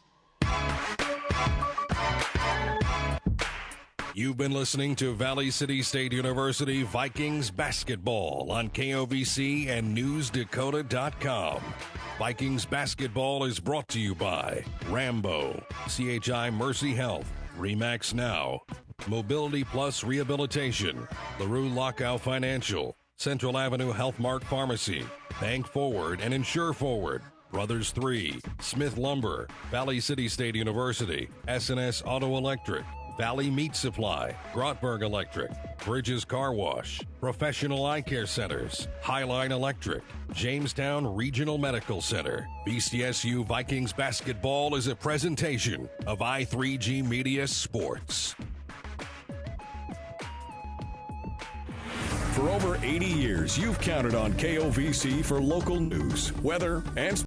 You've been listening to Valley City State University Vikings basketball on KOVC and NewsDakota.com. Vikings basketball is brought to you by Rambo, CHI Mercy Health, Remax Now, Mobility Plus Rehabilitation, LaRue Lockout Financial, Central Avenue Health Mart Pharmacy, Bank Forward and Insure Forward, Brothers 3, Smith Lumber, Valley City State University, SNS Auto Electric, Valley Meat Supply, Grotberg Electric, Bridges Car Wash, Professional Eye Care Centers, Highline Electric, Jamestown Regional Medical Center. VCSU Vikings basketball is a presentation of I3G Media Sports. For over 80 years, you've counted on KOVC for local news, weather, and